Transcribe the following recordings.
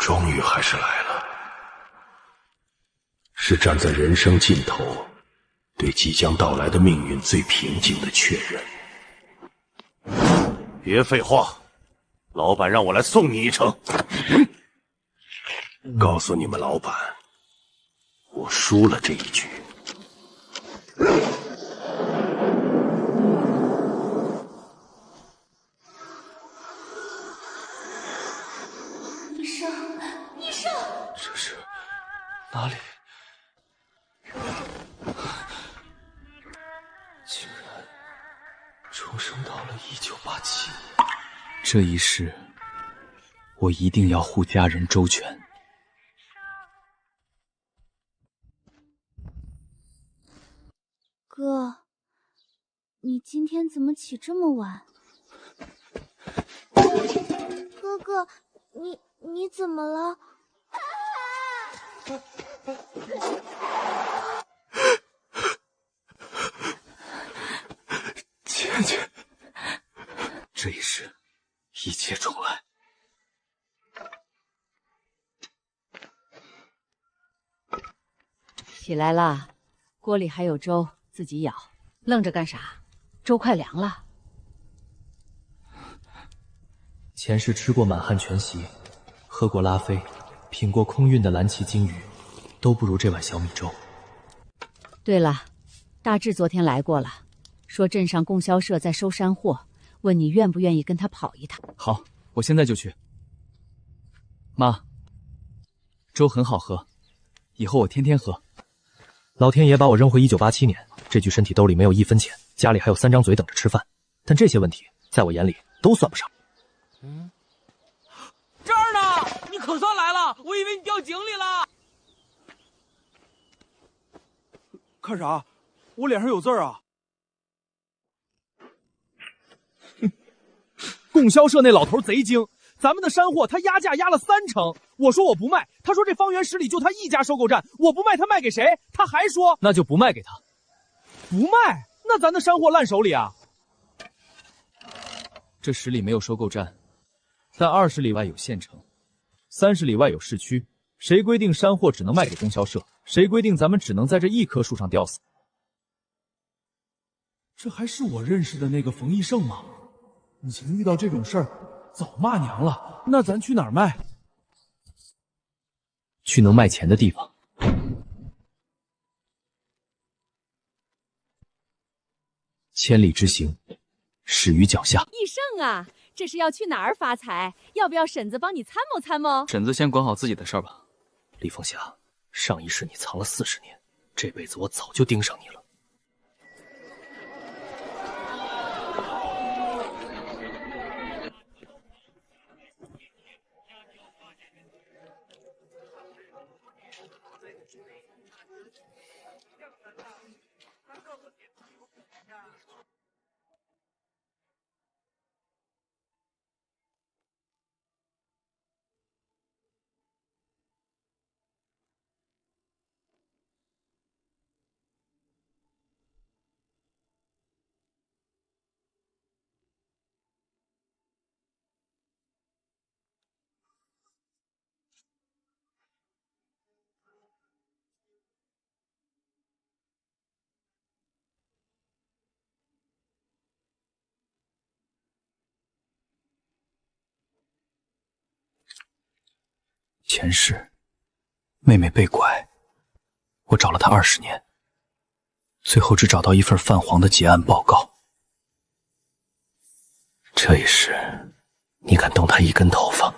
终于还是来了，是站在人生尽头，对即将到来的命运最平静的确认。别废话，老板让我来送你一程。告诉你们老板，我输了这一局。医生，这是哪里？竟然重生到了1987年。这一世，我一定要护家人周全。哥，你今天怎么起这么晚？哥哥，你怎么了？倩倩，这一世一切重来。起来啦，锅里还有粥，自己舀。愣着干啥？粥快凉了。前世吃过满汉全席，喝过拉菲，品过空运的蓝鳍鲸鱼，都不如这碗小米粥。对了，大志昨天来过了，说镇上供销社在收山货，问你愿不愿意跟他跑一趟。好，我现在就去。妈，粥很好喝，以后我天天喝。老天爷把我扔回1987年，这具身体兜里没有1分钱，家里还有3张嘴等着吃饭，但这些问题在我眼里都算不上。这儿呢，你可算来了，我以为你掉井里了。看啥？我脸上有字啊！供销社那老头贼精，咱们的山货他压价压了3成，我说我不卖，他说这方圆10里就他一家收购站，我不卖他卖给谁？他还说那就不卖给他。不卖，那咱的山货烂手里啊！这10里没有收购站，但20里外有县城，30里外有市区。谁规定山货只能卖给供销社？谁规定咱们只能在这一棵树上吊死？这还是我认识的那个冯义胜吗？以前遇到这种事儿，早骂娘了。那咱去哪儿卖？去能卖钱的地方。千里之行，始于脚下。义胜啊，这是要去哪儿发财？要不要婶子帮你参谋参谋？婶子先管好自己的事儿吧。李凤霞，上一世你藏了40年，这辈子我早就盯上你了。前世，妹妹被拐，我找了她20年，最后只找到一份泛黄的结案报告。这一世，你敢动她一根头发，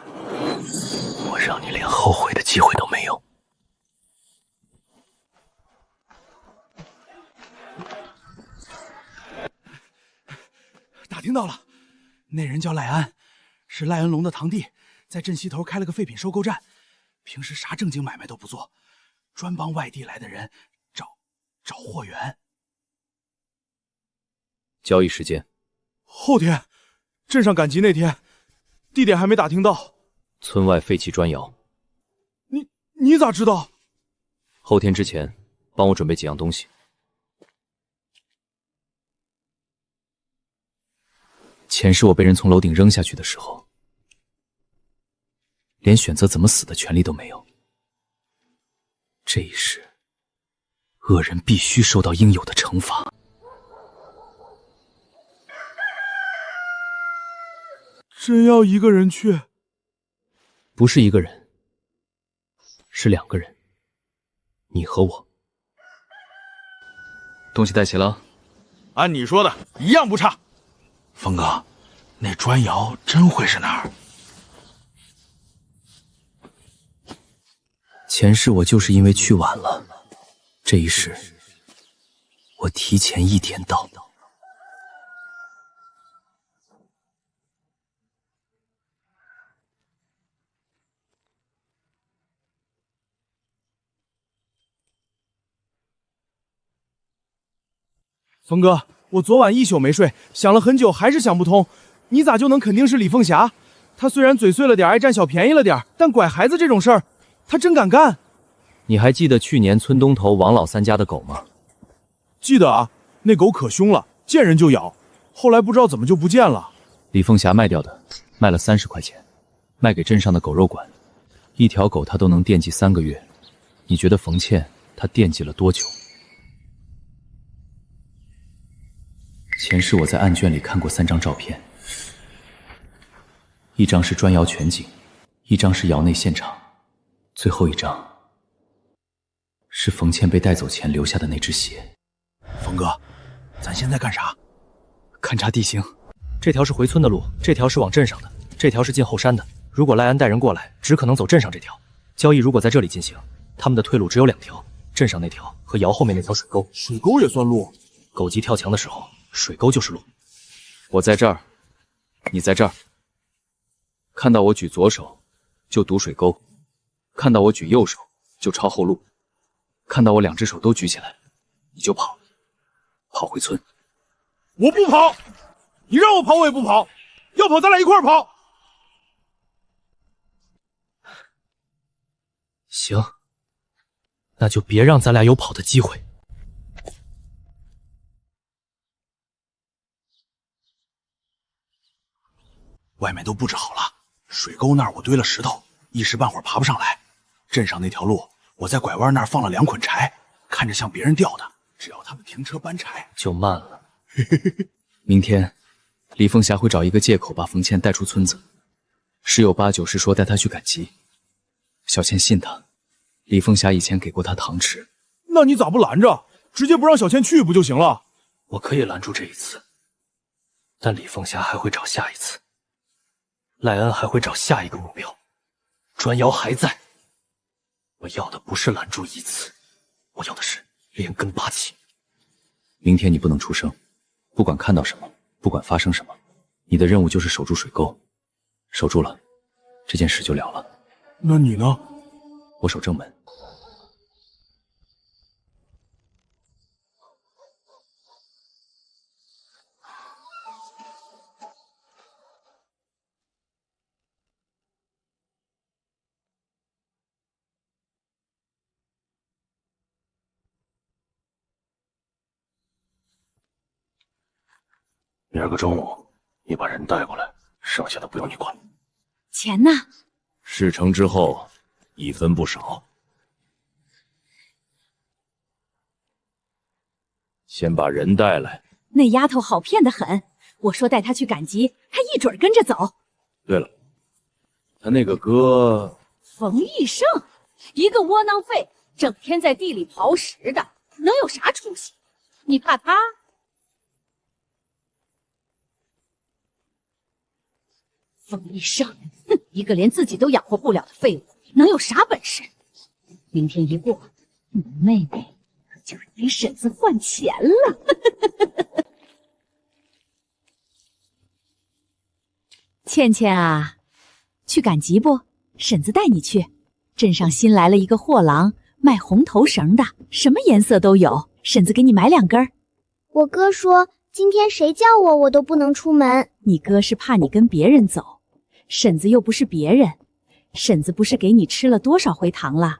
我让你连后悔的机会都没有。打听到了，那人叫赖安，是赖恩龙的堂弟，在镇西头开了个废品收购站。平时啥正经买卖都不做，专帮外地来的人找货源。交易时间后天，镇上赶集那天，地点还没打听到。村外废弃砖窑。你咋知道？后天之前，帮我准备几样东西。前世我被人从楼顶扔下去的时候，连选择怎么死的权利都没有。这一世，恶人必须受到应有的惩罚。真要一个人去？不是一个人，是2个人，你和我。东西带齐了？按你说的，一样不差。峰哥，那砖窑真会是哪儿？前世我就是因为去晚了，这一世我提前1天到。峰哥，我昨晚1宿没睡，想了很久，还是想不通，你咋就能肯定是李凤霞？她虽然嘴碎了点，爱占小便宜了点，但拐孩子这种事儿，她真敢干。你还记得去年村东头王老三家的狗吗？记得啊，那狗可凶了，见人就咬，后来不知道怎么就不见了。李凤霞卖掉的，卖了30块钱，卖给镇上的狗肉馆，一条狗她都能惦记3个月。你觉得冯倩她惦记了多久？前世我在案卷里看过3张照片，一张是砖窑全景，一张是窑内现场，最后一张是冯倩被带走前留下的那只鞋。峰哥，咱现在干啥？勘察地形，这条是回村的路，这条是往镇上的，这条是进后山的。如果赖安带人过来，只可能走镇上这条。交易如果在这里进行，他们的退路只有2条，镇上那条和窑后面那条水沟。水沟也算路？狗急跳墙的时候，水沟就是路。我在这儿，你在这儿。看到我举左手，就堵水沟；看到我举右手，就抄后路；看到我2只手都举起来，你就跑，跑回村。我不跑，你让我跑我也不跑，要跑咱俩一块儿跑。行，那就别让咱俩有跑的机会。外面都布置好了，水沟那儿我堆了石头，一时半会儿爬不上来。镇上那条路，我在拐弯那儿放了2捆柴，看着像别人掉的，只要他们停车搬柴就慢了。明天，李凤霞会找一个借口把冯倩带出村子，十有八九是说带她去赶集。小倩信他，李凤霞以前给过她糖吃。那你咋不拦着，直接不让小倩去不就行了？我可以拦住这一次，但李凤霞还会找下一次。赖恩还会找下一个目标，砖窑还在。我要的不是拦住一次，我要的是连根拔起。明天你不能出声，不管看到什么，不管发生什么，你的任务就是守住水沟。守住了，这件事就了了。那你呢？我守正门。明儿个中午，你把人带过来，剩下的不用你管。钱呢？事成之后，1分不少。先把人带来。那丫头好骗得很，我说带她去赶集，她一准跟着走。对了，他那个哥冯义胜，一个窝囊废，整天在地里刨食的，能有啥出息？你怕他？冯义胜，哼，一个连自己都养活不了的废物，能有啥本事？明天一过，你妹妹就给婶子换钱了。倩倩啊，去赶集不？婶子带你去。镇上新来了一个货郎，卖红头绳的，什么颜色都有。婶子给你买2根。我哥说今天谁叫我都不能出门。你哥是怕你跟别人走，婶子又不是别人，婶子不是给你吃了多少回糖了？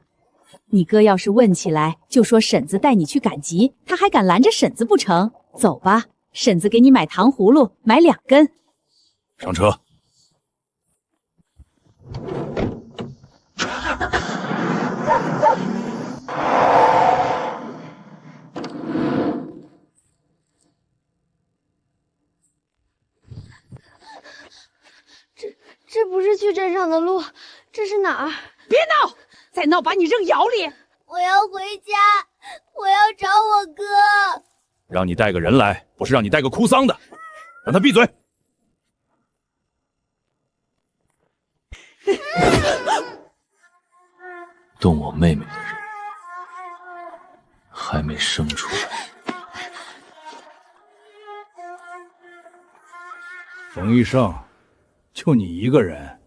你哥要是问起来，就说婶子带你去赶集，他还敢拦着婶子不成？走吧，婶子给你买糖葫芦，买2根。上车。这不是去镇上的路，这是哪儿？别闹，再闹把你扔窑里！我要回家，我要找我哥。让你带个人来，不是让你带个哭丧的，让他闭嘴。动我妹妹的人还没生出来。冯医生，就你一个人，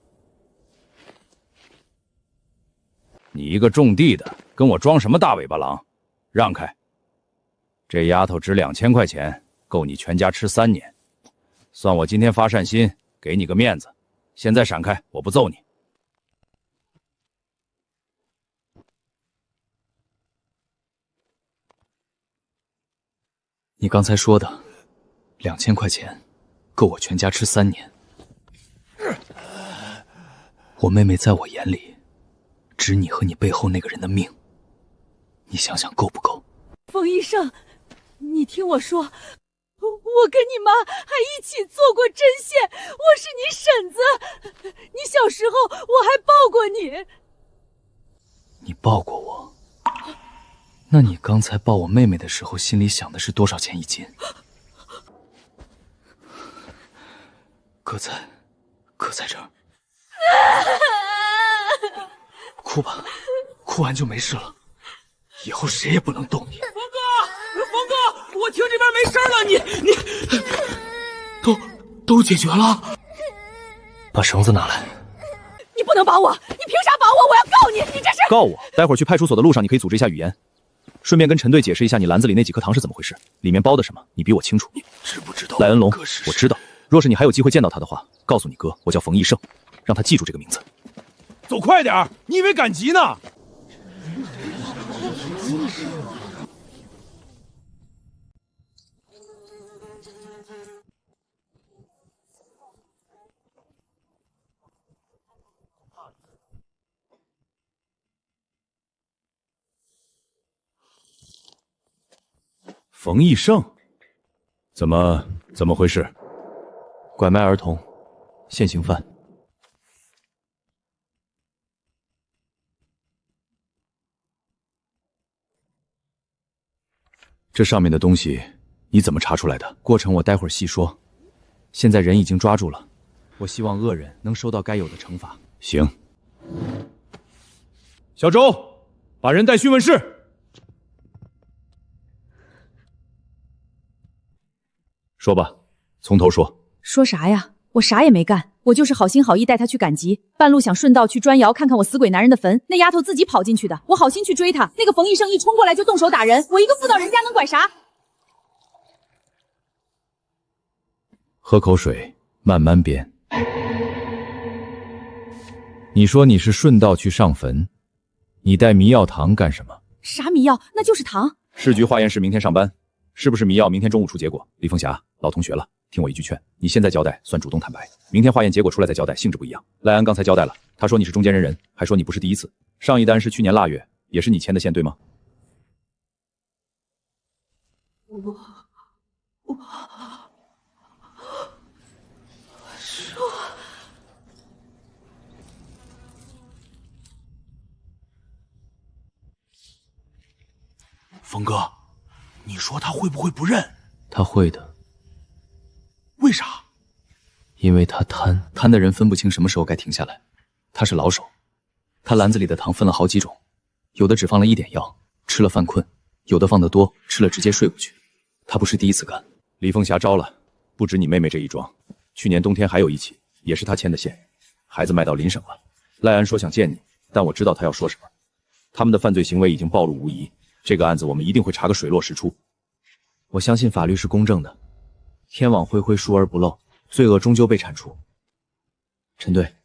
你一个种地的，跟我装什么大尾巴狼？让开！这丫头值2000块钱，够你全家吃3年。算我今天发善心，给你个面子。现在闪开，我不揍你。你刚才说的2000块钱，够我全家吃3年。我妹妹在我眼里，值你和你背后那个人的命。你想想够不够？冯医生，你听我说，我跟你妈还一起做过针线，我是你婶子，你小时候我还抱过你。你抱过我？那你刚才抱我妹妹的时候，心里想的是多少钱1斤？搁在这儿。哭吧，哭完就没事了，以后谁也不能动你。冯哥，我听这边没事了，你都解决了。把绳子拿来。你不能绑我，你凭啥绑我？我要告你！你这是告我！待会儿去派出所的路上，你可以组织一下语言，顺便跟陈队解释一下你篮子里那几颗糖是怎么回事，里面包的什么，你比我清楚。你知不知道？赖恩龙，我知道。若是你还有机会见到他的话，告诉你哥，我叫冯义胜，让他记住这个名字。走快点，你以为赶集呢？冯义胜，怎么回事？拐卖儿童，现行犯。这上面的东西你怎么查出来的？过程我待会儿细说。现在人已经抓住了，我希望恶人能受到该有的惩罚。行。小周，把人带讯问室。说吧，从头说。说啥呀？我啥也没干，我就是好心好意带他去赶集，半路想顺道去砖窑看看我死鬼男人的坟，那丫头自己跑进去的，我好心去追她，那个冯医生一冲过来就动手打人，我一个妇道人家能管啥？喝口水，慢慢编。你说你是顺道去上坟，你带迷药糖干什么？啥迷药？那就是糖。市局化验室明天上班，是不是迷药明天中午出结果？李凤霞，老同学了，听我一句劝，你现在交代算主动坦白，明天化验结果出来再交代，性质不一样。赖安刚才交代了，他说你是中间人，还说你不是第一次。上一单是去年腊月，也是你牵的线，对吗？冯哥，你说他会不会不认？他会的。为啥？因为他贪的人分不清什么时候该停下来。他是老手，他篮子里的糖分了好几种，有的只放了1点药，吃了犯困；有的放得多，吃了直接睡过去。他不是第一次干。李凤霞招了，不止你妹妹这一桩，去年冬天还有一起，也是他牵的线，孩子卖到邻省了。赖安说想见你，但我知道他要说什么。他们的犯罪行为已经暴露无遗，这个案子我们一定会查个水落石出。我相信法律是公正的，天网恢恢，疏而不漏，罪恶终究被铲除。陈队，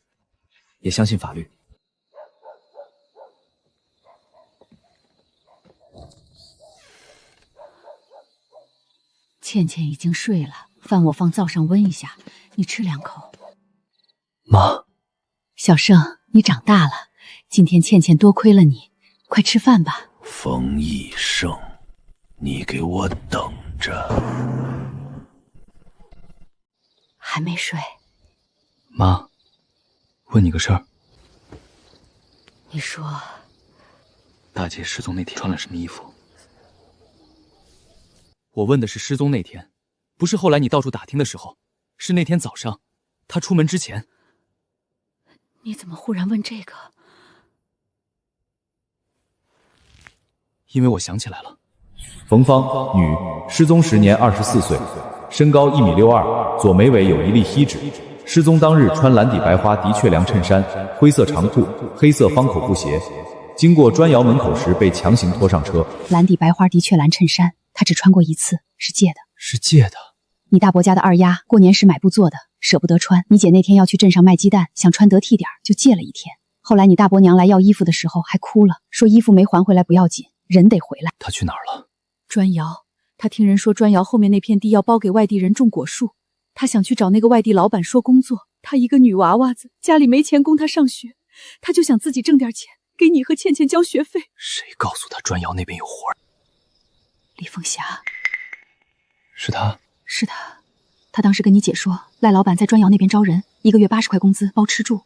也相信法律。倩倩已经睡了，饭我放灶上温一下，你吃2口。妈，小胜，你长大了，今天倩倩多亏了你，快吃饭吧。冯义胜，你给我等着！还没睡？妈，问你个事儿，你说，大姐失踪那天穿了什么衣服？我问的是失踪那天，不是后来你到处打听的时候，是那天早上，她出门之前。你怎么忽然问这个？因为我想起来了。冯芳，女，失踪时年24岁，身高1.62米，左眉尾有一粒翕指。失踪当日穿蓝底白花的确良衬衫、灰色长裤、黑色方口布鞋，经过砖窑门口时被强行拖上车。蓝底白花的确蓝衬衫，他只穿过一次，是借的。是借的。你大伯家的二丫过年时买布做的，舍不得穿。你姐那天要去镇上卖鸡蛋，想穿得体点，就借了一天。后来你大伯娘来要衣服的时候还哭了，说衣服没还回来不要紧，人得回来。她去哪儿了？砖窑，他听人说砖窑后面那片地要包给外地人种果树，他想去找那个外地老板说工作。他一个女娃娃子，家里没钱供他上学，他就想自己挣点钱，给你和倩倩交学费。谁告诉他砖窑那边有活？李凤霞。是他？是他。他当时跟你姐说，赖老板在砖窑那边招人，1个月80块工资，包吃住。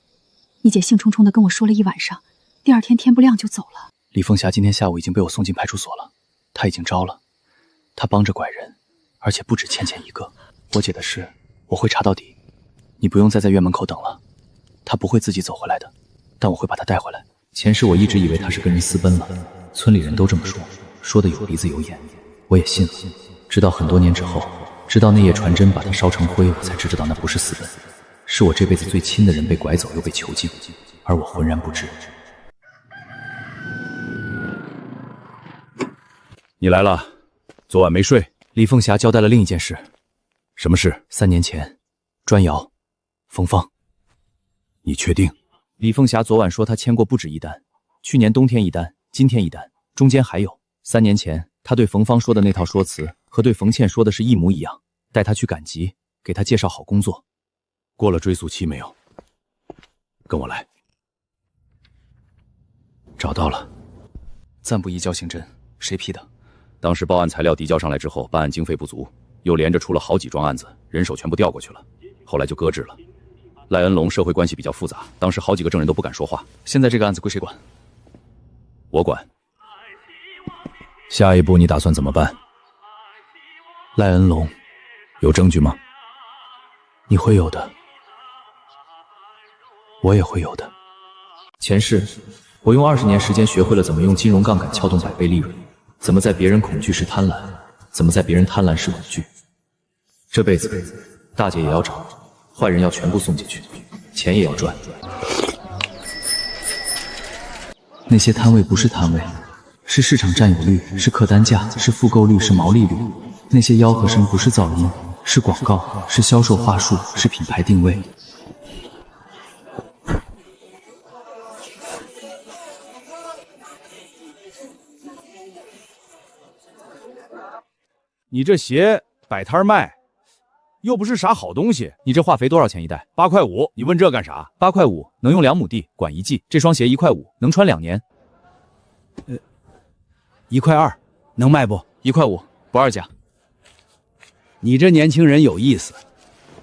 你姐兴冲冲的跟我说了一晚上，第二天天不亮就走了。李凤霞今天下午已经被我送进派出所了，她已经招了，她帮着拐人，而且不止倩倩一个。我姐的事我会查到底，你不用再在院门口等了，她不会自己走回来的，但我会把她带回来。前世我一直以为她是跟人私奔了，村里人都这么说，说的有鼻子有眼，我也信了。直到很多年之后，直到那夜传真把她烧成灰，我才知道那不是私奔，是我这辈子最亲的人被拐走又被囚禁，而我浑然不知。你来了，昨晚没睡。李凤霞交代了另一件事。什么事？3年前，砖窑，冯芳。你确定？李凤霞昨晚说她签过不止一单，去年冬天一单，今天一单，中间还有。3年前，她对冯芳说的那套说辞和对冯倩说的是一模一样，带她去赶集，给她介绍好工作。过了追诉期没有？跟我来。找到了，暂不移交刑侦，谁批的？当时报案材料递交上来之后，办案经费不足，又连着出了好几桩案子，人手全部调过去了，后来就搁置了。赖恩龙社会关系比较复杂，当时好几个证人都不敢说话。现在这个案子归谁管？我管。下一步你打算怎么办？赖恩龙，有证据吗？你会有的，我也会有的。前世，我用20年时间学会了怎么用金融杠杆撬动100倍利润，怎么在别人恐惧时贪婪，怎么在别人贪婪时恐惧。这辈子，大姐也要找，坏人要全部送进去，钱也要赚。那些摊位不是摊位，是市场占有率，是客单价，是复购率，是毛利率。那些吆喝声不是噪音，是广告，是销售话术，是品牌定位。你这鞋摆摊卖，又不是啥好东西。你这化肥多少钱一袋？8块5，你问这干啥？8块5能用2亩地，管1季。这双鞋1块5，能穿2年。1块2，能卖不？1块5，不二价。你这年轻人有意思，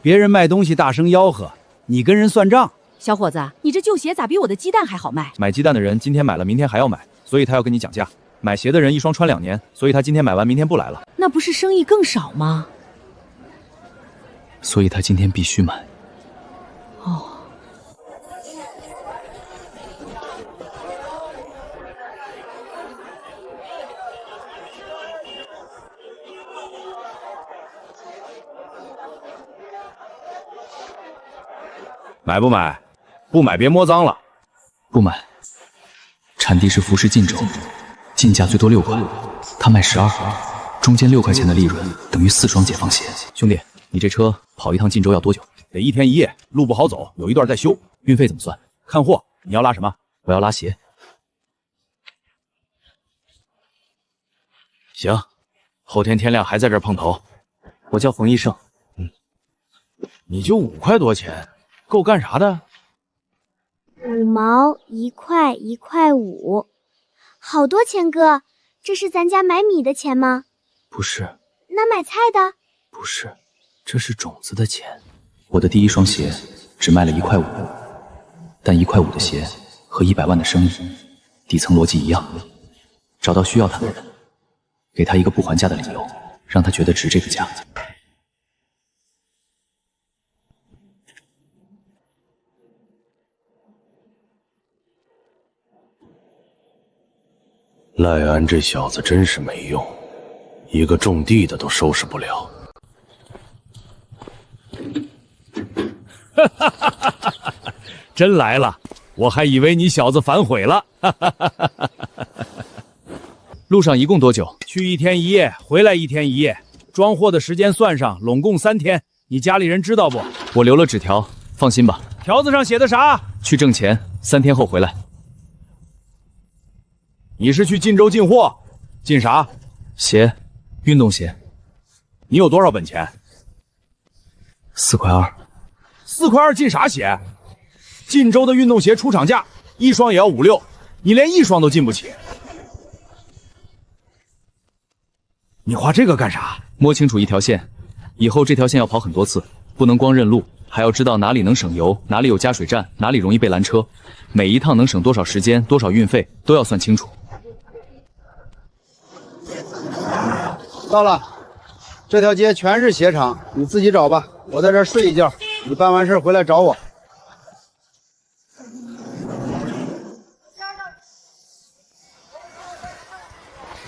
别人卖东西大声吆喝，你跟人算账。小伙子，你这旧鞋咋比我的鸡蛋还好卖？买鸡蛋的人今天买了，明天还要买，所以他要跟你讲价。买鞋的人一双穿2年，所以他今天买完，明天不来了。那不是生意更少吗？所以他今天必须买。哦。买不买？不买别摸脏了。不买。产地是服饰晋州，进价最多6块，他卖12，中间6块钱的利润等于4双解放鞋。兄弟，你这车跑一趟晋州要多久？得1天1夜，路不好走，有一段在修。运费怎么算？看货。你要拉什么？我要拉鞋。行，后天天亮还在这儿碰头。我叫冯医生。你就5块多钱，够干啥的？5毛、1块、1块5，好多钱哥，这是咱家买米的钱吗？不是。那买菜的？不是，这是种子的钱。我的第1双鞋只卖了1块5，但1块5的鞋和100万的生意，底层逻辑一样。找到需要他的人，给他一个不还价的理由，让他觉得值这个价。赖安这小子真是没用，一个种地的都收拾不了。真来了，我还以为你小子反悔了。路上一共多久？去1天1夜，回来1天1夜，装货的时间算上，拢共3天。你家里人知道不？我留了纸条，放心吧。条子上写的啥？去挣钱，3天后回来。你是去晋州进货，进啥？鞋，运动鞋。你有多少本钱？4块2。4块2进啥鞋？晋州的运动鞋出厂价1双也要5、6，你连1双都进不起。你画这个干啥？摸清楚一条线，以后这条线要跑很多次，不能光认路，还要知道哪里能省油，哪里有加水站，哪里容易被拦车，每一趟能省多少时间、多少运费，都要算清楚。到了，这条街全是鞋厂，你自己找吧。我在这儿睡一觉，你办完事回来找我。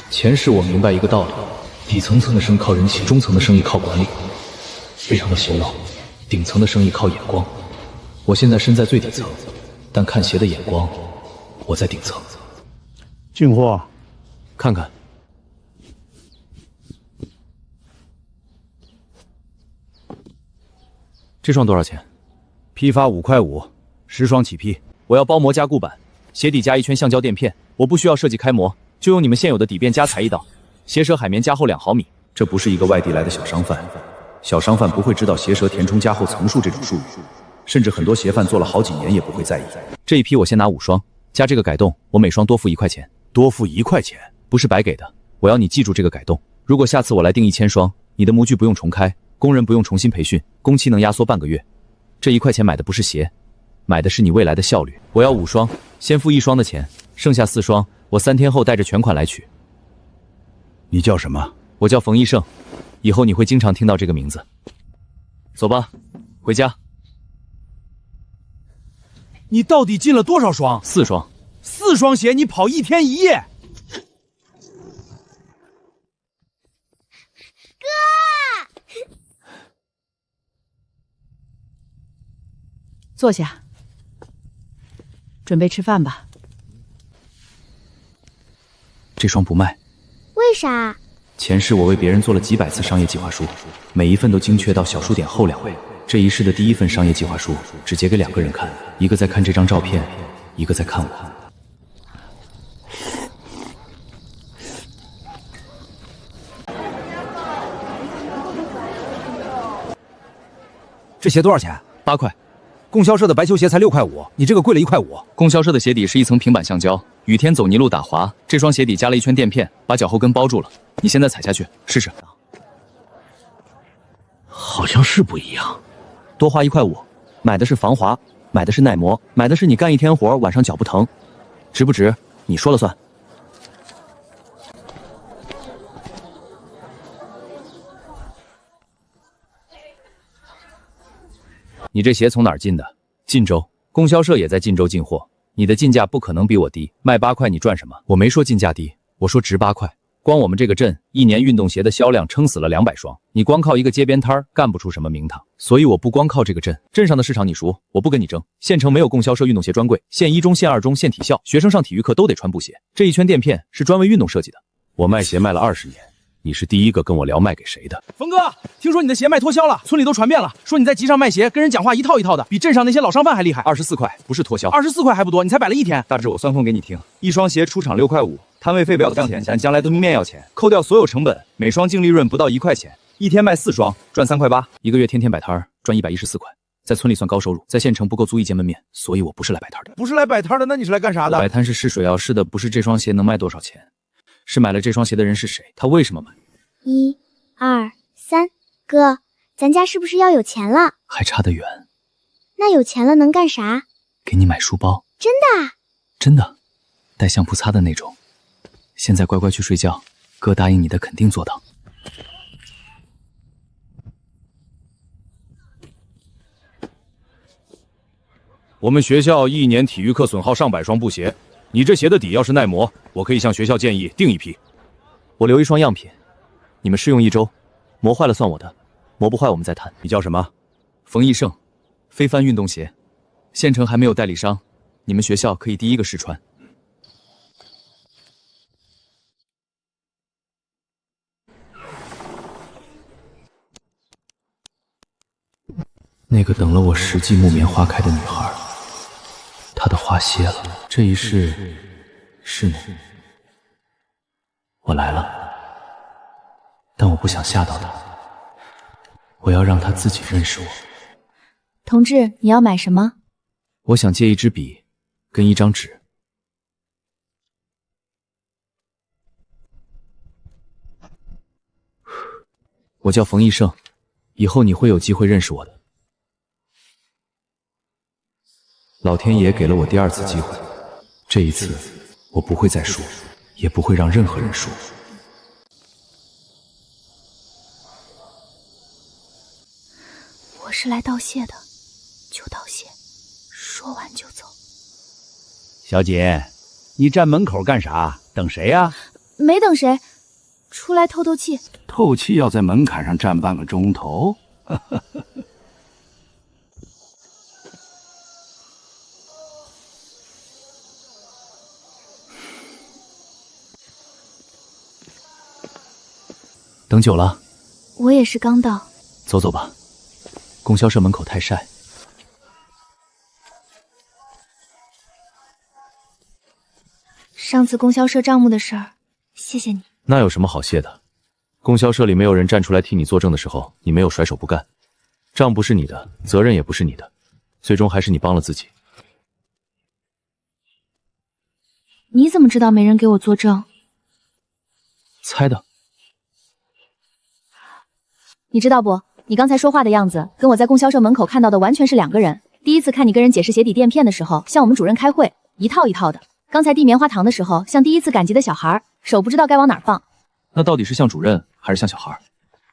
前世我明白一个道理：底层的生意靠人情，中层的生意靠管理，非常的邪道；顶层的生意靠眼光。我现在身在最底层，但看鞋的眼光，我在顶层。进货，看看。这双多少钱？批发5块5，10双起批。我要包膜加固板，鞋底加一圈橡胶垫片，我不需要设计开模，就用你们现有的底边加裁一道，鞋舌海绵加厚2毫米。这不是一个外地来的小商贩，小商贩不会知道鞋舌填充加厚层数这种术语，甚至很多鞋贩做了好几年也不会在意。这一批我先拿5双，加这个改动，我每双多付1块钱。多付1块钱，不是白给的，我要你记住这个改动。如果下次我来订1000双，你的模具不用重开，工人不用重新培训，工期能压缩半个月。这1块钱买的不是鞋，买的是你未来的效率。我要5双，先付1双的钱，剩下4双我3天后带着全款来取。你叫什么？我叫冯一胜，以后你会经常听到这个名字。走吧，回家。你到底进了多少双？4双。4双鞋你跑1天1夜？坐下，准备吃饭吧。这双不卖。为啥？前世我为别人做了几百次商业计划书，每一份都精确到小数点后2位。这一世的第1份商业计划书只截给2个人看，一个在看这张照片，一个在看我。这鞋多少钱？8块。供销社的白球鞋才6块5，你这个贵了1块5。供销社的鞋底是一层平板橡胶，雨天走泥路打滑，这双鞋底加了一圈垫片，把脚后跟包住了。你现在踩下去试试。好像是不一样。多花1块5，买的是防滑，买的是耐磨，买的是你干1天活晚上脚不疼，值不值？你说了算。你这鞋从哪儿进的？晋州，供销社也在晋州进货。你的进价不可能比我低，卖8块你赚什么？我没说进价低，我说值8块。光我们这个镇1年运动鞋的销量撑死了200双，你光靠一个街边摊干不出什么名堂。所以我不光靠这个镇，镇上的市场你熟，我不跟你争。县城没有供销社运动鞋专柜，县1中、县2中、县体校，学生上体育课都得穿布鞋。这一圈垫片是专为运动设计的。我卖鞋卖了20年。你是第一个跟我聊卖给谁的。冯哥，听说你的鞋卖脱销了，村里都传遍了，说你在集上卖鞋，跟人讲话一套一套的，比镇上那些老商贩还厉害。24块，不是脱销。24块还不多，你才摆了1天。大致我算风给你听，一双鞋出厂6块5，摊位费不要挣钱，咱将来蹲面要钱，扣掉所有成本，每双净利润不到1块钱，一天卖4双，赚3块8，一个月天天摆摊赚114块。在村里算高收入，在县城不够租一间门面，所以我不是来摆摊的。不是来摆摊的，那你是来干啥的？摆摊是试水啊，试的不是这双鞋能卖多少钱，是买了这双鞋的人是谁，他为什么买。1、2、3，哥，咱家是不是要有钱了？还差得远。那有钱了能干啥？给你买书包。真的啊？真的，带相扑擦的那种。现在乖乖去睡觉，哥答应你的肯定做到。我们学校一年体育课损耗上百双布鞋，你这鞋的底要是耐磨，我可以向学校建议订一批。我留一双样品，你们试用1周，磨坏了算我的，磨不坏我们再谈。你叫什么？冯一胜，飞帆运动鞋，县城还没有代理商，你们学校可以第一个试穿。那个等了我10季木棉花开的女孩，她的花谢了。这一世是你，我来了，但我不想吓到她，我要让她自己认识我。同志，你要买什么？我想借一支笔，跟一张纸。我叫冯一胜，以后你会有机会认识我的。老天爷给了我第2次机会，这一次我不会再说，也不会让任何人说。我是来道谢的，就道谢，说完就走。小姐，你站门口干啥？等谁呀？没等谁，出来透透气。透气要在门槛上站半个钟头？等久了，我也是刚到。走走吧，供销社门口太晒。上次供销社账目的事儿，谢谢你。那有什么好谢的？供销社里没有人站出来替你作证的时候，你没有甩手不干。账不是你的，责任也不是你的，最终还是你帮了自己。你怎么知道没人给我作证？猜的。你知道不？你刚才说话的样子，跟我在供销社门口看到的完全是2个人。第一次看你跟人解释鞋底垫片的时候，像我们主任开会，一套一套的。刚才递棉花糖的时候，像第一次赶集的小孩，手不知道该往哪儿放。那到底是像主任还是像小孩？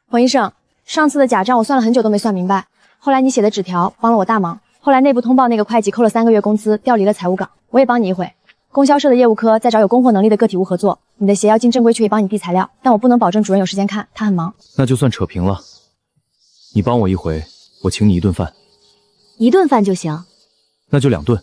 黄医生，上次的假账我算了很久都没算明白，后来你写的纸条帮了我大忙。后来内部通报那个会计扣了3个月工资，调离了财务岗，我也帮你一回。供销社的业务科在找有供货能力的个体户合作，你的鞋要进正规区也帮你递材料，但我不能保证主任有时间看，他很忙。那就算扯平了。你帮我一回，我请你1顿饭。1顿饭就行。那就2顿。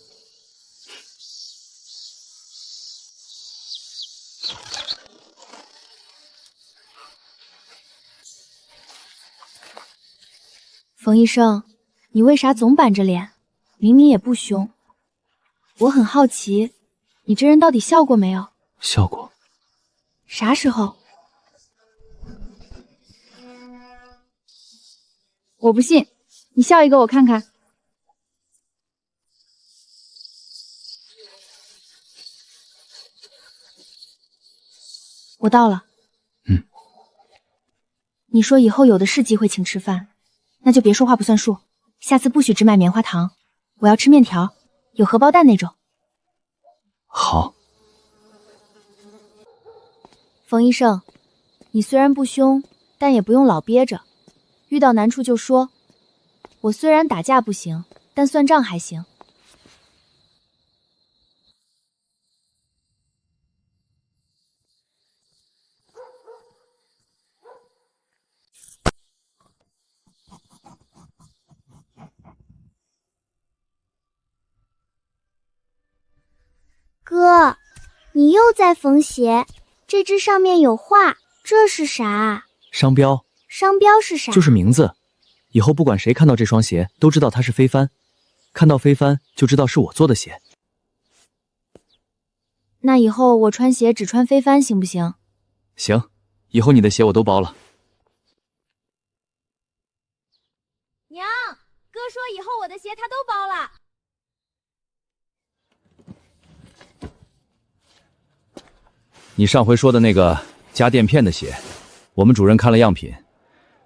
冯医生，你为啥总板着脸？明明也不凶。我很好奇，你这人到底笑过没有？笑过。啥时候？我不信，你笑一个我看看。我到了。你说以后有的是机会请吃饭，那就别说话不算数。下次不许只买棉花糖，我要吃面条，有荷包蛋那种。好。冯医生，你虽然不凶，但也不用老憋着，遇到难处就说。我虽然打架不行，但算账还行。哥，你又在缝鞋，这只上面有画，这是啥？商标。商标是啥？就是名字。以后不管谁看到这双鞋，都知道它是飞帆，看到飞帆就知道是我做的鞋。那以后我穿鞋只穿飞帆行不行？行，以后你的鞋我都包了。娘，哥说以后我的鞋他都包了。你上回说的那个加垫片的鞋，我们主任看了样品，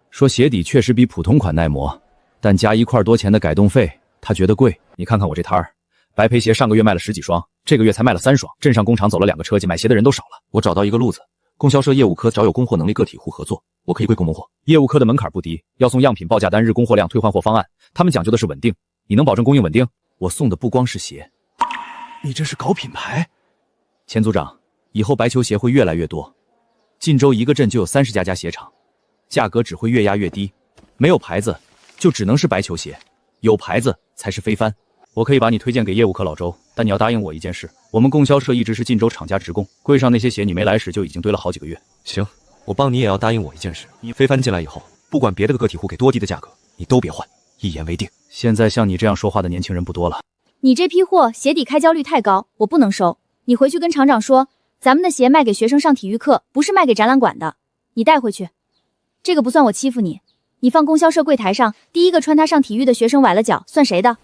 说鞋底确实比普通款耐磨，但加1块多钱的改动费，他觉得贵。你看看我这摊儿，白陪鞋上个月卖了10几双，这个月才卖了3双。镇上工厂走了2个车计，买鞋的人都少了。我找到一个路子，供销社业务科找有供货能力个体户合作，我可以归供供货。业务科的门槛不低，要送样品报价单、日供货量、退换货方案，他们讲究的是稳定。你能保证供应稳定？我送的不光是鞋。你这是搞品牌？钱组长，以后白球鞋会越来越多，晋州一个镇就有30家鞋厂，价格只会越压越低。没有牌子，就只能是白球鞋；有牌子才是飞帆。我可以把你推荐给业务科老周，但你要答应我一件事：我们供销社一直是晋州厂家直供，柜上那些鞋你没来时就已经堆了好几个月。行，我帮你也要答应我一件事：你飞帆进来以后，不管别的个体户给多低的价格，你都别换，一言为定。现在像你这样说话的年轻人不多了。你这批货鞋底开胶率太高，我不能收。你回去跟厂长说，咱们的鞋卖给学生上体育课，不是卖给展览馆的。你带回去，这个不算我欺负你。你放供销社柜台上，第一个穿它上体育的学生崴了脚，算谁的？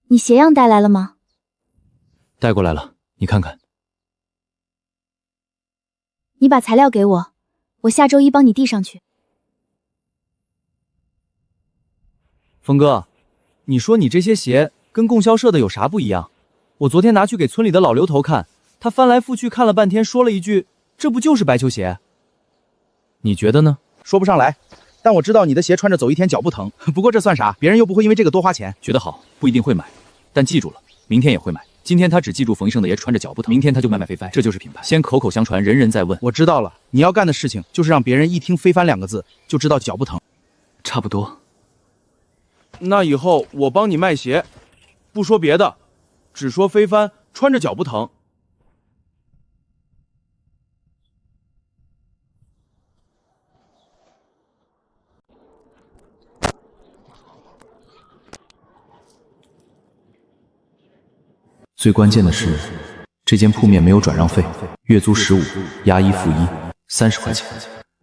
你鞋样带来了吗？带过来了，你看看。你把材料给我，我下周1帮你递上去。峰哥，你说你这些鞋跟供销社的有啥不一样？我昨天拿去给村里的老刘头看，他翻来覆去看了半天，说了一句：“这不就是白球鞋？”你觉得呢？说不上来，但我知道你的鞋穿着走一天脚不疼。不过这算啥？别人又不会因为这个多花钱。觉得好，不一定会买，但记住了，明天也会买。今天他只记住冯医生的爷穿着脚不疼，明天他就卖飞帆，这就是品牌。先口口相传，人人在问。我知道了，你要干的事情就是让别人一听飞帆2个字就知道脚不疼。差不多。那以后我帮你卖鞋，不说别的，只说飞帆穿着脚不疼。最关键的是，这间铺面没有转让费，月租15，押1付1，30块钱。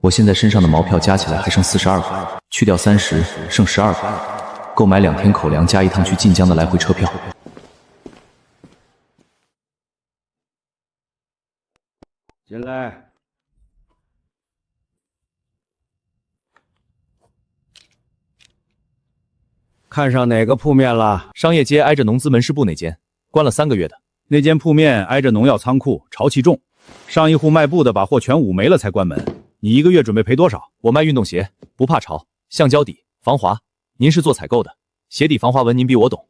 我现在身上的毛票加起来还剩42块，去掉30，剩12块，购买2天口粮加1趟去晋江的来回车票。进来。看上哪个铺面了？商业街挨着农资门市部那间。关了3个月的那间铺面挨着农药仓库，潮气重。上一户卖布的把货全捂没了才关门。你1个月准备赔多少？我卖运动鞋，不怕潮，橡胶底，防滑。您是做采购的，鞋底防滑纹您比我懂。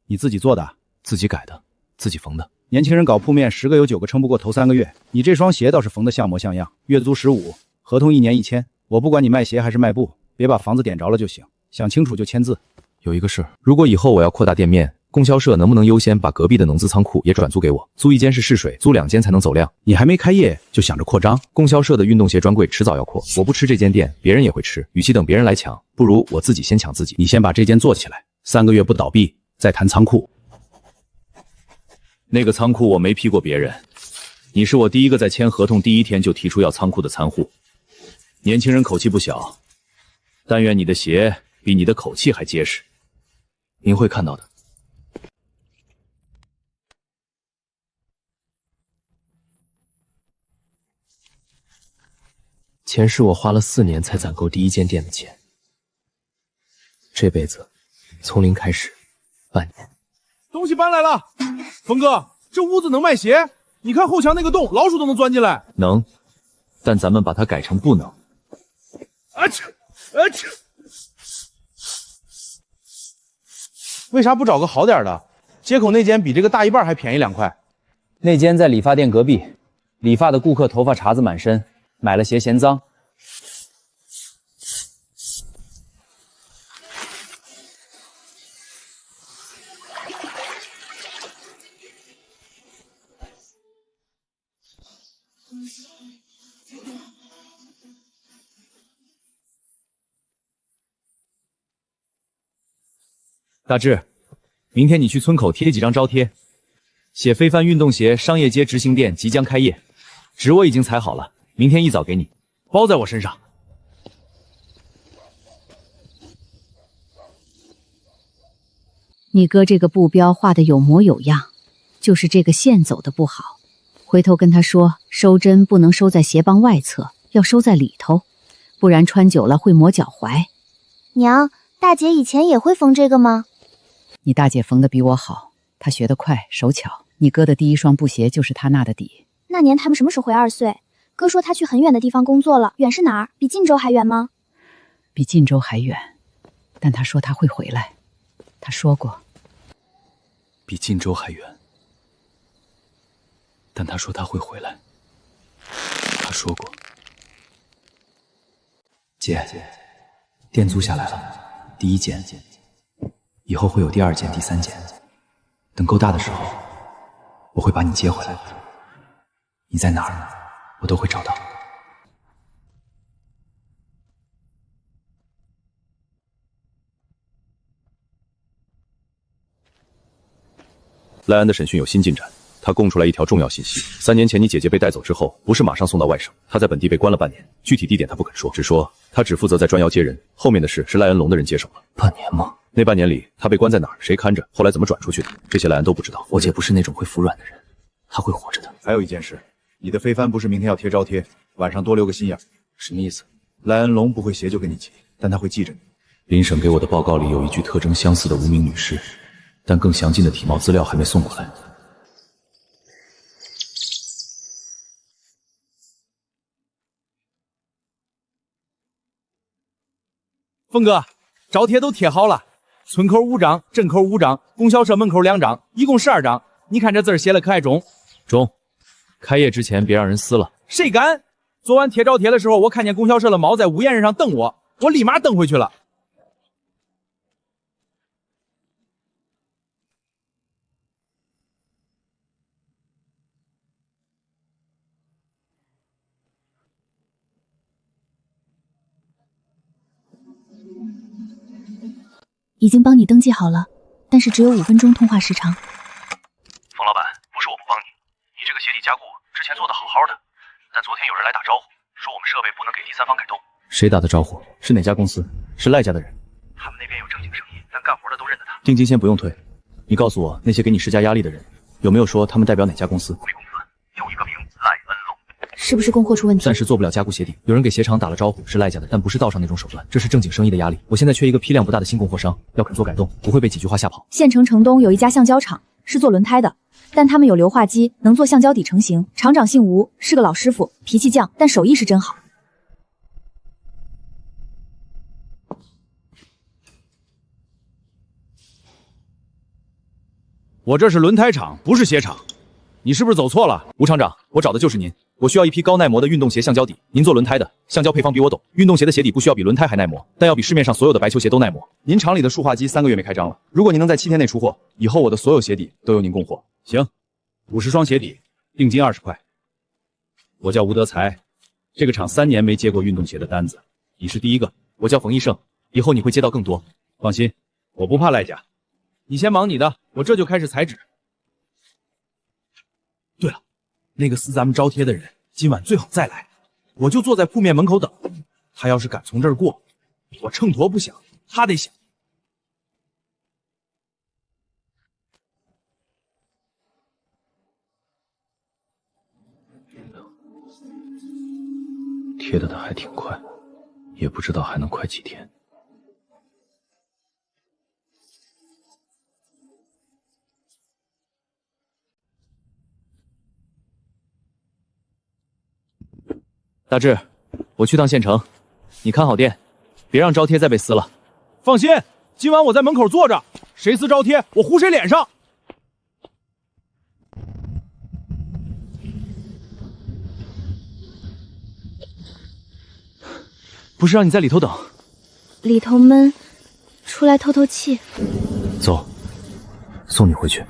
你自己做的？自己改的，自己缝的。年轻人搞铺面10个有9个撑不过头3个月。你这双鞋倒是缝得像模像样，月租15，合同1年1签。我不管你卖鞋还是卖布，别把房子点着了就行。想清楚就签字。有一个事，如果以后我要扩大店面，供销社能不能优先把隔壁的农资仓库也转租给我？租1间是试水，租2间才能走量。你还没开业就想着扩张？供销社的运动鞋专柜迟早要扩，我不吃这间店，别人也会吃。与其等别人来抢，不如我自己先抢自己。你先把这间做起来，3个月不倒闭，再谈仓库。那个仓库我没批过别人，你是我第一个在签合同第1天就提出要仓库的参户。年轻人口气不小，但愿你的鞋比你的口气还结实。您会看到的。钱是我花了4年才攒够第1间店的钱，这辈子从零开始，半年。东西搬来了，峰哥，这屋子能卖鞋？你看后墙那个洞，老鼠都能钻进来。能，但咱们把它改成不能。啊切，啊切！为啥不找个好点的？街口那间比这个大1半还便宜2块。那间在理发店隔壁，理发的顾客头发茬子满身，买了鞋嫌脏。大志，明天你去村口贴几张招贴，写飞帆运动鞋商业街执行店即将开业，纸我已经裁好了，明天一早给你，包在我身上。你哥这个布标画的有模有样，就是这个线走的不好。回头跟他说，收针不能收在鞋帮外侧，要收在里头，不然穿久了会磨脚踝。娘，大姐以前也会缝这个吗？你大姐缝的比我好，她学得快，手巧。你哥的第一双布鞋就是她那的底。那年他们什么时候回2岁？哥说他去很远的地方工作了，远是哪儿？比晋州还远吗？比晋州还远，但他说他会回来。他说过。比晋州还远，但他说他会回来。他说过。姐，店租下来了，第1间，以后会有第2间、第3间。等够大的时候，我会把你接回来。你在哪儿，我都会找到。赖安的审讯有新进展，他供出来一条重要信息：3年前你姐姐被带走之后，不是马上送到外省，她在本地被关了半年，具体地点他不肯说，只说他只负责在砖窑接人，后面的事是赖恩龙的人接手了。半年吗？那半年里，他被关在哪儿，谁看着，后来怎么转出去的，这些赖安都不知道。我姐不是那种会服软的人，她会活着的。还有一件事，你的飞帆不是明天要贴招贴，晚上多留个心眼。什么意思？赖恩龙不会鞋就跟你急，但他会记着你。林省给我的报告里有一具特征相似的无名女尸，但更详尽的体貌资料还没送过来。峰哥，招贴都贴好了，村口5张，镇口5张，供销社门口2张，一共12张。你看这字写了可还中？中。开业之前别让人撕了。谁敢？昨晚贴招贴的时候，我看见供销社的猫在屋檐刃上瞪我，我立马瞪回去了。已经帮你登记好了，但是只有5分钟通话时长。冯老板，不是我不帮你，你这个鞋底加固之前做的好好的，但昨天有人来打招呼，说我们设备不能给第三方改动。谁打的招呼？是哪家公司？是赖家的人。他们那边有正经生意，但干活的都认得他。定金先不用退，你告诉我那些给你施加压力的人，有没有说他们代表哪家公司？贵公司有一个名赖恩龙。是不是供货出问题？暂时做不了加固鞋底，有人给鞋厂打了招呼，是赖家的，但不是道上那种手段，这是正经生意的压力。我现在缺一个批量不大的新供货商，要肯做改动，不会被几句话吓跑。县城城东有一家橡胶厂，是做轮胎的，但他们有硫化机，能做橡胶底成型。厂长姓吴，是个老师傅，脾气犟，但手艺是真好。我这是轮胎厂，不是鞋厂，你是不是走错了？吴厂长，我找的就是您。我需要一批高耐磨的运动鞋橡胶底，您做轮胎的，橡胶配方比我懂。运动鞋的鞋底不需要比轮胎还耐磨，但要比市面上所有的白球鞋都耐磨。您厂里的塑化机3个月没开张了，如果您能在7天内出货，以后我的所有鞋底都由您供货。行，50双鞋底，定金20块。我叫吴德才，这个厂3年没接过运动鞋的单子，你是第一个。我叫冯一胜，以后你会接到更多。放心，我不怕赖家。你先忙你的，我这就开始裁纸。对了，那个撕咱们招贴的人，今晚最好再来，我就坐在铺面门口等。他要是敢从这儿过，我秤砣不响，他得响。贴的还挺快，也不知道还能快几天。大志，我去趟县城，你看好店，别让招贴再被撕了。放心，今晚我在门口坐着，谁撕招贴，我糊谁脸上。不是让你在里头等？里头闷，出来透透气。走，送你回去。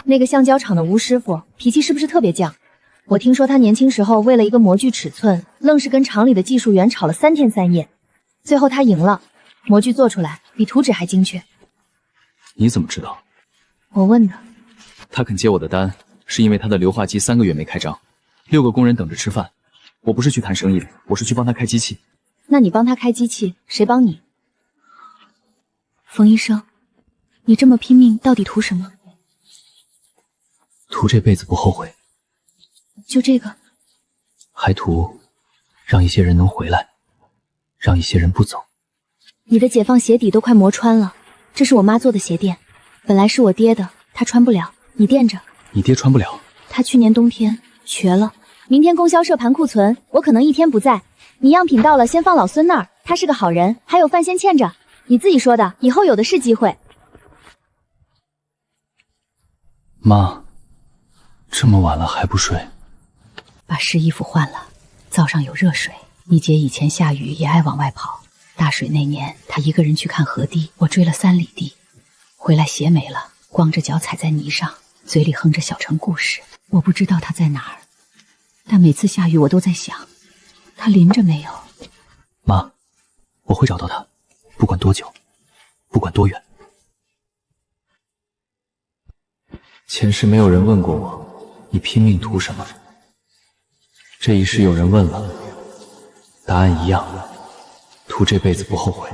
那个橡胶厂的吴师傅脾气是不是特别犟？我听说他年轻时候为了一个模具尺寸，愣是跟厂里的技术员吵了3天3夜，最后他赢了，模具做出来比图纸还精确。你怎么知道？我问的。他肯接我的单，是因为他的硫化机3个月没开张，6个工人等着吃饭。我不是去谈生意的，我是去帮他开机器。那你帮他开机器，谁帮你？冯医生，你这么拼命到底图什么？图这辈子不后悔。就这个？还图让一些人能回来，让一些人不走。你的解放鞋底都快磨穿了，这是我妈做的鞋垫，本来是我爹的，他穿不了，你垫着。你爹穿不了？他去年冬天瘸了，明天供销社盘库存，我可能一天不在。你样品到了，先放老孙那儿，他是个好人，还有饭先欠着。你自己说的，以后有的是机会。妈，这么晚了还不睡？把湿衣服换了，灶上有热水。你姐以前下雨也爱往外跑，大水那年她一个人去看河堤，我追了3里地，回来鞋没了，光着脚踩在泥上，嘴里哼着小城故事。我不知道她在哪儿，但每次下雨我都在想，她淋着没有？妈，我会找到她，不管多久，不管多远。前世没有人问过我，你拼命图什么？这一世有人问了，答案一样，图这辈子不后悔。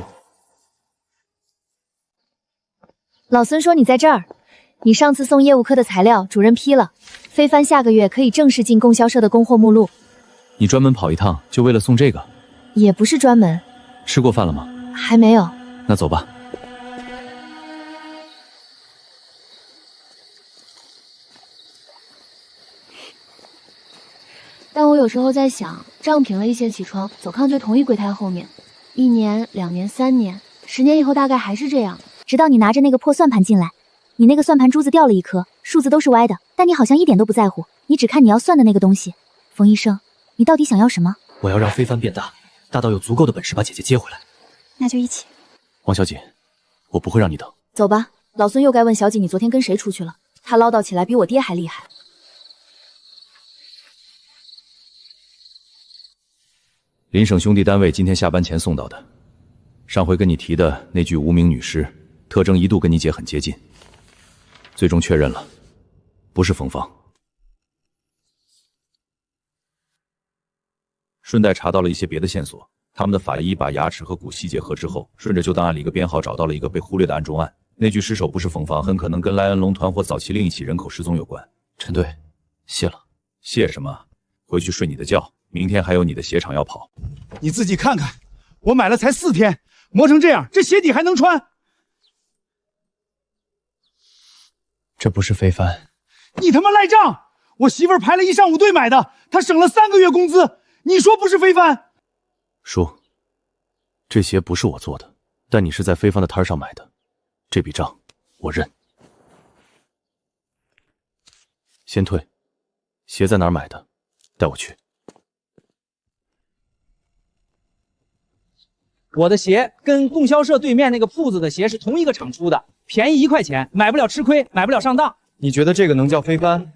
老孙说你在这儿，你上次送业务科的材料，主任批了，非凡下个月可以正式进供销社的供货目录。你专门跑一趟，就为了送这个？也不是专门。吃过饭了吗？还没有。那走吧。但我有时候在想，账平了一些起床，走抗最同一柜台后面，1年、2年、3年、10年以后大概还是这样。直到你拿着那个破算盘进来，你那个算盘珠子掉了一颗，数字都是歪的，但你好像一点都不在乎，你只看你要算的那个东西。冯医生，你到底想要什么？我要让非凡变大，大到有足够的本事把姐姐接回来。那就一起。王小姐，我不会让你等。走吧，老孙又该问小姐你昨天跟谁出去了，她唠叨起来比我爹还厉害。林省兄弟单位今天下班前送到的，上回跟你提的那具无名女尸，特征一度跟你姐很接近，最终确认了，不是冯芳。顺带查到了一些别的线索，他们的法医把牙齿和骨细结合之后，顺着旧档案里一个编号找到了一个被忽略的案中案，那具尸首不是冯芳，很可能跟莱恩龙团伙早期另一起人口失踪有关。陈队，谢了。谢什么？回去睡你的觉，明天还有你的鞋厂要跑。你自己看看，我买了才4天，磨成这样，这鞋底还能穿？这不是非凡。你他妈赖账！我媳妇儿排了1上午队买的，她省了3个月工资，你说不是非凡？叔，这鞋不是我做的，但你是在非凡的摊上买的，这笔账我认。先退，鞋在哪儿买的？带我去。我的鞋跟供销社对面那个铺子的鞋是同一个厂出的，便宜1块钱，买不了吃亏，买不了上当。你觉得这个能叫非帆？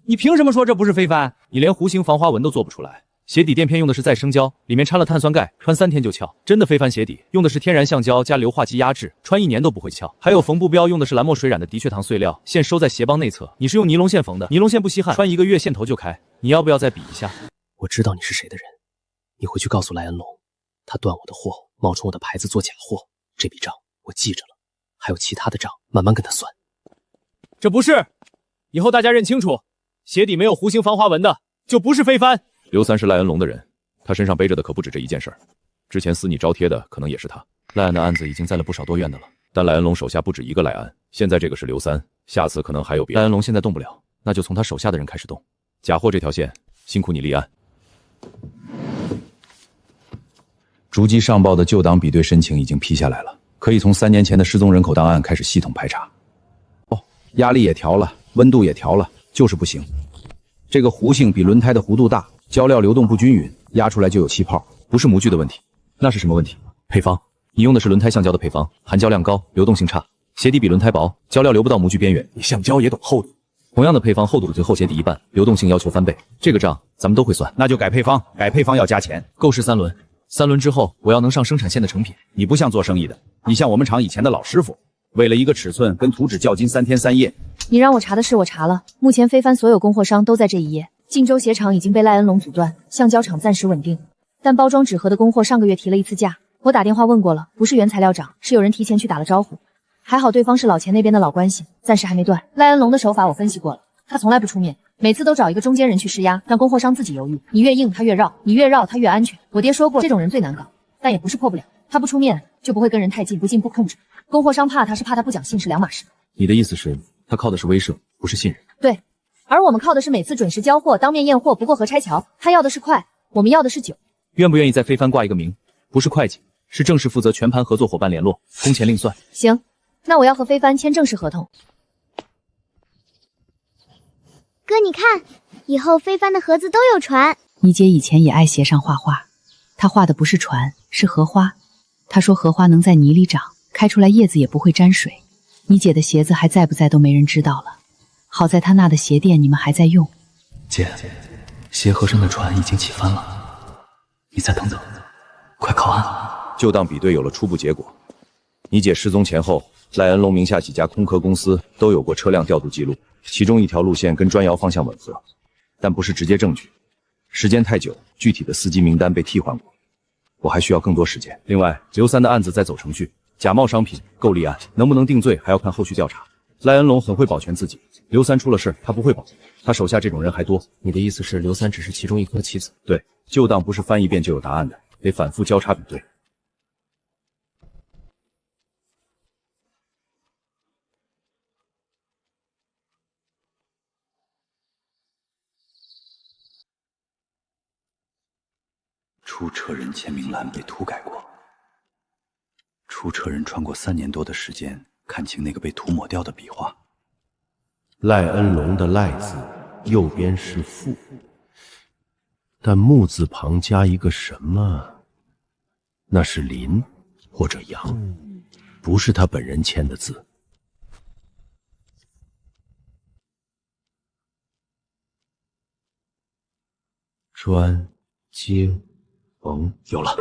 你凭什么说这不是非帆？你连弧形防滑纹都做不出来。鞋底垫片用的是再生胶，里面掺了碳酸钙，穿3天就翘。真的非帆鞋底用的是天然橡胶加硫化基压制，穿1年都不会翘。还有缝布标用的是蓝墨水染的的确糖碎料，线收在鞋帮内侧。你是用尼龙线缝的，尼龙线不吸汗，穿1个月线头就开。你要不要再比一下？我知道你是谁的人，你回去告诉莱恩龙，他断我的货，冒充我的牌子做假货，这笔账我记着了，还有其他的账慢慢跟他算。这不是，以后大家认清楚，鞋底没有弧形防滑纹的就不是非帆。刘三是赖恩龙的人，他身上背着的可不止这一件事儿。之前撕你招贴的可能也是他。赖安的案子已经栽了不少多院的了，但赖恩龙手下不止一个赖安，现在这个是刘三，下次可能还有别的。赖恩龙现在动不了，那就从他手下的人开始动。假货这条线，辛苦你立案。逐级上报的旧档比对申请已经批下来了，可以从3年前的失踪人口档案开始系统排查。哦，压力也调了，温度也调了，就是不行。这个弧性比轮胎的弧度大，胶料流动不均匀，压出来就有气泡，不是模具的问题。那是什么问题？配方。你用的是轮胎橡胶的配方，含胶量高，流动性差，鞋底比轮胎薄，胶料流不到模具边缘。你橡胶也懂厚度。同样的配方，厚度的最后鞋底1半，流动性要求翻倍。这个账咱们都会算。那就改配方，改配方要加钱。购置3轮，3轮之后我要能上生产线的成品。你不像做生意的，你像我们厂以前的老师傅，为了一个尺寸跟图纸较劲3天3夜。你让我查的事我查了，目前非帆所有供货商都在这一页。晋州鞋厂已经被赖恩龙阻断，橡胶厂暂时稳定，但包装纸盒的供货上个月提了1次价，我打电话问过了，不是原材料涨，是有人提前去打了招呼。还好对方是老钱那边的老关系，暂时还没断。赖恩龙的手法我分析过了，他从来不出面，每次都找一个中间人去施压，让供货商自己犹豫。你越硬他越绕，你越绕他越安全。我爹说过，这种人最难搞，但也不是破不了。他不出面就不会跟人太近，不进不控制。供货商怕他是怕他不讲信是两码事。你的意思是，他靠的是威慑，不是信任？对，而我们靠的是每次准时交货，当面验货，不过河拆桥。他要的是快，我们要的是久。愿不愿意在非帆挂一个名？不是会计，是正式负责全盘合作伙伴联络，工钱另算。行，那我要和非帆签正式合同。哥，你看，以后非帆的盒子都有船。你姐以前也爱鞋上画画，她画的不是船，是荷花。她说荷花能在泥里长，开出来叶子也不会沾水。你姐的鞋子还在不在都没人知道了。好在她那的鞋店你们还在用。姐，协和上的船已经起帆了，你再等等，快靠岸。就当比对有了初步结果。你姐失踪前后，赖恩龙名下几家空壳公司都有过车辆调度记录，其中一条路线跟砖窑方向吻合，但不是直接证据。时间太久，具体的司机名单被替换过，我还需要更多时间。另外，刘三的案子在走程序，假冒商品够立案，能不能定罪还要看后续调查。赖恩龙很会保全自己，刘三出了事他不会保，他手下这种人还多。你的意思是刘三只是其中一个棋子？对，就当不是翻一遍就有答案的，得反复交叉比对。出车人签名栏被涂改过，出车人穿过3年多的时间，看清那个被涂抹掉的笔画。赖恩龙的赖字右边是父，但木字旁加一个什么，那是林或者杨，不是他本人签的字。专接缝有了。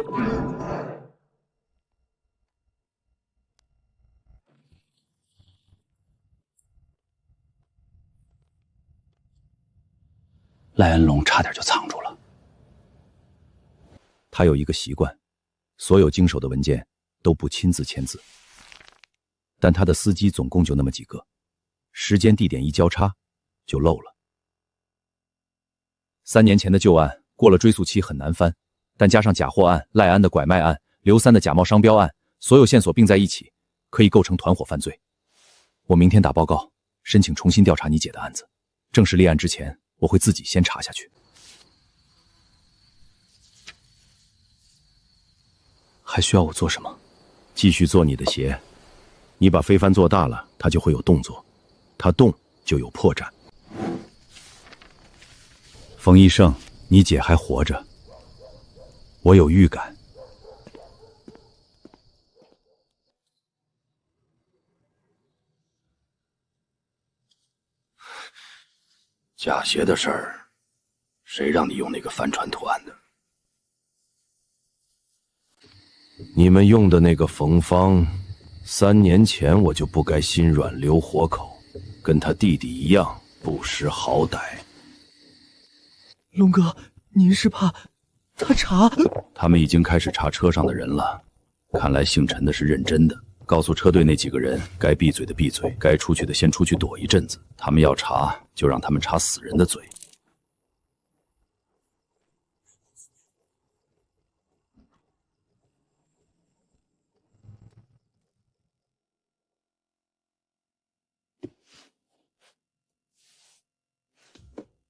赖恩龙差点就藏住了。他有一个习惯，所有经手的文件都不亲自签字，但他的司机总共就那么几个，时间地点一交叉就漏了。3年前的旧案过了追诉期很难翻，但加上假货案、赖安的拐卖案、刘三的假冒商标案，所有线索并在一起，可以构成团伙犯罪。我明天打报告，申请重新调查你姐的案子。正式立案之前，我会自己先查下去。还需要我做什么？继续做你的鞋。你把非帆做大了，它就会有动作，它动就有破绽。冯医生，你姐还活着，我有预感。假鞋的事儿，谁让你用那个帆船图案的？你们用的那个冯芳，3年前我就不该心软留活口，跟他弟弟一样不识好歹。龙哥，您是怕他查？他们已经开始查车上的人了，看来姓陈的是认真的。告诉车队那几个人，该闭嘴的闭嘴，该出去的先出去躲一阵子。他们要查，就让他们查死人的嘴。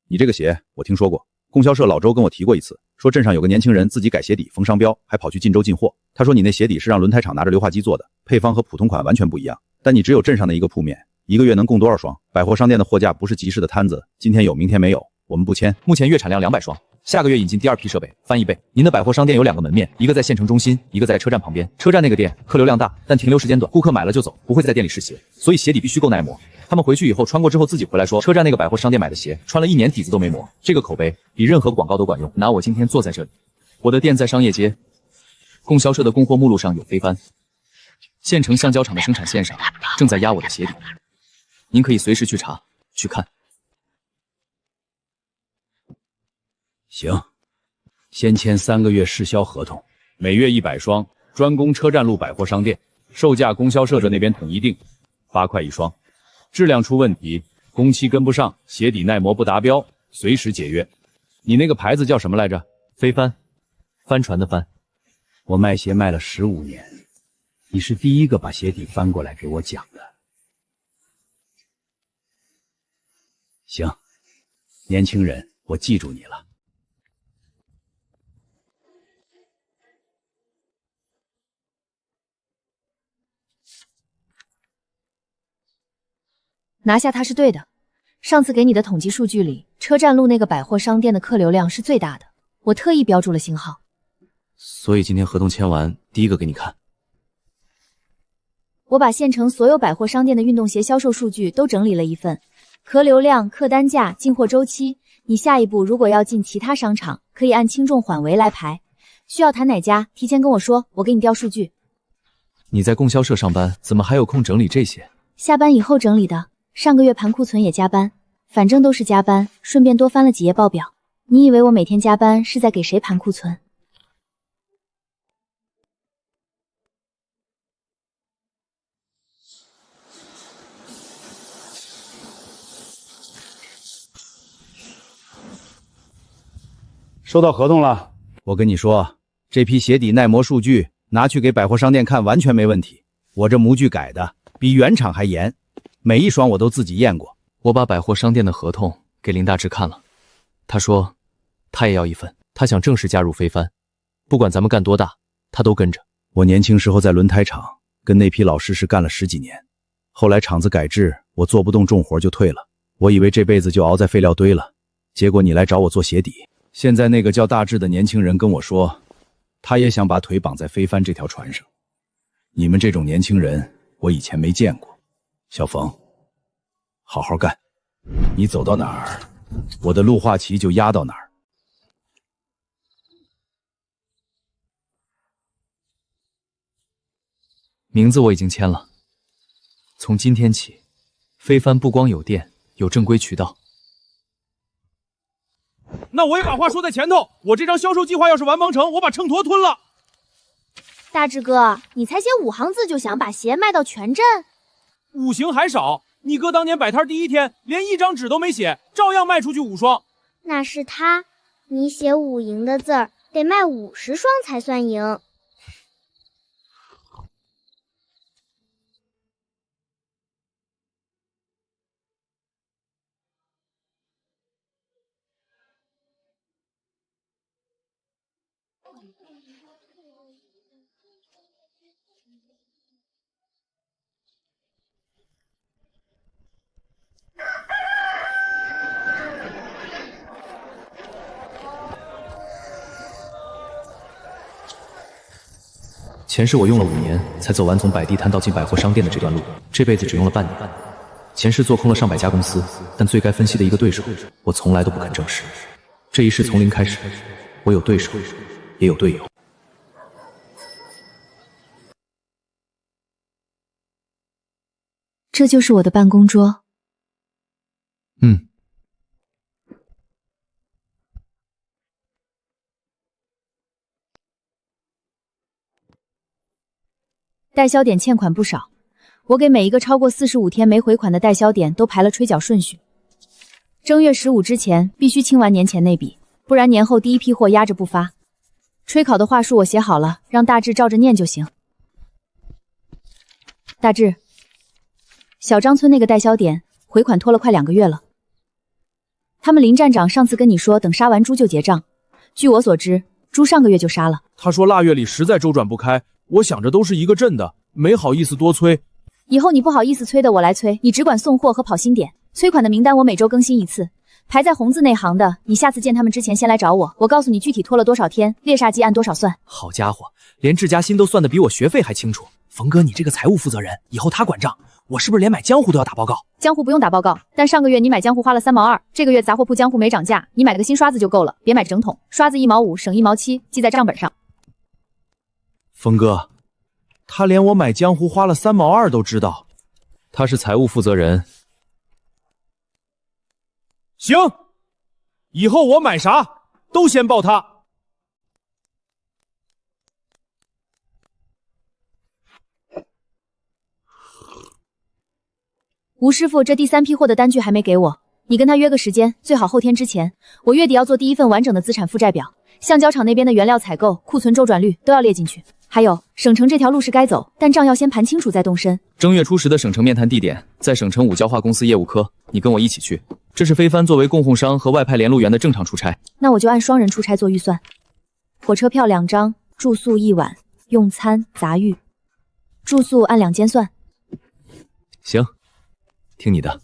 你这个鞋我听说过，供销社老周跟我提过一次，说镇上有个年轻人自己改鞋底缝商标，还跑去晋州进货。他说你那鞋底是让轮胎厂拿着硫化机做的，配方和普通款完全不一样，但你只有镇上的一个铺面，一个月能供多少双？百货商店的货架不是集市的摊子，今天有明天没有，我们不签。目前月产量200双，下个月引进第2批设备，翻1倍。您的百货商店有2个门面，一个在县城中心，一个在车站旁边。车站那个店客流量大，但停留时间短，顾客买了就走，不会在店里试鞋，所以鞋底必须够耐磨。他们回去以后穿过之后自己回来说，车站那个百货商店买的鞋穿了1年底子都没磨，这个口碑比任何广告都管用。拿我今天坐在这里，我的店在商业街，供销社的供货目录上有非帆，县城橡胶厂的生产线上正在压我的鞋底，您可以随时去查去看。行，先签3个月试销合同，每月100双，专供车站路百货商店，售价供销社这那边统一定，8块1双。质量出问题，工期跟不上，鞋底耐磨不达标，随时解约。你那个牌子叫什么来着？飞帆，帆船的帆。我卖鞋卖了15年，你是第一个把鞋底翻过来给我讲的。行，年轻人，我记住你了。拿下它是对的。上次给你的统计数据里，车站路那个百货商店的客流量是最大的，我特意标注了星号。所以今天合同签完，第一个给你看。我把县城所有百货商店的运动鞋销售数据都整理了一份，客流量、客单价、进货周期。你下一步如果要进其他商场，可以按轻重缓为来排。需要谈哪家，提前跟我说，我给你调数据。你在供销社上班，怎么还有空整理这些？下班以后整理的。上个月盘库存也加班，反正都是加班，顺便多翻了几页报表。你以为我每天加班是在给谁盘库存？收到合同了。我跟你说，这批鞋底耐磨数据拿去给百货商店看完全没问题。我这模具改的比原厂还严，每一双我都自己验过。我把百货商店的合同给林大志看了，他说他也要一份，他想正式加入飞帆，不管咱们干多大，他都跟着。我年轻时候在轮胎厂跟那批老师是干了10几年，后来厂子改制，我做不动重活就退了。我以为这辈子就熬在废料堆了，结果你来找我做鞋底。现在那个叫大志的年轻人跟我说，他也想把腿绑在飞帆这条船上。你们这种年轻人，我以前没见过。小冯，好好干，你走到哪儿，我的路话旗就压到哪儿。名字我已经签了，从今天起，飞帆不光有店，有正规渠道。那我也把话说在前头，我这张销售计划要是完不成，我把秤砣吞了。大志哥，你才写5行字就想把鞋卖到全镇5行还少，你哥当年摆摊第一天连一张纸都没写，照样卖出去5双。那是他，你写5赢的字儿，得卖50双才算赢。前世我用了5年才走完从摆地摊到进百货商店的这段路，这辈子只用了半年。前世做空了上百家公司，但最该分析的一个对手，我从来都不肯正视。这一世从零开始，我有对手，也有队友。这就是我的办公桌。代销点欠款不少，我给每一个超过45天没回款的代销点都排了催缴顺序。正月15之前必须清完年前那笔，不然年后第一批货压着不发。催考的话术我写好了，让大志照着念就行。大志，小张村那个代销点回款拖了快2个月了。他们林站长上次跟你说等杀完猪就结账，据我所知，猪上个月就杀了。他说腊月里实在周转不开，我想着都是一个镇的，没好意思多催。以后你不好意思催的我来催，你只管送货和跑新点。催款的名单我每周更新一次，排在红字那行的，你下次见他们之前先来找我，我告诉你具体拖了多少天，猎杀鸡按多少算。好家伙，连志嘉欣都算得比我学费还清楚。冯哥，你这个财务负责人，以后他管账，我是不是连买江湖都要打报告？江湖不用打报告，但上个月你买江湖花了3毛2，这个月杂货铺江湖没涨价，你买个新刷子就够了，别买整桶，刷子1毛5，省1毛7，记在账本上。冯哥，他连我买江湖花了3毛2都知道，他是财务负责人。行，以后我买啥都先报他。吴师傅，这第3批货的单据还没给我，你跟他约个时间，最好后天之前。我月底要做第1份完整的资产负债表，橡胶厂那边的原料采购、库存周转率都要列进去。还有，省城这条路是该走，但账要先盘清楚再动身。正月初10的省城面谈地点在省城五胶化公司业务科，你跟我一起去。这是非帆作为供货商和外派联络员的正常出差。那我就按双人出差做预算，火车票2张，住宿1晚，用餐杂育。住宿按2间算。行，听你的。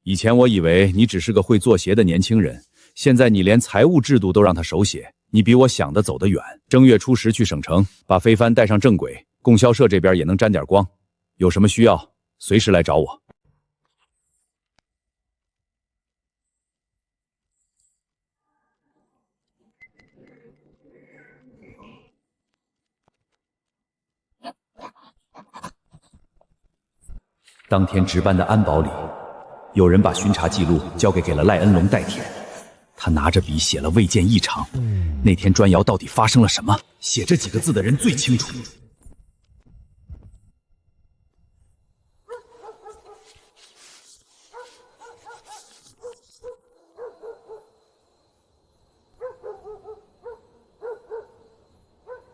以前我以为你只是个会做鞋的年轻人，现在你连财务制度都让他手写，你比我想的走得远。正月初10去省城，把非帆带上正轨，供销社这边也能沾点光。有什么需要，随时来找我。当天值班的安保里，有人把巡查记录交给了赖恩龙代填，他拿着笔写了未见异常。那天砖窑到底发生了什么？写这几个字的人最清楚。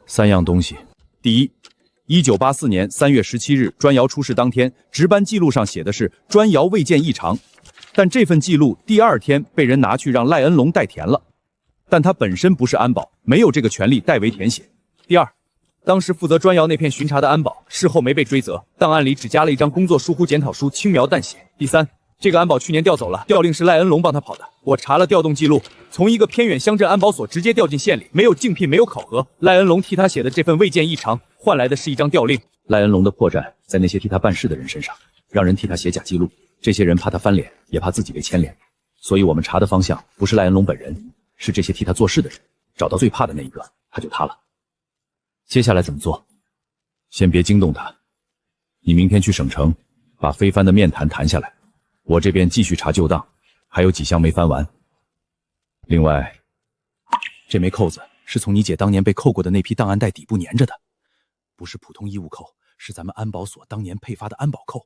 3样东西，第一，1984年3月17日砖窑出事当天，值班记录上写的是砖窑未见异常，但这份记录第2天被人拿去让赖恩龙代填了，但他本身不是安保，没有这个权利代为填写。第二，当时负责砖窑那片巡查的安保事后没被追责，档案里只加了一张工作疏忽检讨书，轻描淡写。第三，这个安保去年调走了，调令是赖恩龙帮他跑的。我查了调动记录，从一个偏远乡镇安保所直接调进县里，没有竞聘，没有考核。赖恩龙替他写的这份未见异常，换来的是一张调令。赖恩龙的破绽在那些替他办事的人身上，让人替他写假记录，这些人怕他翻脸，也怕自己被牵连，所以我们查的方向不是赖恩龙本人，是这些替他做事的人。找到最怕的那一个，他就塌了。接下来怎么做？先别惊动他，你明天去省城，把非帆的面谈谈下来。我这边继续查旧档，还有几项没翻完。另外，这枚扣子是从你姐当年被扣过的那批档案袋底部粘着的，不是普通衣物扣，是咱们安保所当年配发的安保扣。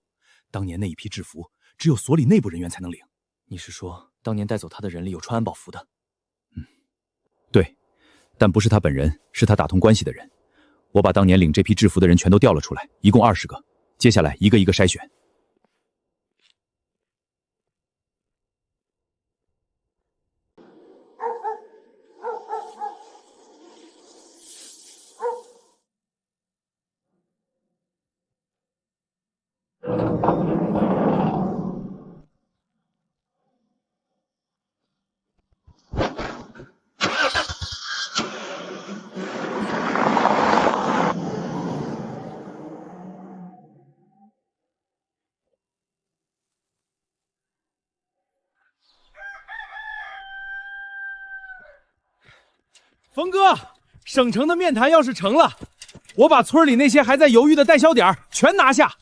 当年那一批制服，只有所里内部人员才能领。你是说，当年带走他的人里有穿安保服的？对，但不是他本人，是他打通关系的人。我把当年领这批制服的人全都调了出来，一共20个，接下来一个一个筛选。冯哥，省城的面谈要是成了，我把村里那些还在犹豫的代销点全拿下。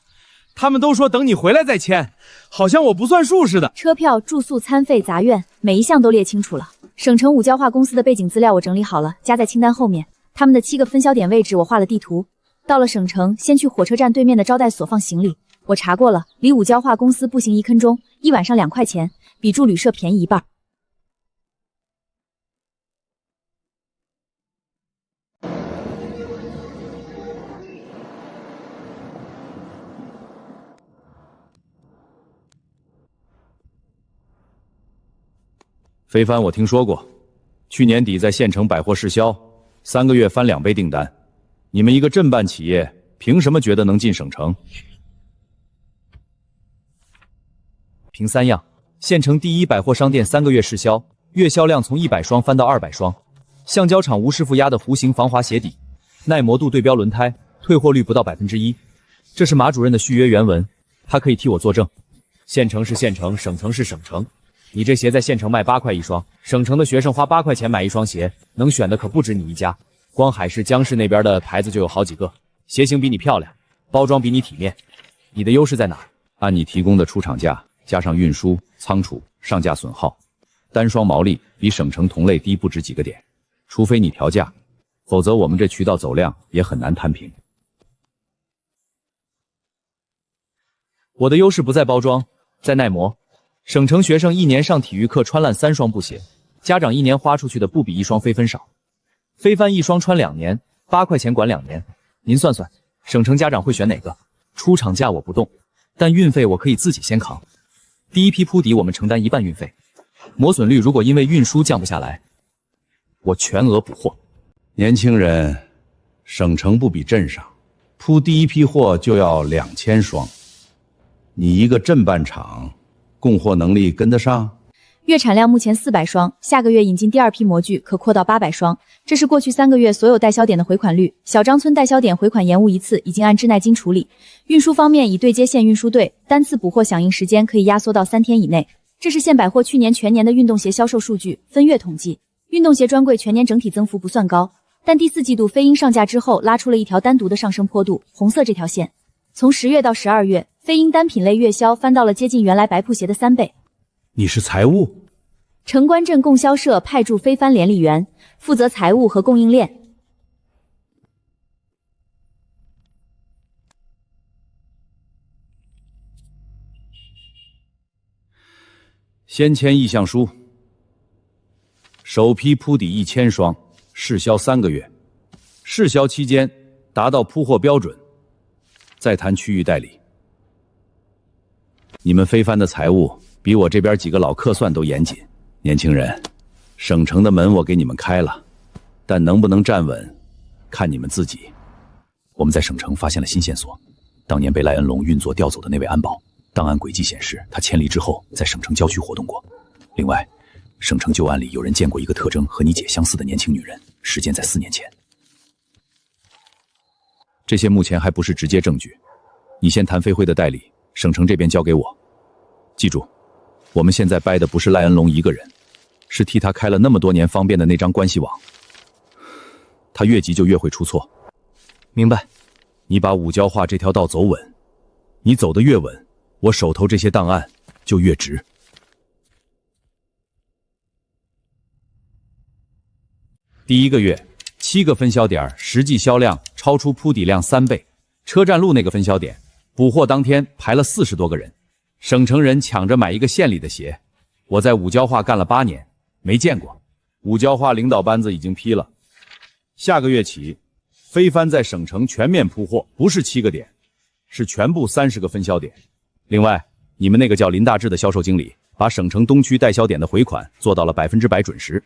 他们都说等你回来再签，好像我不算数似的。车票、住宿、餐费、杂院，每一项都列清楚了。省城五胶化公司的背景资料我整理好了，加在清单后面。他们的7个分销点位置我画了地图。到了省城，先去火车站对面的招待所放行李。我查过了，离五胶化公司步行1分钟，1晚上2块钱，比住旅社便宜1半。非帆我听说过，去年底在县城百货试销，3个月翻2倍订单。你们一个镇办企业，凭什么觉得能进省城？凭3样：县城第一百货商店3个月试销，月销量从100双翻到200双；橡胶厂吴师傅压的弧形防滑鞋底，耐磨度对标轮胎，退货率不到1%。这是马主任的续约原文，他可以替我作证。县城是县城，省城是省城。你这鞋在县城卖8块1双，省城的学生花8块钱买1双鞋，能选的可不止你一家。光海市、江市那边的牌子就有好几个，鞋型比你漂亮，包装比你体面。你的优势在哪？按你提供的出厂价，加上运输、仓储、上架损耗，单双毛利比省城同类低不止几个点，除非你调价，否则我们这渠道走量也很难摊平。我的优势不在包装，在耐磨。省城学生一年上体育课穿烂3双布鞋，家长一年花出去的不比一双飞帆少。飞帆一双穿2年，8块钱管2年，您算算，省城家长会选哪个？出厂价我不动，但运费我可以自己先扛。第一批铺底我们承担1半运费，磨损率如果因为运输降不下来，我全额补货。年轻人，省城不比镇上，铺第一批货就要2000双，你一个镇办厂，供货能力跟得上？月产量目前400双，下个月引进第2批模具，可扩到800双。这是过去3个月所有代销点的回款率。小张村代销点回款延误1次，已经按滞耐金处理。运输方面已对接县运输队，单次补货响应时间可以压缩到3天以内。这是县百货去年全年的运动鞋销售数据，分月统计。运动鞋专柜全年整体增幅不算高，但第4季度飞鹰上架之后，拉出了一条单独的上升坡度，红色这条线。从10月到12月，飞鹰单品类月销翻到了接近原来白铺鞋的3倍。你是财务？城关镇供销社派驻飞帆联理员，负责财务和供应链。先签意向书，首批铺底1000双，试销3个月，试销期间达到铺货标准，再谈区域代理。你们飞帆的财务比我这边几个老客算都严谨。年轻人，省城的门我给你们开了，但能不能站稳，看你们自己。我们在省城发现了新线索，当年被赖恩龙运作调走的那位安保，档案轨迹显示他迁离之后在省城郊区活动过。另外，省城旧案里有人见过一个特征和你姐相似的年轻女人，时间在4年前。这些目前还不是直接证据，你先谈飞辉的代理，省城这边交给我。记住，我们现在掰的不是赖恩龙一个人，是替他开了那么多年方便的那张关系网。他越急就越会出错。明白。你把五交化这条道走稳，你走得越稳，我手头这些档案就越值。第1个月7个分销点，实际销量超出铺底量3倍。车站路那个分销点，补货当天排了40多个人，省城人抢着买一个县里的鞋。我在五交化干了8年，没见过。五交化领导班子已经批了，下个月起，飞帆在省城全面铺货，不是7个点，是全部30个分销点。另外，你们那个叫林大志的销售经理，把省城东区代销点的回款做到了100%准时。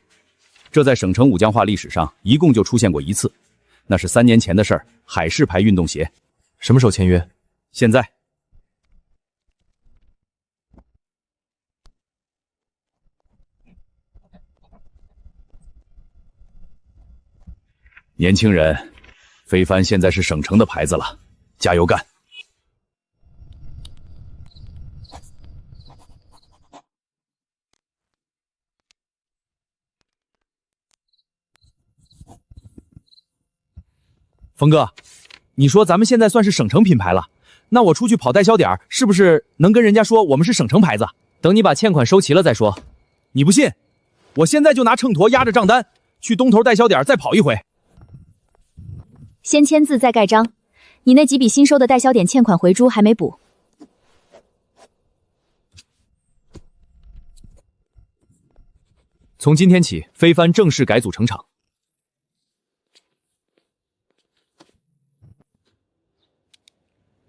这在省城五江化历史上一共就出现过1次，那是3年前的事儿，海事牌运动鞋。什么时候签约？现在。年轻人，飞帆现在是省城的牌子了，加油干！峰哥，你说咱们现在算是省城品牌了，那我出去跑代销点，是不是能跟人家说我们是省城牌子？等你把欠款收齐了再说。你不信？我现在就拿秤砣压着账单，去东头代销点再跑一回。先签字再盖章，你那几笔新收的代销点欠款回珠还没补。从今天起，飞帆正式改组成厂。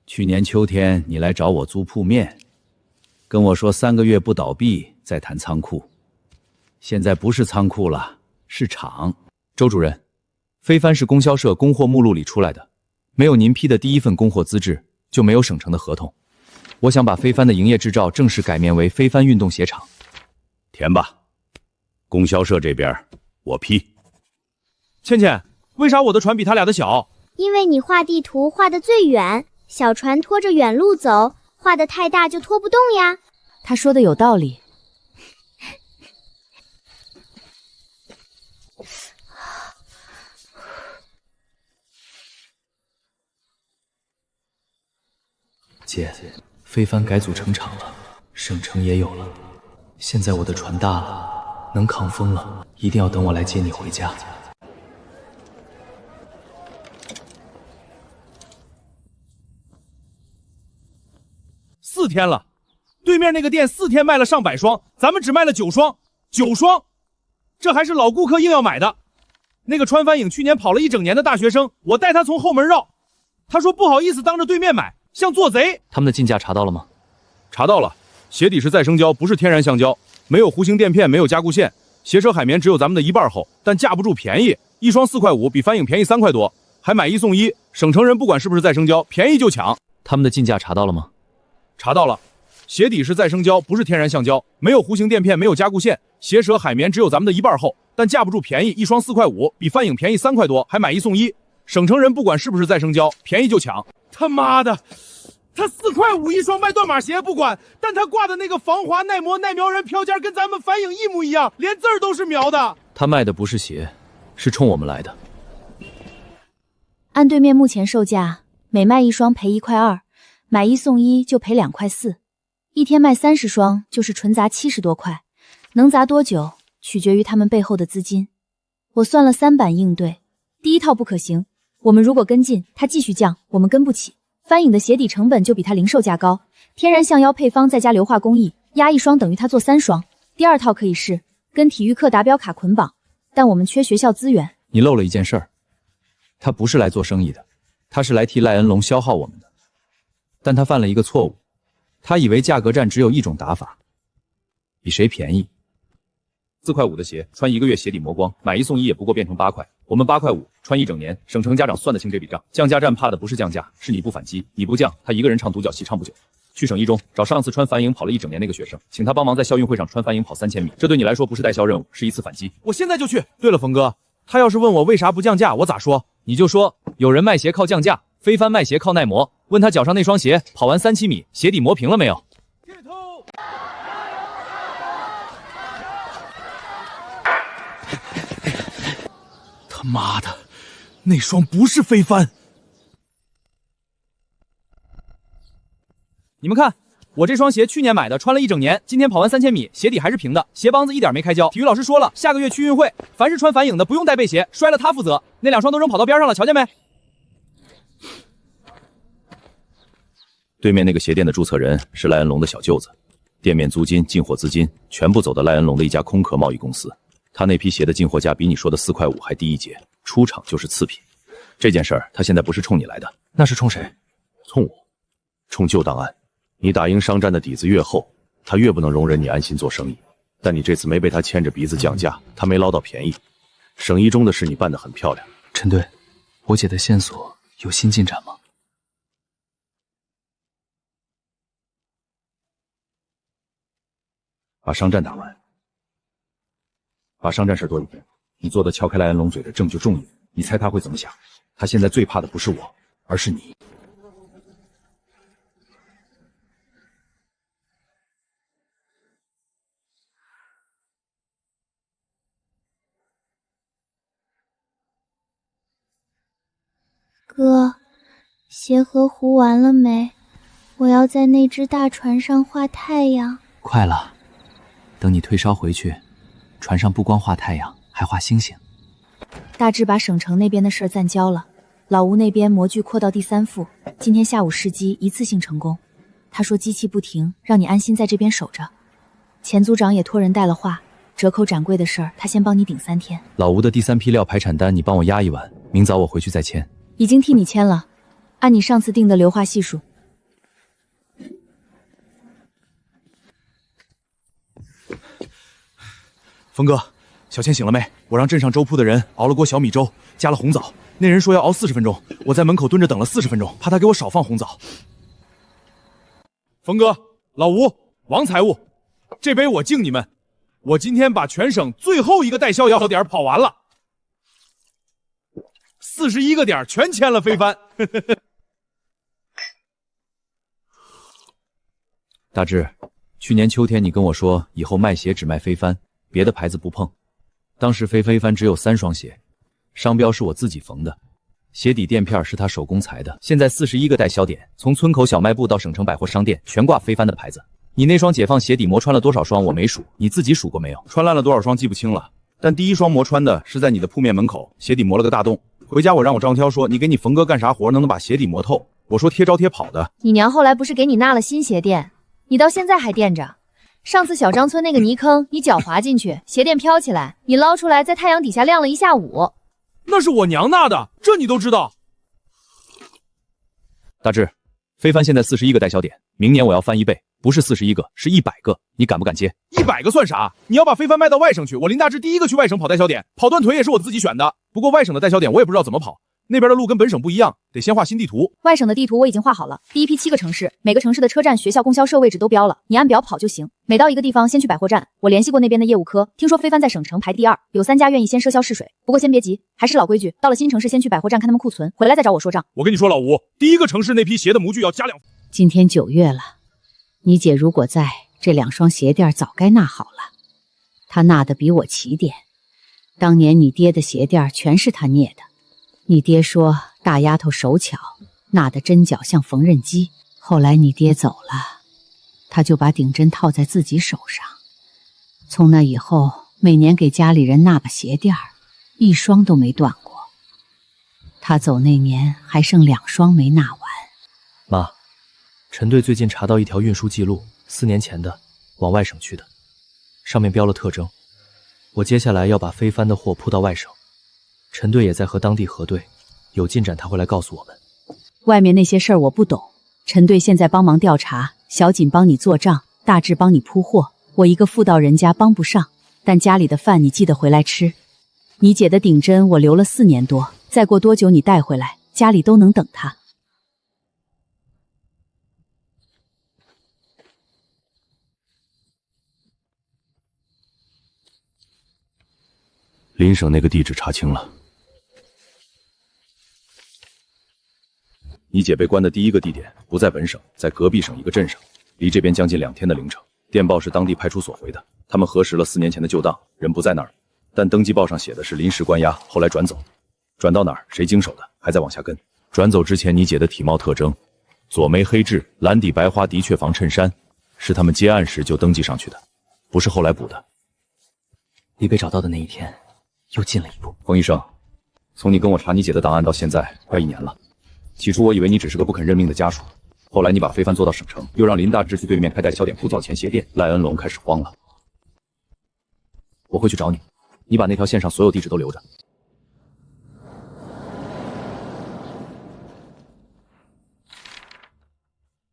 去年秋天你来找我租铺面，跟我说3个月不倒闭再谈仓库。现在不是仓库了，是厂。周主任，飞帆是供销社供货目录里出来的，没有您批的第1份供货资质，就没有省城的合同。我想把飞帆的营业执照正式改面为飞帆运动鞋厂。填吧，供销社这边我批。倩倩，为啥我的船比他俩的小？因为你画地图画得最远，小船拖着远路走，画得太大就拖不动呀。他说的有道理。姐，飞帆改组成厂了，省城也有了。现在我的船大了，能抗风了，一定要等我来接你回家。4天了，对面那个店4天卖了上百双，咱们只卖了9双，9双，这还是老顾客硬要买的。那个穿帆影去年跑了1整年的大学生，我带他从后门绕，他说不好意思当着对面买，像做贼。他们的进价查到了吗？查到了，鞋底是再生胶，不是天然橡胶，没有弧形垫片，没有加固线，鞋舌海绵只有咱们的1半厚，但架不住便宜，一双4块5，比帆影便宜3块多，还买1送1，省城人不管是不是再生胶，便宜就抢。他们的进价查到了吗？查到了，鞋底是再生胶，不是天然橡胶，没有弧形垫片，没有加固线，鞋舌海绵只有咱们的1半厚，但架不住便宜，一双4块5，比帆影便宜3块多，还买1送1，省城人不管是不是再生胶，便宜就抢。他妈的！他4块5一双卖断码鞋不管，但他挂的那个防滑耐磨耐描人标间跟咱们帆影一模一样，连字儿都是描的。他卖的不是鞋，是冲我们来的。按对面目前售价，每卖1双赔1块2，买1送1就赔2块4，一天卖30双就是纯砸70多块，能砸多久取决于他们背后的资金。我算了3版应对，第一套不可行，我们如果跟进，它继续降，我们跟不起。帆影的鞋底成本就比它零售价高，天然橡腰配方再加硫化工艺，压1双等于它做3双。第二套可以试，跟体育课达标卡捆绑，但我们缺学校资源。你漏了一件事儿，他不是来做生意的，他是来替赖恩龙消耗我们的。但他犯了一个错误，他以为价格战只有一种打法，比谁便宜。4块5的鞋穿1个月鞋底磨光，买1送1也不过变成8块，我们8块5穿1整年，省城家长算得清这笔账。降价战怕的不是降价，是你不反击，你不降，他一个人唱独角戏唱不久。去省一中找上次穿帆影跑了1整年那个学生，请他帮忙在校运会上穿帆影跑3000米，这对你来说不是代销任务，是一次反击。我现在就去。对了，冯哥，他要是问我为啥不降价，我咋说？你就说有人卖鞋靠降价，飞帆卖鞋靠耐磨。问他脚上那双鞋跑完3-7米，鞋底磨平了没有？他妈的，那双不是飞帆！你们看，我这双鞋去年买的，穿了1整年，今天跑完3000米，鞋底还是平的，鞋帮子一点没开胶。体育老师说了，下个月去运会，凡是穿帆影的不用带背鞋，摔了他负责。那2双都扔跑道边上了，瞧见没？对面那个鞋店的注册人是赖恩龙的小舅子，店面租金、进货资金全部走到赖恩龙的一家空壳贸易公司。他那批鞋的进货价比你说的4块5还低一截，出厂就是次品。这件事儿他现在不是冲你来的，那是冲谁？冲我，冲旧档案。你打赢商战的底子越厚，他越不能容忍你安心做生意。但你这次没被他牵着鼻子降价，他没捞到便宜。省一中的事你办得很漂亮。陈队，我姐的线索有新进展吗？把商战打完，把商战事多一点。你做的撬开赖恩龙嘴的证就重一点。你猜他会怎么想？他现在最怕的不是我，而是你。哥，协和湖完了没？我要在那只大船上画太阳。快了，等你退烧回去，船上不光画太阳，还画星星。大致把省城那边的事儿暂交了，老吴那边模具扩到第3副，今天下午试机一次性成功。他说机器不停，让你安心在这边守着。钱组长也托人带了话，折扣展柜的事儿他先帮你顶3天。老吴的第3批料排产单你帮我压1晚，明早我回去再签。已经替你签了，按你上次定的硫化系数。峰哥，小倩醒了没？我让镇上粥铺的人熬了锅小米粥，加了红枣。那人说要熬40分钟，我在门口蹲着等了40分钟，怕他给我少放红枣。峰哥，老吴，王财务，这杯我敬你们。我今天把全省最后一个代销要点跑完了，41个点全签了飞帆。大志，去年秋天你跟我说以后卖鞋只卖飞帆，别的牌子不碰。当时飞帆只有3双鞋，商标是我自己缝的，鞋底垫片是他手工裁的。现在41个代销点，从村口小卖部到省城百货商店，全挂飞帆的牌子。你那双解放鞋底磨穿了多少双我没数，你自己数过没有？穿烂了多少双记不清了，但第一双磨穿的是在你的铺面门口，鞋底磨了个大洞。回家我让我张挑说，你给你冯哥干啥活能把鞋底磨透？我说贴招贴跑的。你娘后来不是给你纳了新鞋垫，你到现在还垫着。上次小张村那个泥坑，你脚滑进去，鞋垫飘起来，你捞出来在太阳底下晾了一下午。那是我娘纳的，这你都知道？大志，非凡现在41个代销点，明年我要翻1倍，不是41个，是100个，你敢不敢接？100个算啥？你要把非凡卖到外省去，我林大志第一个去外省跑代销点，跑断腿也是我自己选的。不过外省的代销点我也不知道怎么跑，那边的路跟本省不一样，得先画新地图。外省的地图我已经画好了，第一批7个城市，每个城市的车站、学校、供销社位置都标了，你按表跑就行。每到一个地方先去百货站，我联系过那边的业务科，听说非凡在省城排第2，有3家愿意先赊销试水。不过先别急，还是老规矩，到了新城市先去百货站看他们库存，回来再找我说账。我跟你说，老吴，第一个城市那批鞋的模具要加2。今天9月了，你姐如果在，这2双鞋垫早该纳好了。她纳的比我齐点，当年你爹的鞋垫全是她捏的。你爹说大丫头手巧，纳的针脚像缝纫机。后来你爹走了，他就把顶针套在自己手上。从那以后，每年给家里人纳把鞋垫，1双都没断过。他走那年还剩2双没纳完。妈，陈队最近查到一条运输记录，4年前的，往外省去的，上面标了特征。我接下来要把非凡的货铺到外省，陈队也在和当地核对，有进展他会来告诉我们。外面那些事儿我不懂，陈队现在帮忙调查，小锦帮你做账，大志帮你铺货，我一个妇道人家帮不上，但家里的饭你记得回来吃。你姐的顶针我留了4年多，再过多久你带回来，家里都能等她。邻省那个地址查清了，你姐被关的第一个地点不在本省，在隔壁省一个镇上，离这边将近2天的凌程。电报是当地派出所回的，他们核实了4年前的旧档，人不在那儿，但登记簿上写的是临时关押，后来转走。转到哪儿，谁经手的，还在往下跟。转走之前，你姐的体貌特征，左眉黑痣，蓝底白花的确防衬衫，是他们接案时就登记上去的，不是后来补的。离被找到的那一天又近了一步。冯医生，从你跟我查你姐的档案到现在快1年了。起初我以为你只是个不肯认命的家属，后来你把非凡做到省城，又让林大志去对面开代销点铺早前鞋店，赖恩龙开始慌了。我会去找你，你把那条线上所有地址都留着。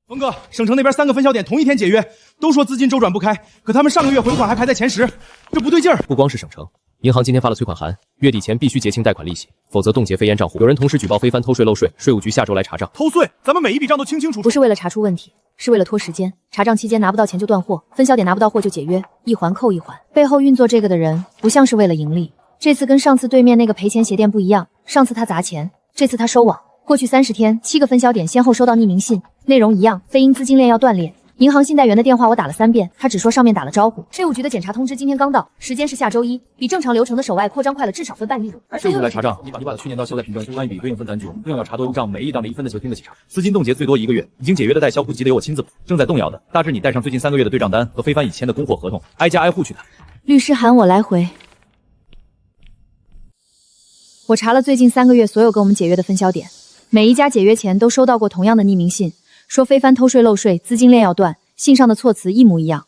冯哥，省城那边3个分销点同一天解约，都说资金周转不开，可他们上个月回款还排在前10，这不对劲儿。不光是省城，银行今天发了催款函，月底前必须结清贷款利息，否则冻结非烟账户。有人同时举报非凡偷税漏税，税务局下周来查账。偷税，咱们每一笔账都清清楚楚。不是为了查出问题，是为了拖时间。查账期间拿不到钱就断货，分销点拿不到货就解约，一环扣一环。背后运作这个的人不像是为了盈利。这次跟上次对面那个赔钱鞋店不一样，上次他砸钱，这次他收网。过去30天，7个分销点先后收到匿名信，内容一样，非因资金链要断裂。银行信贷员的电话我打了3遍，他只说上面打了招呼。税务局的检查通知今天刚到，时间是下周1，比正常流程的省外扩张快了至少分半日。税务局来查账，你把去年到销贷凭证按一笔对应分单据，对应要查多余账，每一档的1分的就盯得起查。资金冻结最多1个月，已经解约的代销户籍得由我亲自补，正在动摇的，大致你带上最近3个月的对账单和非凡以前的供货合同，挨家挨户去谈。律师函我来回。我查了最近3个月所有跟我们解约的分销点，每一家解约前都收到过同样的匿名信，说非凡偷税漏税，资金链要断，信上的措辞一模一样。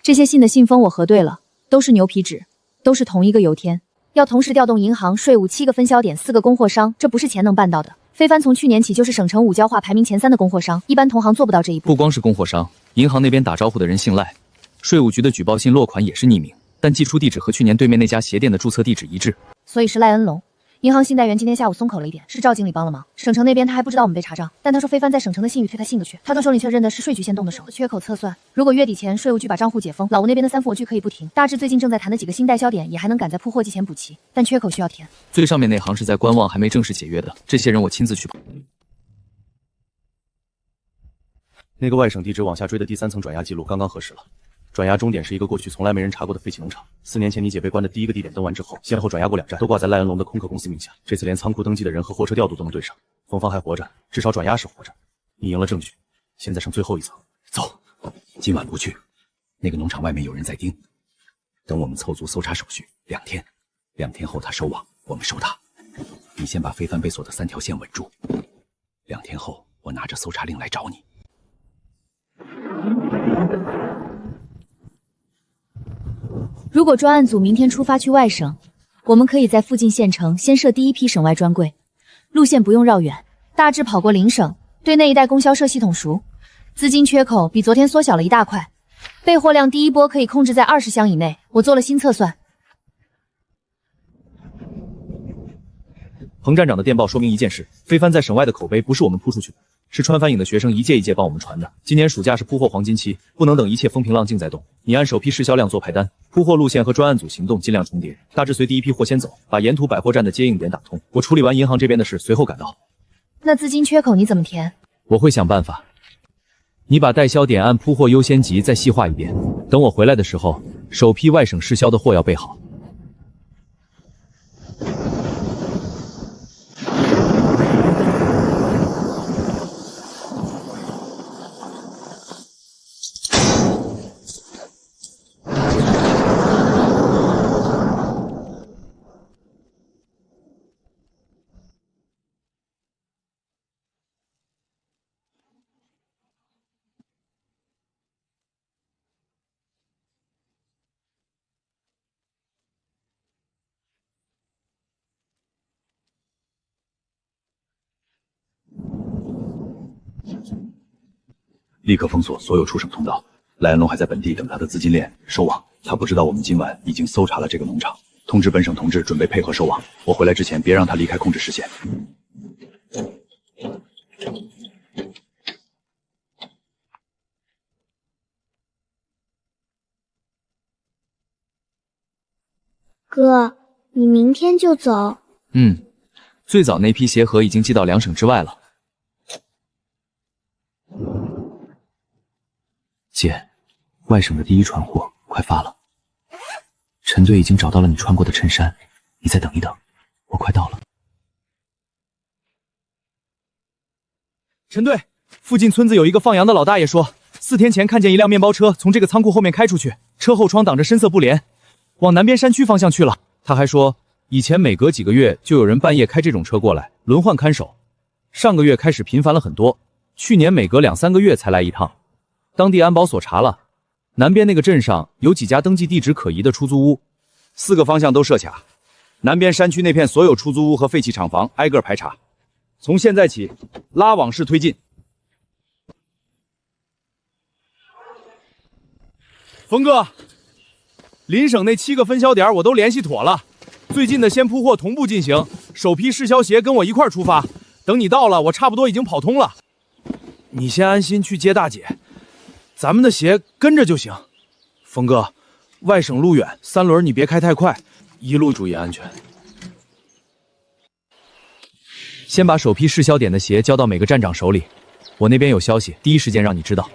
这些信的信封我核对了，都是牛皮纸，都是同一个邮天。要同时调动银行、税务7个分销点、4个供货商，这不是钱能办到的。非凡从去年起就是省城5交化排名前3的供货商，一般同行做不到这一步。不光是供货商，银行那边打招呼的人姓赖，税务局的举报信落款也是匿名，但寄出地址和去年对面那家鞋店的注册地址一致，所以是赖恩龙。银行信贷员今天下午松口了一点，是赵经理帮了忙。省城那边他还不知道我们被查账，但他说非凡在省城的信誉推他信得去。他从手里确认的是税局先动的手，缺口测算，如果月底前税务局把账户解封，老吴那边的3副模具可以不停。大致最近正在谈的几个新代销点也还能赶在铺货季前补齐，但缺口需要填。最上面那行是在观望，还没正式解约的，这些人我亲自去跑。那个外省地址往下追的第3层转押记录刚刚核实了。转押终点是一个过去从来没人查过的废弃农场。4年前你姐被关的第一个地点登完之后，先后转押过2站，都挂在赖恩龙的空客公司名下。这次连仓库登记的人和货车调度都能对上。冯芳还活着，至少转押是活着。你赢了证据，现在剩最后一层，走。今晚不去，那个农场外面有人在盯。等我们凑足搜查手续，2天，2天后他收网，我们收他。你先把非凡被锁的3条线稳住。2天后，我拿着搜查令来找你。如果专案组明天出发去外省，我们可以在附近县城先设第一批省外专柜，路线不用绕远，大致跑过邻省，对那一带供销社系统熟，资金缺口比昨天缩小了一大块，备货量第一波可以控制在20箱以内。我做了新测算。彭站长的电报说明一件事：非凡在省外的口碑不是我们铺出去的，是穿帆影的学生一届一届帮我们传的。今年暑假是铺货黄金期，不能等一切风平浪静再动。你按首批试销量做排单，铺货路线和专案组行动尽量重叠，大致随第一批货先走，把沿途百货站的接应点打通。我处理完银行这边的事，随后赶到。那资金缺口你怎么填？我会想办法。你把代销点按铺货优先级再细化一遍，等我回来的时候，首批外省试销的货要备好。立刻封锁所有出省通道。赖恩龙还在本地等他的资金链收网，他不知道我们今晚已经搜查了这个农场。通知本省同志准备配合收网，我回来之前别让他离开控制视线。哥，你明天就走？最早那批鞋盒已经寄到2省之外了。姐，外省的第一船货快发了，陈队已经找到了你穿过的衬衫，你再等一等，我快到了。陈队，附近村子有一个放羊的老大爷说，4天前看见一辆面包车从这个仓库后面开出去，车后窗挡着深色布帘，往南边山区方向去了。他还说，以前每隔几个月就有人半夜开这种车过来，轮换看守。上个月开始频繁了很多，去年每隔2、3个月才来一趟。当地安保所查了，南边那个镇上有几家登记地址可疑的出租屋，4个方向都设卡。南边山区那片所有出租屋和废弃厂房挨个排查。从现在起，拉网式推进。峰哥，邻省那7个分销点我都联系妥了，最近的先铺货同步进行，首批试销鞋跟我一块出发。等你到了，我差不多已经跑通了。你先安心去接大姐。咱们的鞋跟着就行。峰哥，外省路远，3轮你别开太快，一路注意安全。先把首批试销点的鞋交到每个站长手里，我那边有消息，第一时间让你知道。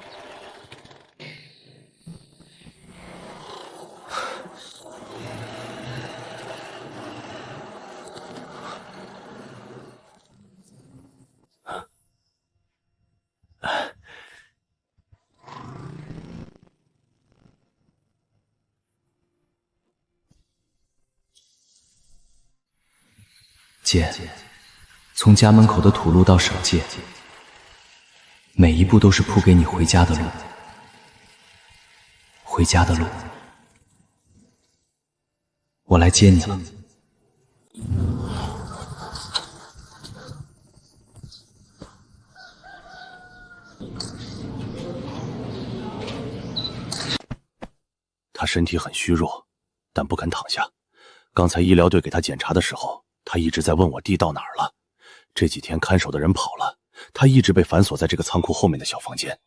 姐，从家门口的土路到省界，每一步都是铺给你回家的路。回家的路，我来接你了。他身体很虚弱，但不肯躺下。刚才医疗队给他检查的时候，他一直在问我弟到哪儿了。这几天看守的人跑了，他一直被反锁在这个仓库后面的小房间。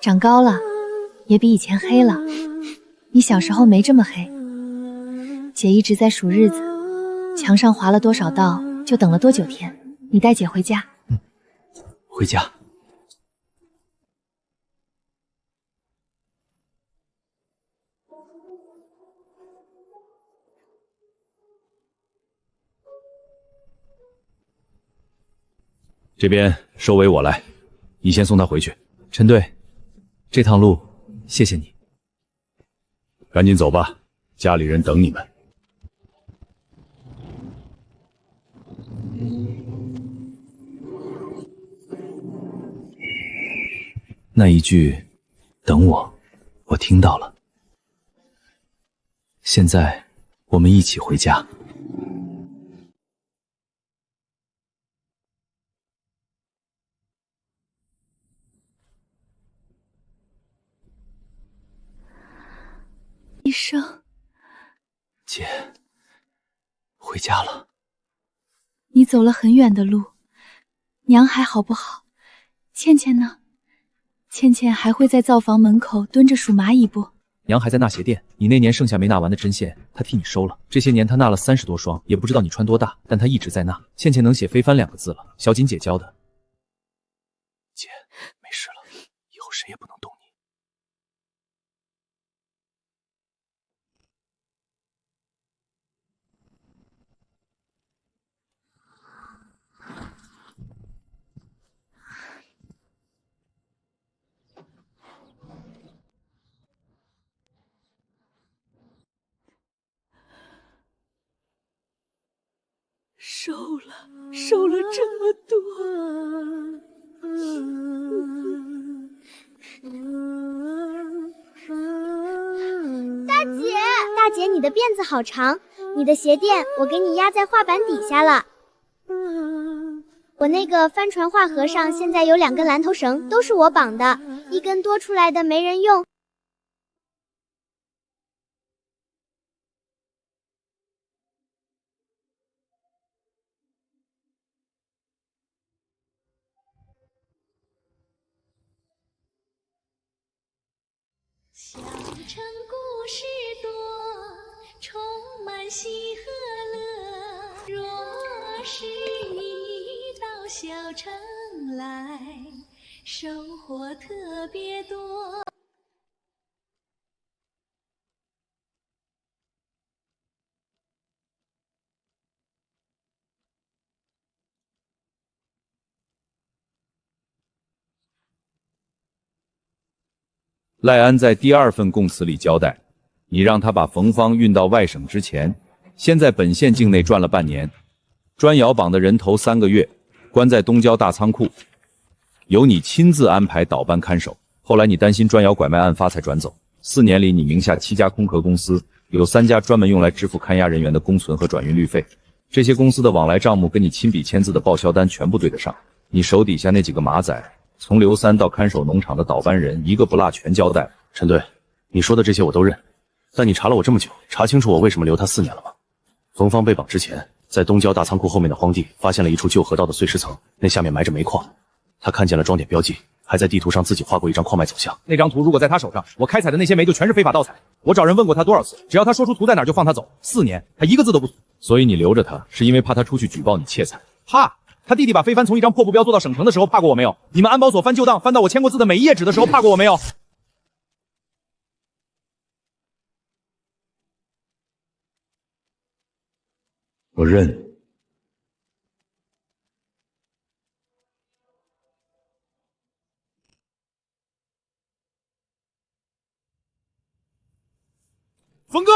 长高了，也比以前黑了。你小时候没这么黑。姐一直在数日子，墙上划了多少道，就等了多久天。你带姐回家。回家。这边收尾我来，你先送他回去。陈队，这趟路谢谢你。赶紧走吧，家里人等你们。那一句“等我”，我听到了。现在我们一起回家。医生，姐，回家了。你走了很远的路，娘还好不好？倩倩呢？倩倩还会在灶房门口蹲着数蚂蚁不？娘还在纳鞋店，你那年剩下没纳完的针线，她替你收了。这些年她纳了30多双，也不知道你穿多大，但她一直在纳。倩倩能写非帆2个字了，小锦姐教的。姐，没事了，以后谁也不能动你。瘦了这么多。大姐，你的辫子好长，你的鞋垫我给你压在画板底下了。我那个帆船画盒上现在有2根蓝头绳，都是我绑的，1根多出来的没人用。小城故事多，充满喜和乐。若是你到小城来，收获特别多。赖安在第2份供词里交代，你让他把冯芳运到外省之前，先在本县境内转了半年，砖窑绑的人头3个月，关在东郊大仓库，由你亲自安排倒班看守。后来你担心砖窑拐卖案发才转走。4年里，你名下7家空壳公司，有3家专门用来支付看押人员的工存和转运旅费，这些公司的往来账目跟你亲笔签字的报销单全部对得上。你手底下那几个马仔，从刘三到看守农场的倒班人，一个不落全交代了。陈队，你说的这些我都认，但你查了我这么久，查清楚我为什么留他4年了吗？冯芳被绑之前，在东郊大仓库后面的荒地发现了一处旧河道的碎石层，那下面埋着煤矿。他看见了装点标记，还在地图上自己画过一张矿脉走向。那张图如果在他手上，我开采的那些煤就全是非法盗采。我找人问过他多少次，只要他说出图在哪儿就放他走。4年，他一个字都不吐。所以你留着他，是因为怕他出去举报你窃采？怕。他弟弟把非帆从一张破布标做到省城的时候，怕过我没有？你们安保所翻旧档，翻到我签过字的每一页纸的时候，怕过我没有？我认。冯哥，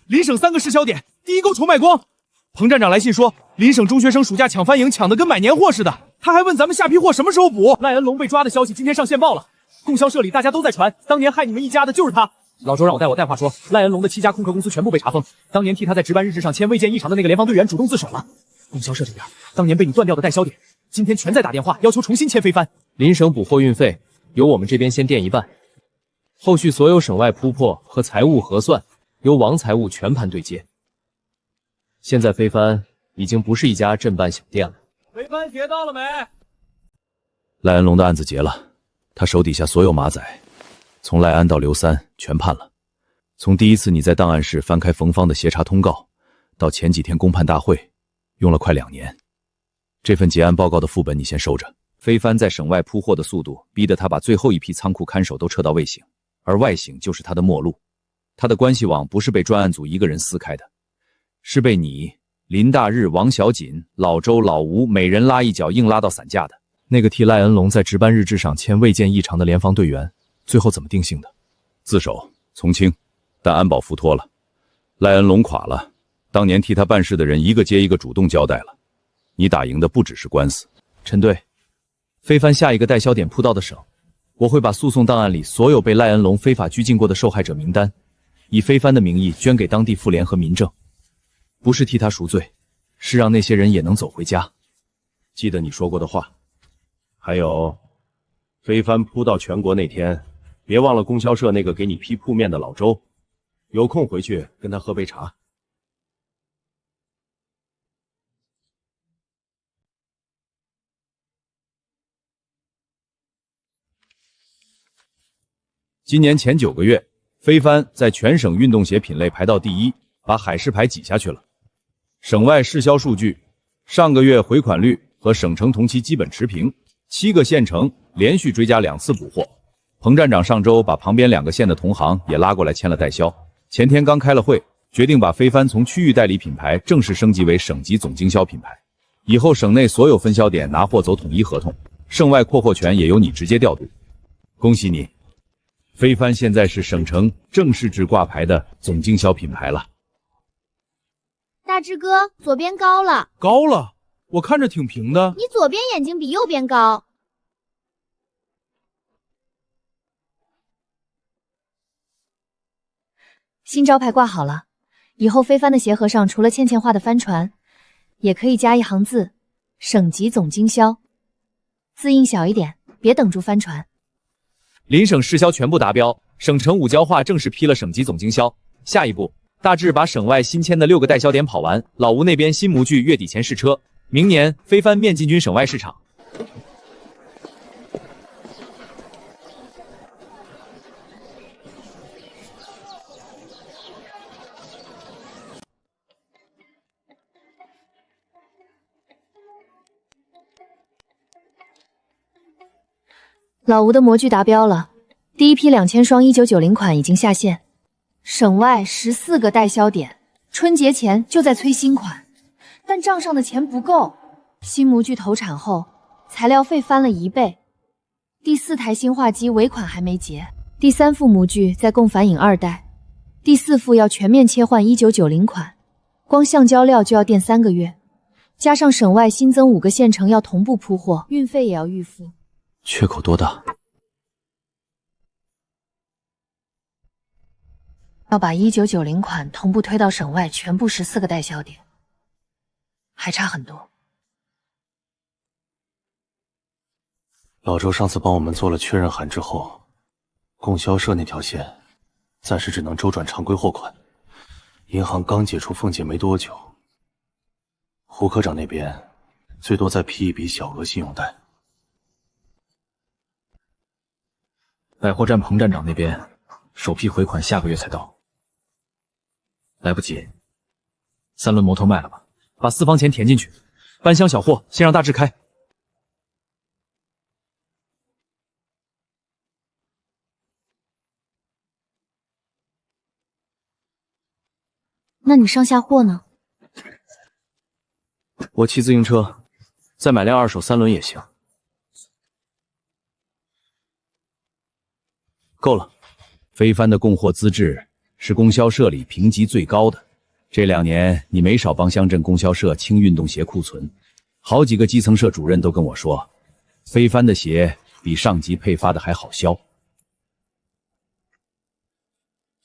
邻省3个市销点，第一沟筹卖光。彭站长来信说，邻省中学生暑假抢翻营，抢得跟买年货似的。他还问咱们下批货什么时候补。赖恩龙被抓的消息今天上线报了，供销社里大家都在传，当年害你们一家的就是他。老周让我带话说，赖恩龙的7家空壳公司全部被查封，当年替他在值班日志上签未见异常的那个联防队员主动自首了。供销社这边，当年被你断掉的代销点，今天全在打电话要求重新签非帆。邻省补货运费由我们这边先垫一半，后续所有省外铺货和财务核算由王财务全盘对接。现在非帆已经不是一家镇办小店了。非帆结到了没？赖恩龙的案子结了，他手底下所有马仔，从赖安到刘三全判了。从第一次你在档案室翻开冯芳的协查通告，到前几天公判大会，用了快2年。这份结案报告的副本你先收着。非帆在省外铺货的速度，逼得他把最后一批仓库看守都撤到魏省，而外省就是他的末路。他的关系网不是被专案组一个人撕开的，是被你、林大日、王小锦、老周、老吴每人拉一脚，硬拉到散架的。那个替赖恩龙在值班日志上签未见异常的联防队员，最后怎么定性的？自首从轻，但安保付托了。赖恩龙垮了，当年替他办事的人一个接一个主动交代了。你打赢的不只是官司。陈队，非凡下一个代销点铺到的省，我会把诉讼档案里所有被赖恩龙非法拘禁过的受害者名单，以非凡的名义捐给当地妇联和民政，不是替他赎罪，是让那些人也能走回家。记得你说过的话。还有，非凡铺到全国那天，别忘了供销社那个给你批铺面的老周，有空回去跟他喝杯茶。今年前9个月，非凡在全省运动鞋品类排到第1，把海事牌挤下去了。省外市销数据，上个月回款率和省城同期基本持平，7个县城连续追加2次补货。彭站长上周把旁边2个县的同行也拉过来签了代销，前天刚开了会，决定把非凡从区域代理品牌正式升级为省级总经销品牌。以后省内所有分销点拿货走统一合同，省外扩货权也由你直接调度。恭喜你！非凡现在是省城正式制挂牌的总经销品牌了。大志哥，左边高了。高了？我看着挺平的。你左边眼睛比右边高。新招牌挂好了，以后非帆的鞋盒上除了倩倩画的帆船，也可以加一行字：省级总经销。字印小一点，别等住帆船。邻省市销全部达标，省城5交化正式批了省级总经销。下一步，大致把省外新签的6个代销点跑完，老吴那边新模具月底前试车，明年非帆面进军省外市场。老吴的模具达标了，第一批2000双1990款已经下线，省外14个代销点，春节前就在催新款，但账上的钱不够。新模具投产后，材料费翻了1倍。第4台新画机尾款还没结，第3副模具在供反影2代，第4副要全面切换1990款，光橡胶料就要垫3个月，加上省外新增5个县城要同步铺货，运费也要预付。缺口多大？要把1990款同步推到省外全部14个代销点，还差很多。老周上次帮我们做了确认函之后，供销社那条线暂时只能周转常规货款，银行刚解除凤姐没多久，胡科长那边最多再批一笔小额信用贷。百货站彭站长那边首批回款下个月才到，来不及。3轮摩托卖了吧，把私房钱填进去，搬箱小货先让大志开。那你上下货呢？我骑自行车，再买辆2手3轮也行。够了，非帆的供货资质是供销社里评级最高的。这2年你没少帮乡镇供销社清运动鞋库存，好几个基层社主任都跟我说，非帆的鞋比上级配发的还好销。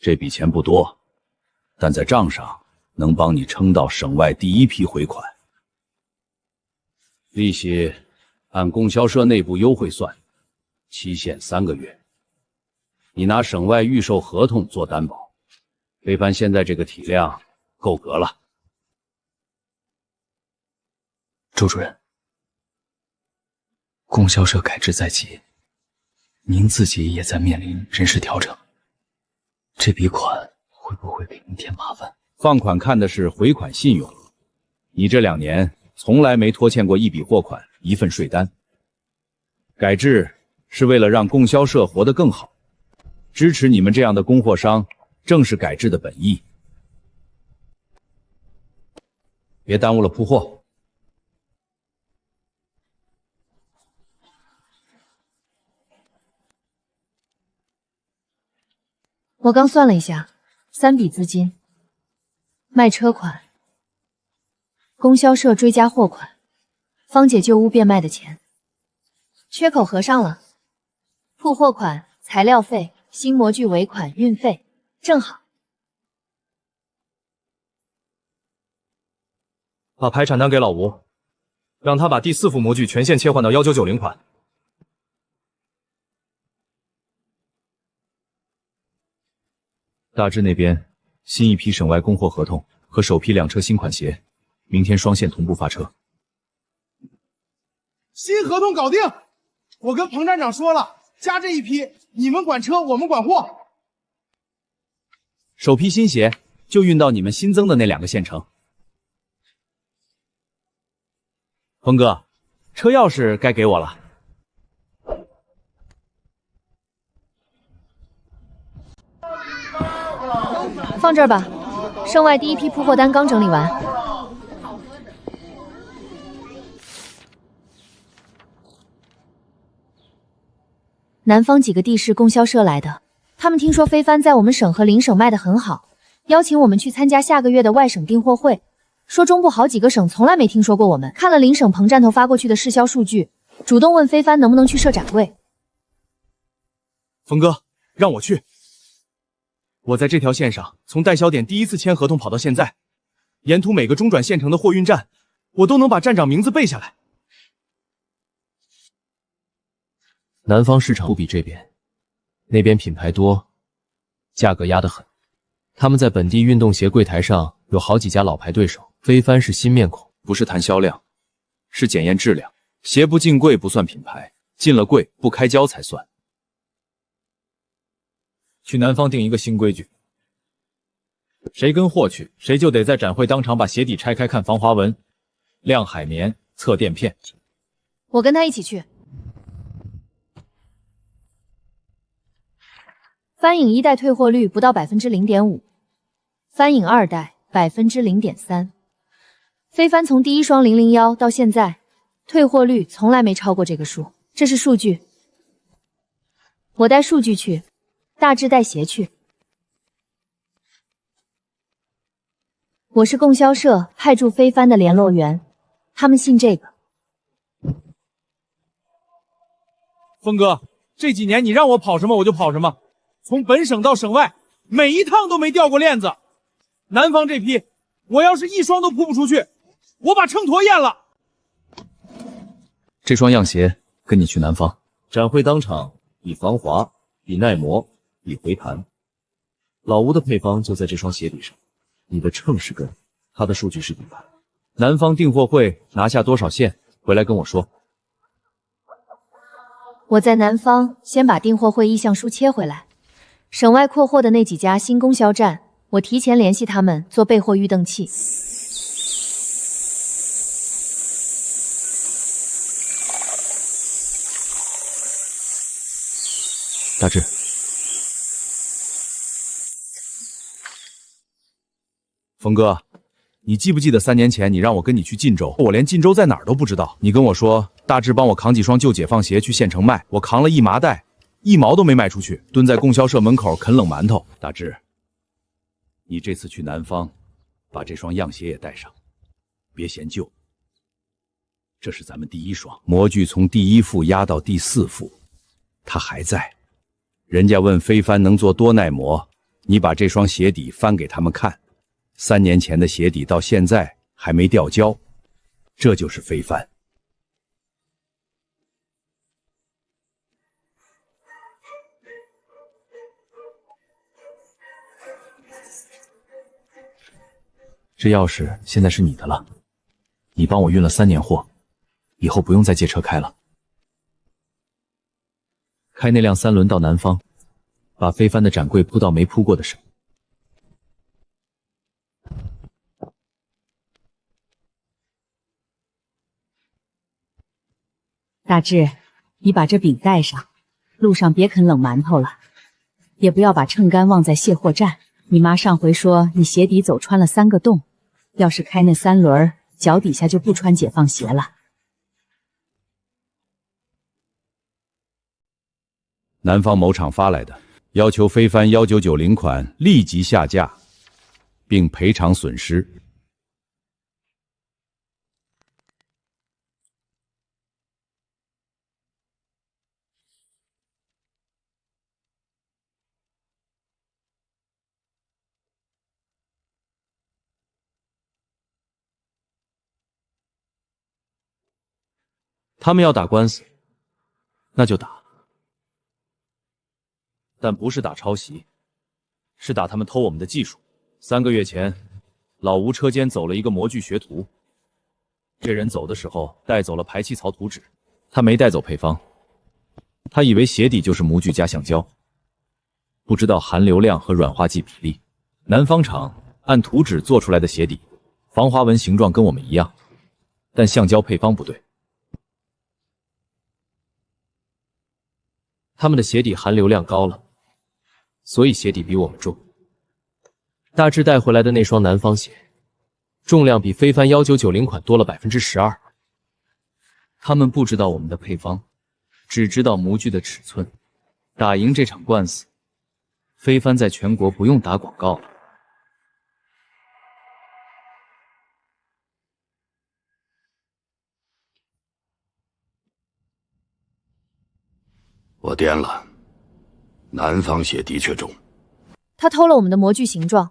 这笔钱不多，但在账上能帮你撑到省外第1批回款。利息按供销社内部优惠算，期限3个月。你拿省外预售合同做担保，非帆现在这个体量够格了。周主任，供销社改制在即，您自己也在面临人事调整，这笔款会不会给您添麻烦？放款看的是回款信用，你这2年从来没拖欠过一笔货款、一份税单。改制是为了让供销社活得更好。支持你们这样的供货商，正是改制的本意。别耽误了铺货。我刚算了一下，3笔资金，卖车款、供销社追加货款、芳姐旧屋变卖的钱，缺口合上了。铺货款、材料费、新模具尾款、运费，正好。把排产单给老吴，让他把第4副模具全线切换到1990款。大致那边新一批省外供货合同和首批2车新款鞋，明天双线同步发车。新合同搞定，我跟彭站长说了，加这一批，你们管车，我们管货。首批新鞋就运到你们新增的那2个县城。峰哥，车钥匙该给我了。放这儿吧，省外第一批铺货单刚整理完。南方几个地市供销社来的，他们听说非帆在我们省和邻省卖得很好，邀请我们去参加下个月的外省订货会，说中部好几个省从来没听说过我们，看了邻省彭站头发过去的市销数据，主动问非帆能不能去设展柜。峰哥，让我去。我在这条线上从代销点第一次签合同跑到现在，沿途每个中转县城的货运站，我都能把站长名字背下来。南方市场不比这边，那边品牌多，价格压得很。他们在本地运动鞋柜台上有好几家老牌对手，非帆是新面孔。不是谈销量，是检验质量。鞋不进柜不算品牌，进了柜不开胶才算。去南方定一个新规矩，谁跟货去，谁就得在展会当场把鞋底拆开看防滑纹，晾海绵，测垫片。我跟他一起去。帆影1代退货率不到 0.5%， 帆影2代 0.3%。非帆从第一双001到现在，退货率从来没超过这个数，这是数据。我带数据去，大致带鞋去。我是供销社派驻非帆的联络员，他们信这个。峰哥，这几年你让我跑什么我就跑什么，从本省到省外，每一趟都没掉过链子。南方这批，我要是一双都铺不出去，我把秤砣验了。这双样鞋跟你去南方展会当场比防滑，比耐磨，比回弹。老吴的配方就在这双鞋底上，你的秤是根，他的数据是底盘。南方订货会拿下多少线，回来跟我说。我在南方先把订货会意向书切回来，省外扩货的那几家新供销站，我提前联系他们做备货预登器。大志，峰哥，你记不记得3年前你让我跟你去晋州，我连晋州在哪儿都不知道。你跟我说大志帮我扛几双旧解放鞋去县城卖，我扛了1麻袋，1毛都没卖出去，蹲在供销社门口啃冷馒头。大志，你这次去南方，把这双样鞋也带上，别嫌旧。这是咱们第1双模具，从第1副压到第4副，它还在。人家问非帆能做多耐磨，你把这双鞋底翻给他们看，3年前的鞋底到现在还没掉胶，这就是非帆。这钥匙现在是你的了，你帮我运了3年货，以后不用再借车开了。开那辆3轮到南方，把非帆的展柜铺到没铺过的省。大志，你把这饼带上，路上别啃冷馒头了，也不要把秤杆忘在卸货站。你妈上回说你鞋底走穿了3个洞，要是开那3轮，脚底下就不穿解放鞋了。南方某厂发来的，要求非帆1990款立即下架，并赔偿损失。他们要打官司，那就打，但不是打抄袭，是打他们偷我们的技术。3个月前，老吴车间走了一个模具学徒，这人走的时候带走了排气槽图纸，他没带走配方，他以为鞋底就是模具加橡胶，不知道含硫量和软化剂比例。南方厂按图纸做出来的鞋底，防滑纹形状跟我们一样，但橡胶配方不对。他们的鞋底含硫量高了，所以鞋底比我们重。大致带回来的那双南方鞋，重量比非帆1990款多了12%。他们不知道我们的配方，只知道模具的尺寸。打赢这场官司，非帆在全国不用打广告了。我掂了，南方鞋的确重。他偷了我们的模具形状，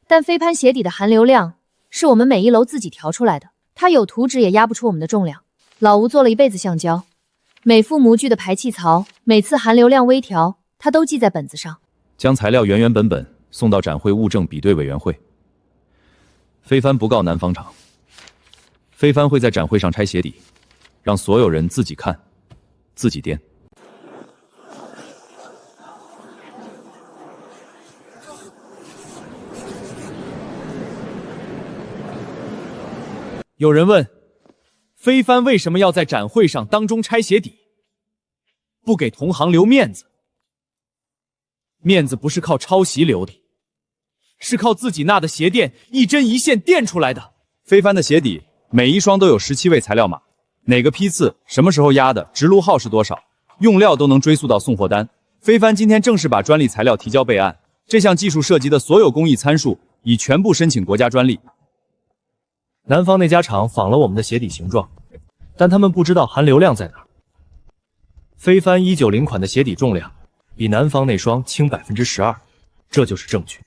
但飞攀鞋底的含硫量是我们每一楼自己调出来的，他有图纸也压不出我们的重量。老吴做了一辈子橡胶，每副模具的排气槽，每次含硫量微调，他都记在本子上。将材料原原本本送到展会物证比对委员会。非帆不告南方厂，非帆会在展会上拆鞋底，让所有人自己看，自己掂。有人问，非帆为什么要在展会上当中拆鞋底？不给同行留面子。面子不是靠抄袭留的，是靠自己纳的鞋垫一针一线垫出来的。非帆的鞋底每一双都有17位材料码，哪个批次、什么时候压的、直路号是多少，用料都能追溯到送货单。非帆今天正式把专利材料提交备案，这项技术涉及的所有工艺参数已全部申请国家专利。南方那家厂仿了我们的鞋底形状，但他们不知道含硫量在哪儿。非帆190款的鞋底重量比南方那双轻12%，这就是证据。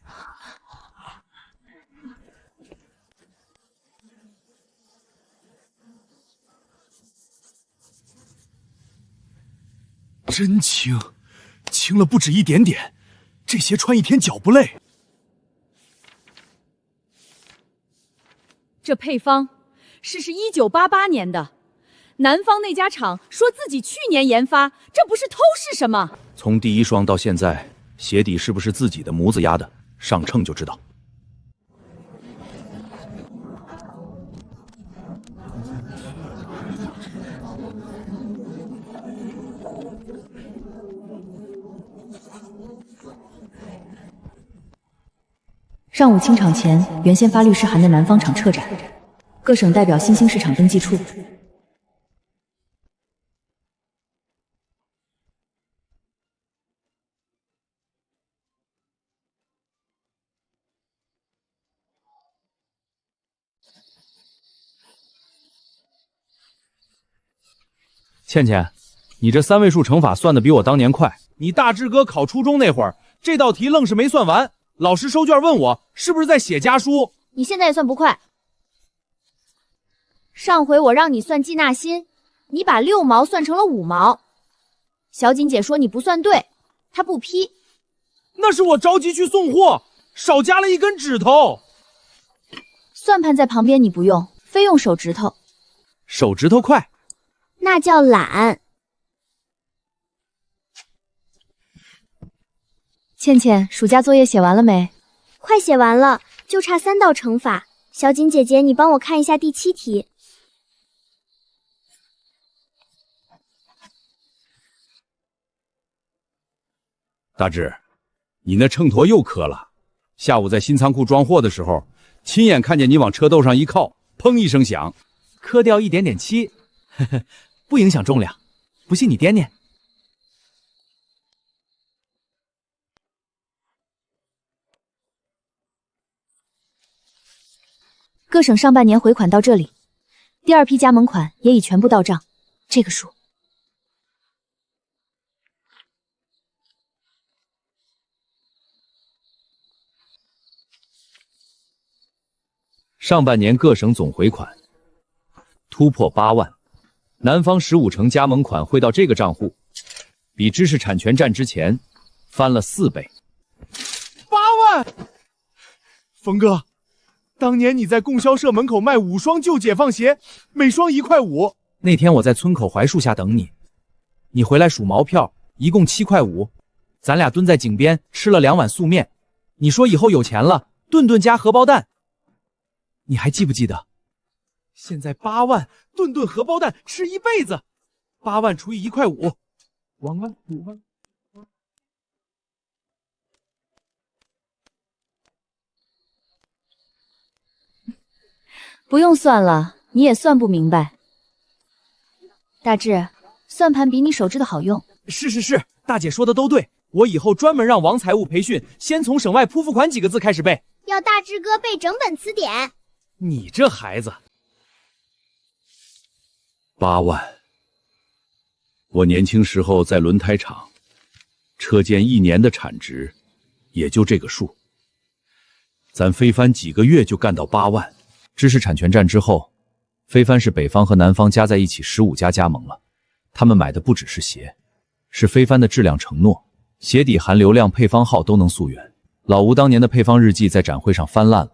真轻，轻了不止一点点，这鞋穿一天脚不累。这配方是1988年的，南方那家厂说自己去年研发，这不是偷是什么？从第一双到现在，鞋底是不是自己的模子压的？上秤就知道。上午清场前，原先发律师函的南方厂撤展，各省代表新兴市场登记处。倩倩，你这3位数乘法算的比我当年快。你大志哥考初中那会儿，这道题愣是没算完。老师收卷问我是不是在写家书，你现在也算不快。上回我让你算季纳新，你把6毛算成了5毛。小锦姐说你不算对，她不批。那是我着急去送货，少加了1根指头。算盘在旁边你不用，非用手指头。手指头快，那叫懒。倩倩，暑假作业写完了没？快写完了，就差3道乘法。小锦姐姐，你帮我看一下第7题。大志，你那秤砣又磕了。下午在新仓库装货的时候，亲眼看见你往车斗上一靠，砰一声响，磕掉一点点漆，呵呵，不影响重量。不信你掂掂。各省上半年回款到这里，第二批加盟款也已全部到账，这个数。上半年各省总回款突破8万，南方15成加盟款汇到这个账户，比知识产权战之前翻了4倍。8万！冯哥，当年你在供销社门口卖5双旧解放鞋，每双1块5。那天我在村口槐树下等你，你回来数毛票，一共7块5。咱俩蹲在井边吃了2碗素面，你说以后有钱了，顿顿加荷包蛋。你还记不记得？现在8万，顿顿荷包蛋吃一辈子。8万除以1块5，2万5万。不用算了，你也算不明白。大志，算盘比你手制的好用。是，大姐说的都对，我以后专门让王财务培训，先从省外铺付款几个字开始背。要大志哥背整本词典。你这孩子，8万。我年轻时候在轮胎厂，车间1年的产值也就这个数。咱非帆几个月就干到8万。知识产权战之后，非帆是北方和南方加在一起15家加盟了。他们买的不只是鞋，是非帆的质量承诺，鞋底含流量、配方号都能溯源。老吴当年的配方日记在展会上翻烂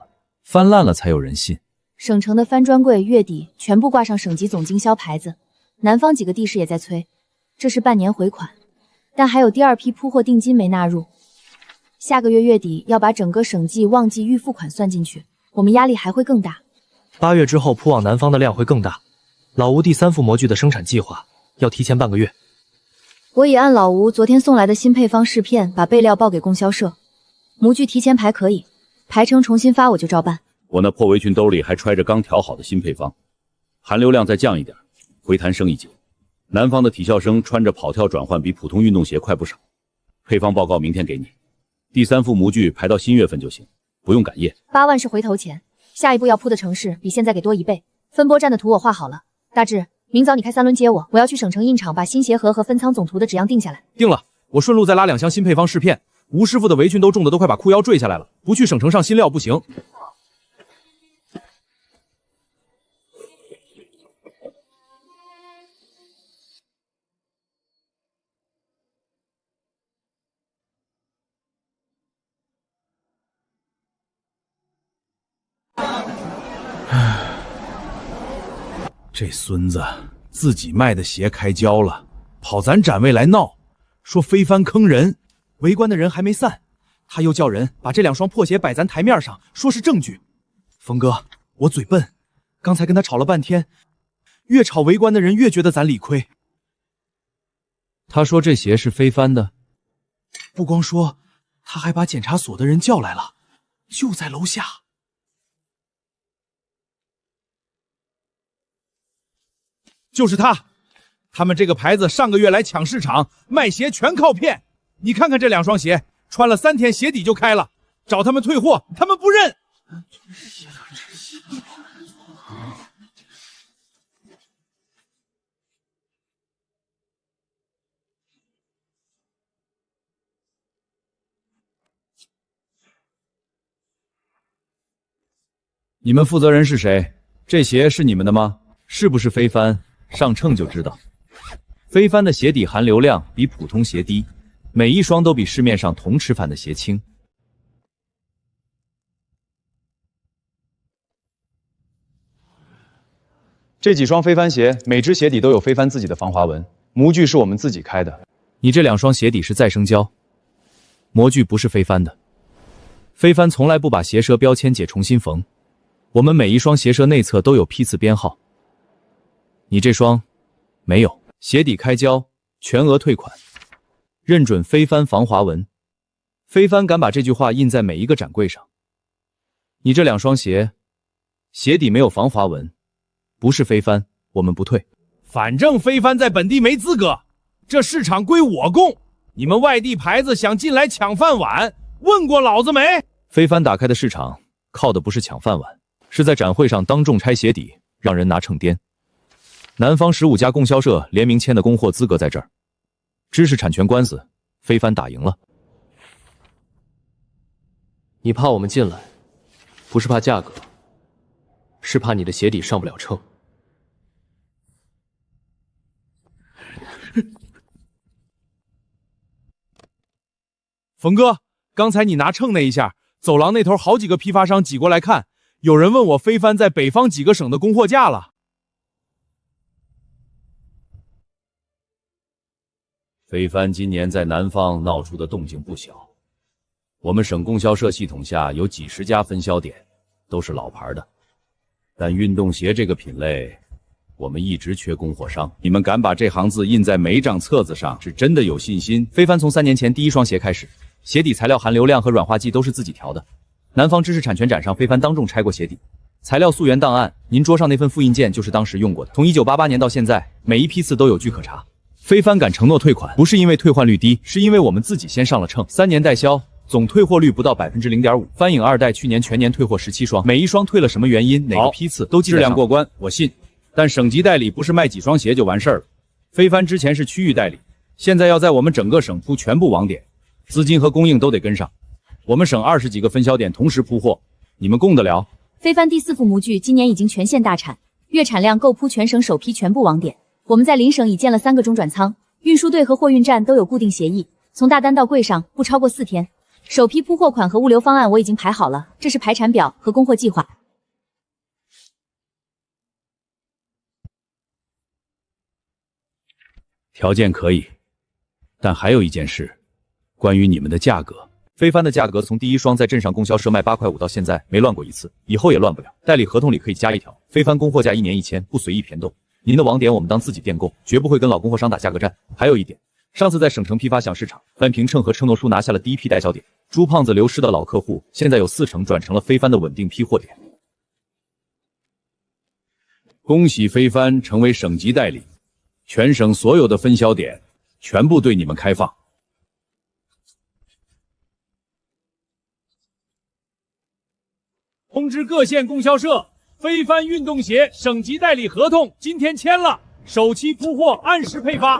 了才有人信。省城的翻专柜月底全部挂上省级总经销牌子，南方几个地市也在催。这是半年回款，但还有第二批铺货定金没纳入。下个月月底要把整个省际旺季预付款算进去，我们压力还会更大。8月之后铺往南方的量会更大，老吴第3副模具的生产计划要提前半个月。我已按老吴昨天送来的新配方试片把备料报给供销社，模具提前排可以，排成重新发我就照办。我那破围裙兜里还揣着刚调好的新配方，含流量再降一点，回弹升一级。南方的体校生穿着跑跳转换比普通运动鞋快不少。配方报告明天给你，第3副模具排到新月份就行，不用赶业。8万是回头钱，下一步要铺的城市比现在给多1倍。分拨站的图我画好了，大志，明早你开3轮接我，我要去省城印厂把新鞋盒和分仓总图的纸样定下来。定了，我顺路再拉2箱新配方试片。吴师傅的围裙都重的都快把裤腰坠下来了，不去省城上新料不行。这孙子自己卖的鞋开胶了，跑咱展位来闹，说非帆坑人。围观的人还没散，他又叫人把这2双破鞋摆咱台面上，说是证据。峰哥，我嘴笨，刚才跟他吵了半天，越吵围观的人越觉得咱理亏。他说这鞋是非帆的，不光说，他还把检查所的人叫来了，就在楼下。就是他，他们这个牌子上个月来抢市场，卖鞋全靠骗。你看看这2双鞋，穿了3天鞋底就开了，找他们退货，他们不认。你们负责人是谁？这鞋是你们的吗？是不是非帆？上秤就知道。非帆的鞋底含流量比普通鞋低，每一双都比市面上同尺反的鞋轻。这几双非帆鞋，每只鞋底都有非帆自己的防滑纹，模具是我们自己开的。你这2双鞋底是再生胶，模具不是非帆的。非帆从来不把鞋舌标签解重新缝，我们每一双鞋舌内侧都有批次编号。你这双没有，鞋底开胶，全额退款，认准非帆防滑纹。非帆敢把这句话印在每一个展柜上。你这2双鞋鞋底没有防滑纹，不是非帆，我们不退。反正非帆在本地没资格，这市场归我供。你们外地牌子想进来抢饭碗，问过老子没？非帆打开的市场靠的不是抢饭碗，是在展会上当众拆鞋底，让人拿秤颠。南方15家供销社联名签的供货资格在这儿，知识产权官司，非帆打赢了。你怕我们进来，不是怕价格，是怕你的鞋底上不了秤。冯哥，刚才你拿秤那一下，走廊那头好几个批发商挤过来看，有人问我非帆在北方几个省的供货价了。非帆今年在南方闹出的动静不小，我们省供销社系统下有几十家分销点，都是老牌的。但运动鞋这个品类，我们一直缺供货商。你们敢把这行字印在每张册子上，是真的有信心？非帆从3年前第一双鞋开始，鞋底材料含硫量和软化剂都是自己调的。南方知识产权展上，非帆当众拆过鞋底，材料溯源档案，您桌上那份复印件就是当时用过的。从1988年到现在，每一批次都有据可查。非帆敢承诺退款，不是因为退换率低，是因为我们自己先上了秤。3年代销，总退货率不到 0.5%。帆影2代去年全年退货17双，每一双退了什么原因，哪个批次都记得上。质量过关，我信。但省级代理不是卖几双鞋就完事儿了。非帆之前是区域代理，现在要在我们整个省铺全部网点，资金和供应都得跟上。我们省20几个分销点同时铺货，你们供得了？非帆第4副模具今年已经全线大产，月产量够铺全省首批全部网点。我们在邻省已建了3个中转仓，运输队和货运站都有固定协议，从大单到柜上不超过4天。首批铺货款和物流方案我已经排好了，这是排产表和供货计划。条件可以，但还有一件事，关于你们的价格。非帆的价格从第一双在镇上供销社卖8块5到现在没乱过一次，以后也乱不了。代理合同里可以加一条，非帆供货价1年1000，不随意偏动。您的网点我们当自己电供，绝不会跟老供货商打价格战。还有一点，上次在省城批发小市场，翻平秤和称诺书拿下了第一批代销点，朱胖子流失的老客户，现在有40%转成了非帆的稳定批货点。恭喜非帆成为省级代理，全省所有的分销点全部对你们开放。通知各县供销社，非帆运动鞋省级代理合同今天签了，首期铺货按时配发。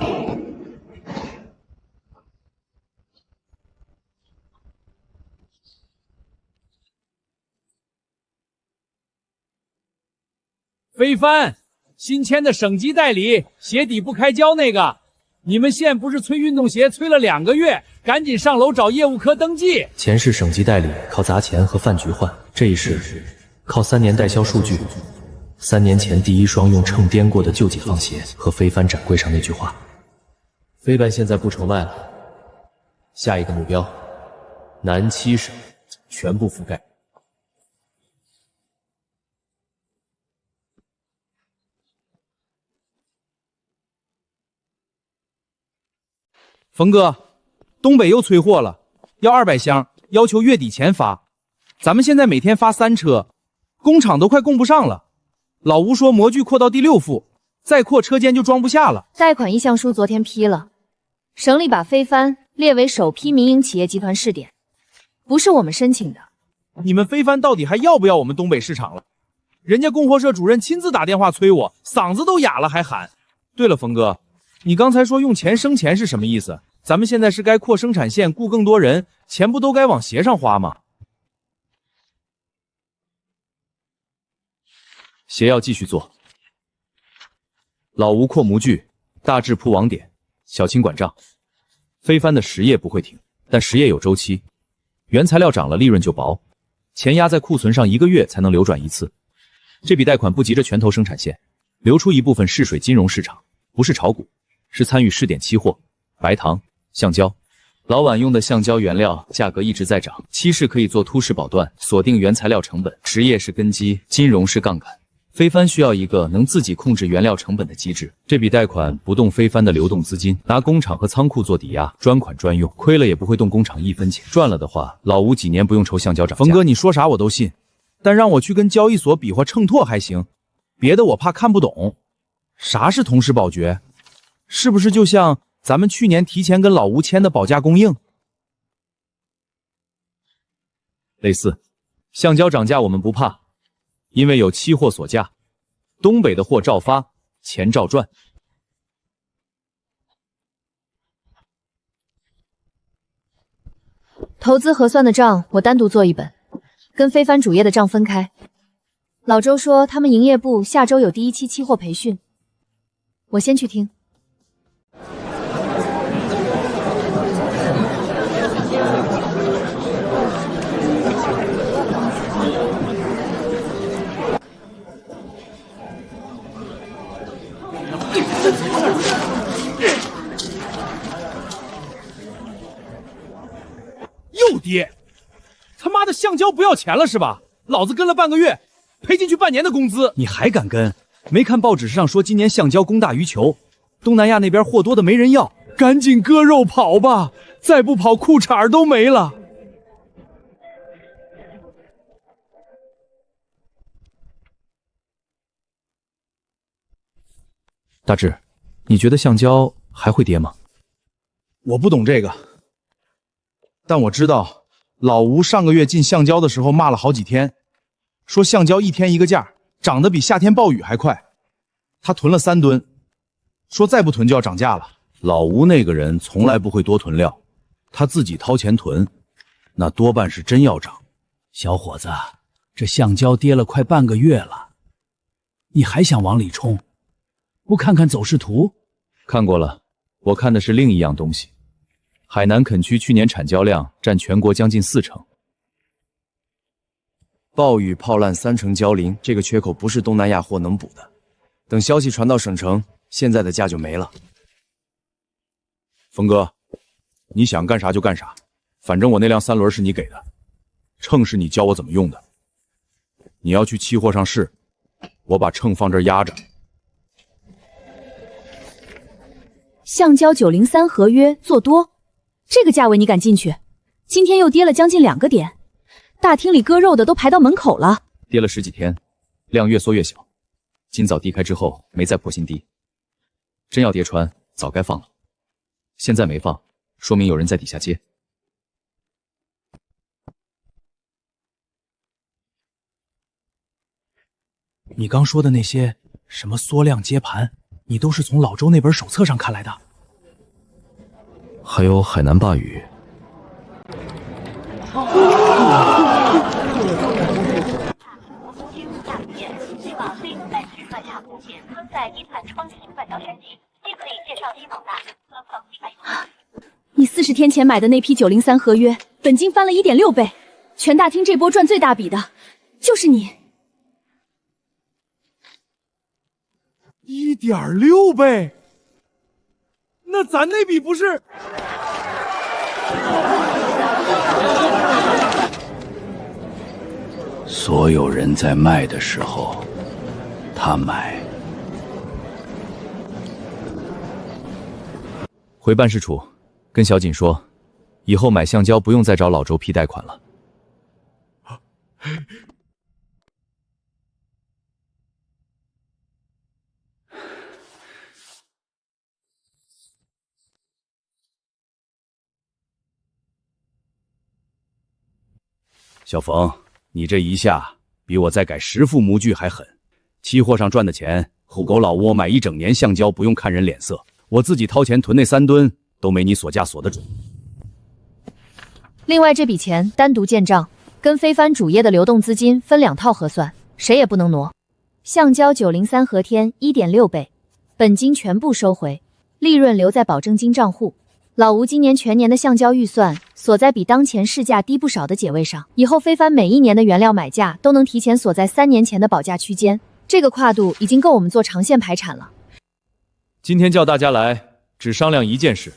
非帆新签的省级代理，鞋底不开胶那个，你们县不是催运动鞋催了2个月，赶紧上楼找业务科登记。前世省级代理靠砸钱和饭局换，这一世靠3年代销数据。3年前第一双用秤颠过的旧解放鞋和非帆展柜上那句话。非帆现在不愁卖了，下一个目标，南7省全部覆盖。冯哥，东北又催货了，要200箱，要求月底前发。咱们现在每天发3车，工厂都快供不上了。老吴说模具扩到第6副，再扩车间就装不下了。贷款意向书昨天批了，省里把非帆列为首批民营企业集团试点，不是我们申请的。你们非帆到底还要不要我们东北市场了？人家供货社主任亲自打电话催我，嗓子都哑了还喊。对了，冯哥，你刚才说用钱生钱是什么意思？咱们现在是该扩生产线，雇更多人，钱不都该往鞋上花吗？鞋要继续做，老吴扩模具，大致铺网点，小青管账。非帆的实业不会停，但实业有周期，原材料涨了利润就薄，钱压在库存上1个月才能流转一次。这笔贷款不急着全投生产线，留出一部分试水金融市场，不是炒股，是参与试点期货、白糖、橡胶。老碗用的橡胶原料价格一直在涨，期市可以做突式保断，锁定原材料成本。实业是根基，金融是杠杆。非帆需要一个能自己控制原料成本的机制。这笔贷款不动非帆的流动资金，拿工厂和仓库做抵押，专款专用，亏了也不会动工厂1分钱，赚了的话，老吴几年不用愁橡胶涨价。冯哥，你说啥我都信，但让我去跟交易所比划秤砣还行，别的我怕看不懂。啥是同时保决？是不是就像咱们去年提前跟老吴签的保价供应？类似，橡胶涨价我们不怕，因为有期货锁价，东北的货照发，钱照赚。投资核算的账我单独做一本，跟非凡主业的账分开。老周说他们营业部下周有第一期期货培训，我先去听。又跌！他妈的橡胶不要钱了是吧？老子跟了半个月，赔进去半年的工资，你还敢跟？没看报纸上说今年橡胶供大于求，东南亚那边货多的没人要，赶紧割肉跑吧！再不跑裤衩都没了。大志，你觉得橡胶还会跌吗？我不懂这个，但我知道老吴上个月进橡胶的时候骂了好几天，说橡胶一天一个价，涨得比夏天暴雨还快。他囤了3吨，说再不囤就要涨价了。老吴那个人从来不会多囤料，他自己掏钱囤，那多半是真要涨。小伙子，这橡胶跌了快半个月了，你还想往里冲？不看看走势图？看过了，我看的是另一样东西。海南垦区去年产胶量占全国将近40%。暴雨泡烂3成胶磷，这个缺口不是东南亚货能补的。等消息传到省城，现在的价就没了。峰哥，你想干啥就干啥，反正我那辆3轮是你给的，秤是你教我怎么用的。你要去期货上试，我把秤放这儿压着。橡胶903合约做多，这个价位你敢进去？今天又跌了将近2个点，大厅里割肉的都排到门口了。跌了10几天，量越缩越小，今早低开之后没再破新低，真要跌穿早该放了，现在没放，说明有人在底下接。你刚说的那些什么缩量接盘，你都是从老周那本手册上看来的。还有海南霸宇。你40天前买的那批903合约，本金翻了1.6倍，全大厅这波赚最大笔的就是你。1.6倍？那咱那笔不是？所有人在卖的时候，他买。回办事处跟小锦说，以后买橡胶不用再找老周批贷款了。小冯，你这一下比我再改10副模具还狠。期货上赚的钱，虎狗老窝买1整年橡胶不用看人脸色，我自己掏钱囤那3吨都没你锁价锁得准。另外这笔钱单独建账，跟非帆主业的流动资金分2套核算，谁也不能挪。橡胶903合天 1.6 倍，本金全部收回，利润留在保证金账户。老吴今年全年的橡胶预算锁在比当前市价低不少的解位上，以后非帆每一年的原料买价都能提前锁在3年前的保价区间，这个跨度已经够我们做长线排产了。今天叫大家来，只商量一件事，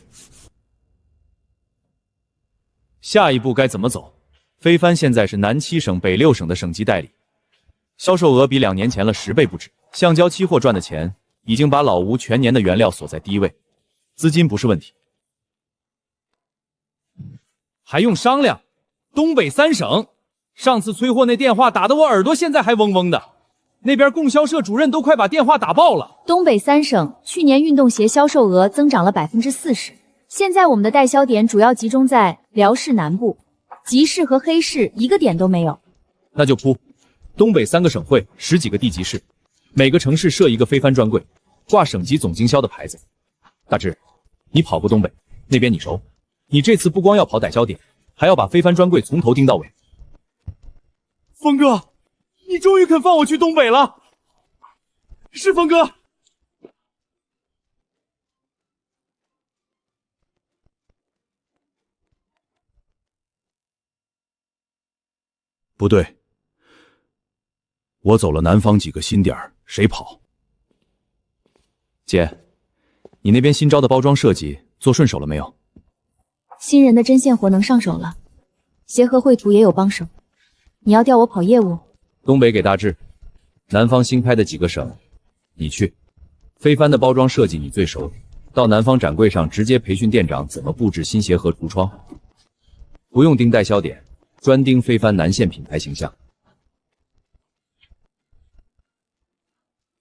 下一步该怎么走？非帆现在是南7省、北6省的省级代理，销售额比2年前了10倍不止。橡胶期货赚的钱已经把老吴全年的原料锁在低位，资金不是问题。还用商量？东北3省上次催货那电话打得我耳朵现在还嗡嗡的，那边供销社主任都快把电话打爆了。东北3省去年运动鞋销售额增长了40%，现在我们的代销点主要集中在辽市南部，集市和黑市一个点都没有。那就铺东北3个省会10几个地级市，每个城市设一个非帆专柜，挂省级总经销的牌子。大志，你跑过东北，那边你熟，你这次不光要跑代销点，还要把非帆专柜从头盯到尾。峰哥，你终于肯放我去东北了，是峰哥。不对，我走了南方几个新点儿，谁跑？姐，你那边新招的包装设计做顺手了没有？新人的针线活能上手了，协和绘图也有帮手。你要调我跑业务？东北给大志，南方新开的几个省，你去。非帆的包装设计你最熟，到南方展柜上直接培训店长怎么布置新鞋盒橱窗，不用盯代销点，专盯非帆南线品牌形象。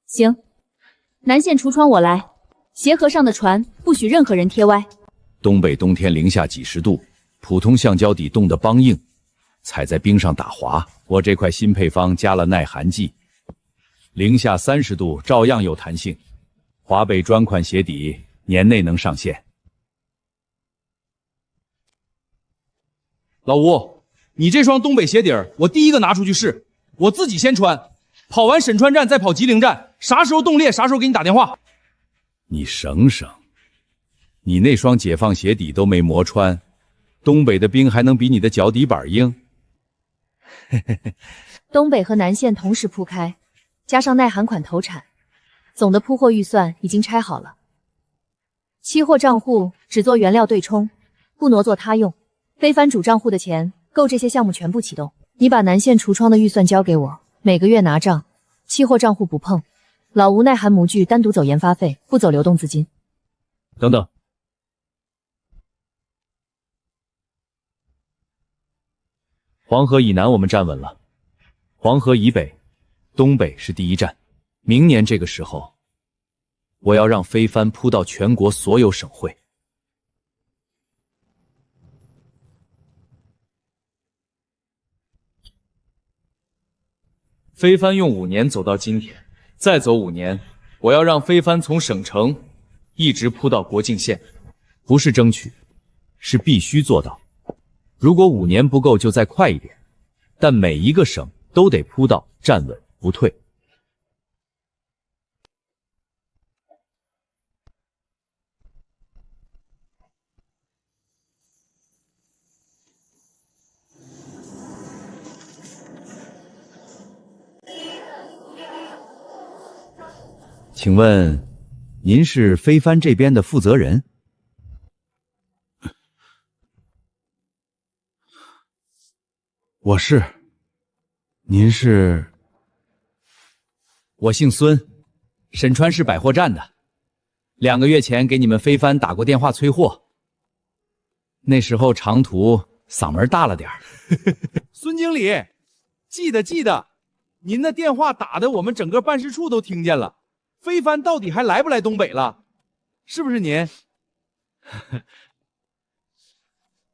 行，南线橱窗我来，鞋盒上的船不许任何人贴歪。东北冬天零下几十度，普通橡胶底冻得梆硬，踩在冰上打滑。我这块新配方加了耐寒剂，零下30度照样有弹性。华北专款鞋底年内能上线。老吴，你这双东北鞋底儿，我第一个拿出去试，我自己先穿，跑完沈川站再跑吉林站，啥时候冻裂啥时候给你打电话。你省省，你那双解放鞋底都没磨穿，东北的冰还能比你的脚底板硬？东北和南线同时铺开，加上耐寒款投产，总的铺货预算已经拆好了。期货账户只做原料对冲，不挪作他用。非帆主账户的钱够这些项目全部启动。你把南线橱窗的预算交给我，每个月拿账，期货账户不碰。老吴耐寒模具单独走研发费，不走流动资金。等等，黄河以南我们站稳了，黄河以北，东北是第一站。明年这个时候，我要让非帆铺到全国所有省会。非帆用5年走到今天，再走5年，我要让非帆从省城一直铺到国境线，不是争取，是必须做到。如果5年不够，就再快一点，但每一个省都得铺到站稳不退。请问，您是非帆这边的负责人？我是。您是？我姓孙，沈川市百货站的。2个月前给你们非帆打过电话催货，那时候长途嗓门大了点儿。孙经理，记得，您的电话打的我们整个办事处都听见了。非帆到底还来不来东北了？是不是您？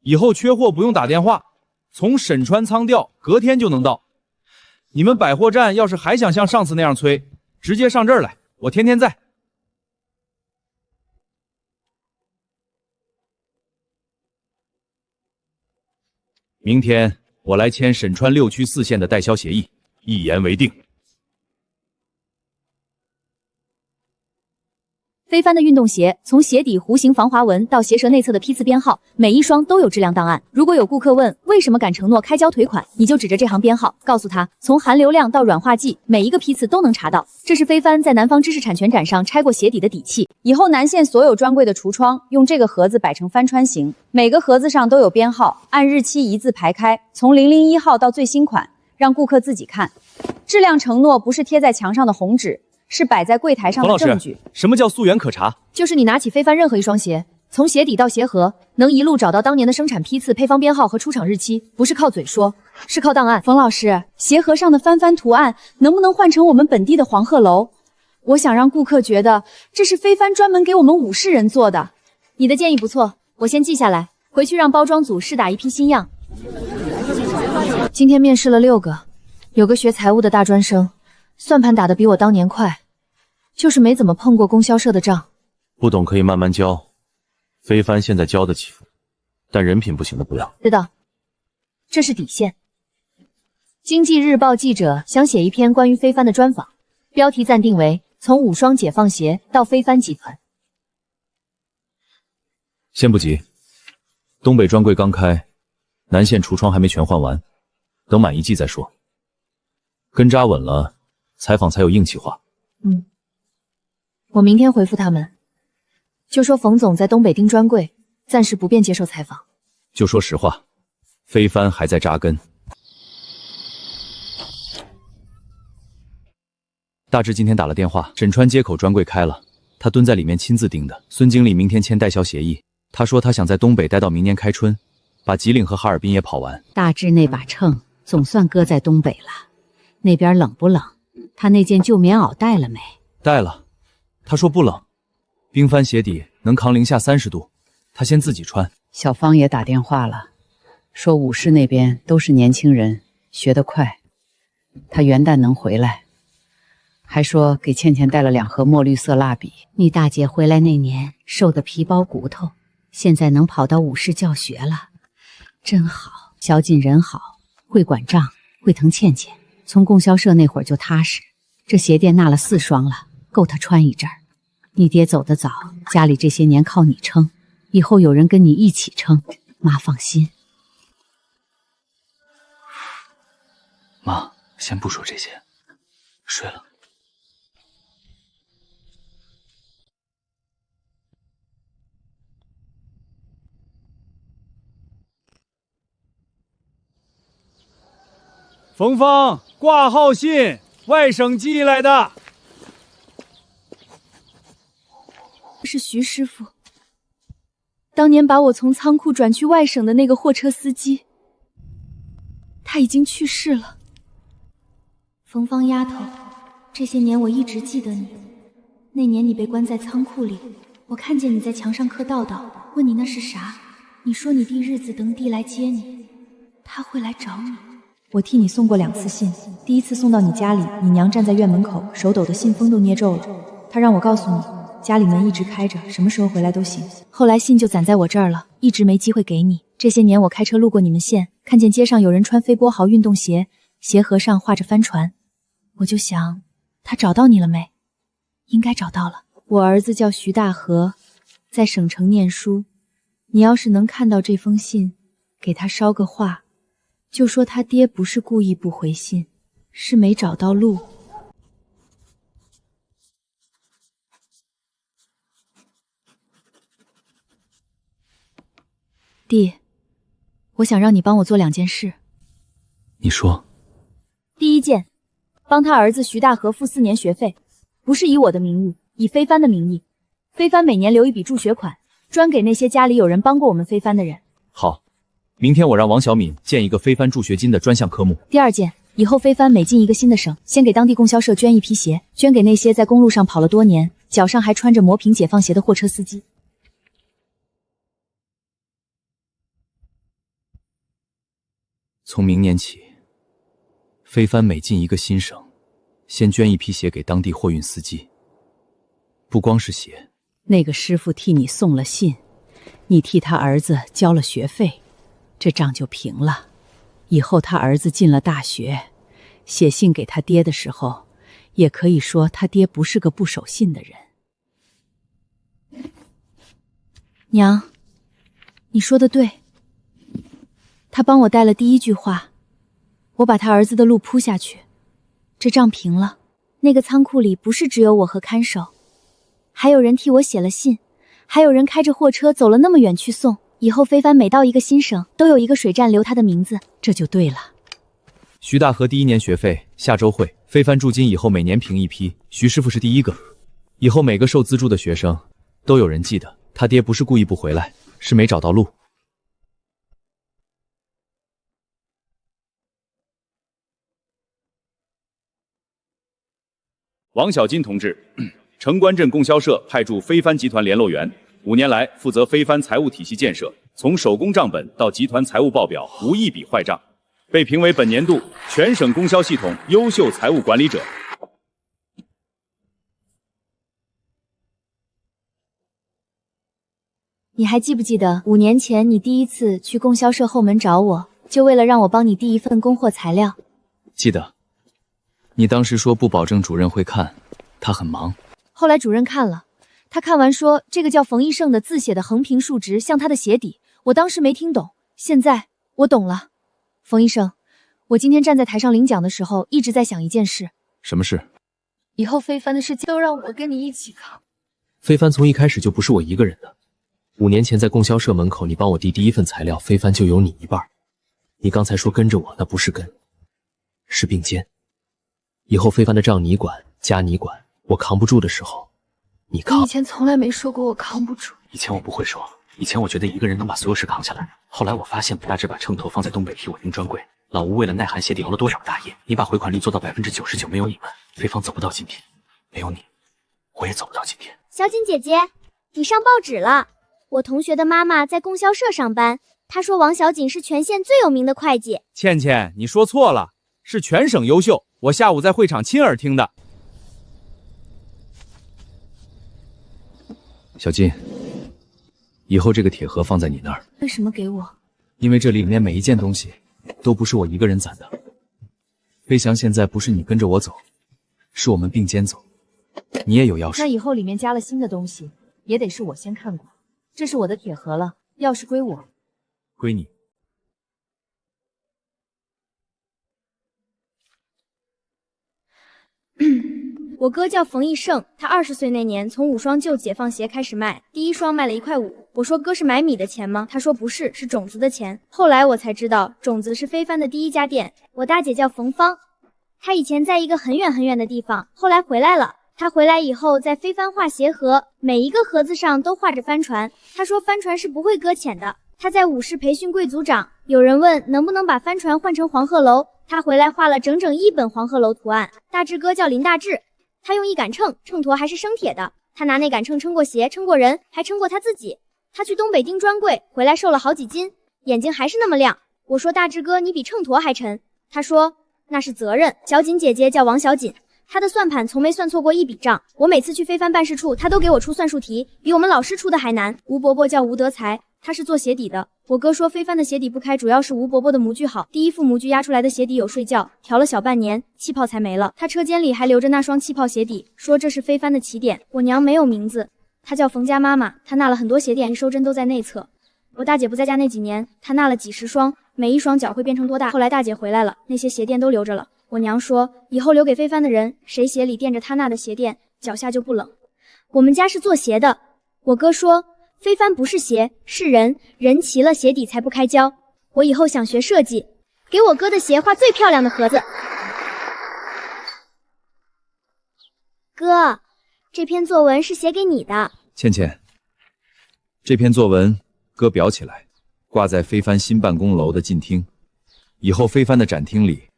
以后缺货不用打电话，从沈川仓调，隔天就能到。你们百货站要是还想像上次那样催，直接上这儿来，我天天在。明天我来签沈川6区4县的代销协议，一言为定。非帆的运动鞋，从鞋底弧形防滑纹到鞋舌内侧的批次编号，每一双都有质量档案。如果有顾客问为什么敢承诺开胶腿款，你就指着这行编号，告诉他从含硫量到软化剂，每一个批次都能查到。这是非帆在南方知识产权展上拆过鞋底的底气。以后南线所有专柜的橱窗用这个盒子摆成帆穿型，每个盒子上都有编号，按日期一字排开，从001号到最新款，让顾客自己看。质量承诺不是贴在墙上的红纸，是摆在柜台上的证据。什么叫溯源可查？就是你拿起非帆任何一双鞋，从鞋底到鞋盒，能一路找到当年的生产批次、配方编号和出厂日期，不是靠嘴说，是靠档案。冯老师，鞋盒上的帆帆图案能不能换成我们本地的黄鹤楼？我想让顾客觉得这是非帆专门给我们武士人做的。你的建议不错，我先记下来，回去让包装组试打一批新样。今天面试了6个，有个学财务的大专生，算盘打得比我当年快，就是没怎么碰过供销社的账。不懂可以慢慢教，非帆现在教得起，但人品不行的不要。知道，这是底线。经济日报记者想写一篇关于非帆的专访，标题暂定为从5双解放鞋到非帆集团。先不急，东北专柜刚开，南线橱窗还没全换完，等满1季再说。根扎稳了，采访才有硬气话。我明天回复他们，就说冯总在东北盯专柜，暂时不便接受采访。就说实话，非帆还在扎根。大志今天打了电话，沈川街口专柜开了，他蹲在里面亲自盯的。孙经理明天签代销协议，他说他想在东北待到明年开春，把吉岭和哈尔滨也跑完。大志那把秤总算搁在东北了，那边冷不冷？他那件旧棉袄带了没？带了，他说不冷，冰帆鞋底能扛零下30度，他先自己穿。小芳也打电话了，说武士那边都是年轻人，学得快，他元旦能回来。还说给倩倩带了2盒墨绿色蜡笔。你大姐回来那年瘦得皮包骨头，现在能跑到武士教学了，真好。小锦人好，会管账，会疼倩倩。从供销社那会儿就踏实，这鞋垫纳了4双了，够她穿一阵儿。你爹走得早，家里这些年靠你撑，以后有人跟你一起撑，妈放心。妈，先不说这些，睡了。冯芳，挂号信，外省寄来的。是徐师傅，当年把我从仓库转去外省的那个货车司机，他已经去世了。冯芳丫头，这些年我一直记得你。那年你被关在仓库里，我看见你在墙上刻道道，问你那是啥，你说你弟日子等弟来接你，他会来找你。我替你送过2次信，第1次送到你家里，你娘站在院门口，手抖的信封都捏皱了。她让我告诉你，家里门一直开着，什么时候回来都行。后来信就攒在我这儿了，一直没机会给你。这些年我开车路过你们县，看见街上有人穿飞波豪运动鞋，鞋盒上画着帆船，我就想，他找到你了没？应该找到了。我儿子叫徐大河，在省城念书，你要是能看到这封信，给他捎个话，就说他爹不是故意不回信，是没找到路。弟，我想让你帮我做2件事。你说。第1件，帮他儿子徐大河付4年学费，不是以我的名义，以非帆的名义。非帆每年留一笔助学款，专给那些家里有人帮过我们非帆的人。好，明天我让王小敏建一个非帆助学金的专项科目。第2件，以后非帆每进一个新的省，先给当地供销社捐一批鞋，捐给那些在公路上跑了多年，脚上还穿着磨平解放鞋的货车司机。从明年起，非帆每进一个新省，先捐一批鞋给当地货运司机。不光是鞋，那个师傅替你送了信，你替他儿子交了学费，这账就平了。以后他儿子进了大学，写信给他爹的时候，也可以说他爹不是个不守信的人。娘，你说的对。他帮我带了第1句话，我把他儿子的路铺下去，这账平了。那个仓库里不是只有我和看守，还有人替我写了信，还有人开着货车走了那么远去送。以后非帆每到一个新省，都有一个水站留他的名字，这就对了。徐大河第1年学费下周会，非帆驻金以后每年评一批，徐师傅是第1个。以后每个受资助的学生都有人记得。他爹不是故意不回来，是没找到路。王小金同志，城关镇供销社派驻非帆集团联络员，5年来负责非帆财务体系建设，从手工账本到集团财务报表无一笔坏账，被评为本年度全省供销系统优秀财务管理者。你还记不记得5年前你第一次去供销社后门找我，就为了让我帮你递一份供货材料？记得，你当时说不保证主任会看，他很忙。后来主任看了，他看完说这个叫冯一胜的字写的横平竖直，像他的鞋底。我当时没听懂，现在我懂了。冯一胜，我今天站在台上领奖的时候，一直在想一件事。什么事？以后非帆的事情都让我跟你一起扛。非帆从一开始就不是我一个人的。5年前在供销社门口，你帮我递第一份材料，非帆就有你一半。你刚才说跟着我，那不是跟，是并肩。以后非帆的账你管，家你管，我扛不住的时候，你扛。你以前从来没说过我扛不住。以前我不会说，以前我觉得一个人能把所有事扛下来。后来我发现大致把秤砣放在东北替我盯专柜，老吴为了耐寒鞋底熬了多少大夜，你把回款率做到99%，没有你们，非方走不到今天，没有你，我也走不到今天。小锦姐姐，你上报纸了。我同学的妈妈在供销社上班，她说王小锦是全县最有名的会计。倩倩，你说错了，是全省优秀。我下午在会场亲耳听的。小金，以后这个铁盒放在你那儿。为什么给我？因为这里面每一件东西都不是我一个人攒的。飞翔现在不是你跟着我走，是我们并肩走。你也有钥匙。那以后里面加了新的东西，也得是我先看过。这是我的铁盒了，钥匙归我。归你。我哥叫冯一胜，他20岁那年从5双旧解放鞋开始卖，第1双卖了1块5。我说哥是买米的钱吗？他说不是，是种子的钱。后来我才知道，种子是非帆的第1家店。我大姐叫冯芳，她以前在一个很远很远的地方，后来回来了。她回来以后在非帆画鞋盒，每一个盒子上都画着帆船。她说帆船是不会搁浅的。她在武士培训贵族长，有人问能不能把帆船换成黄鹤楼，她回来画了整整1本黄鹤楼图案。大志哥叫林大志。他用一杆秤，秤砣还是生铁的。他拿那杆秤称过鞋，称过人，还称过他自己。他去东北盯专柜，回来瘦了好几斤，眼睛还是那么亮。我说大志哥，你比秤砣还沉。他说那是责任。小锦姐姐叫王小锦，她的算盘从没算错过一笔账。我每次去非帆办事处，她都给我出算术题，比我们老师出的还难。吴伯伯叫吴德才，他是做鞋底的。我哥说非帆的鞋底不开，主要是吴伯伯的模具好，第1副模具压出来的鞋底有睡觉，调了小半年，气泡才没了。他车间里还留着那双气泡鞋底，说这是非帆的起点。我娘没有名字，她叫冯家妈妈，她纳了很多鞋垫，收针都在内侧。我大姐不在家那几年，她纳了几10双，每一双脚会变成多大？后来大姐回来了，那些鞋垫都留着了。我娘说，以后留给非帆的人，谁鞋里垫着她纳的鞋垫，脚下就不冷。我们家是做鞋的，我哥说非帆不是鞋，是人，人齐了鞋底才不开胶。我以后想学设计，给我哥的鞋画最漂亮的盒子。哥，这篇作文是写给你的。倩倩，这篇作文哥裱起来，挂在非帆新办公楼的进厅。以后非帆的展厅里，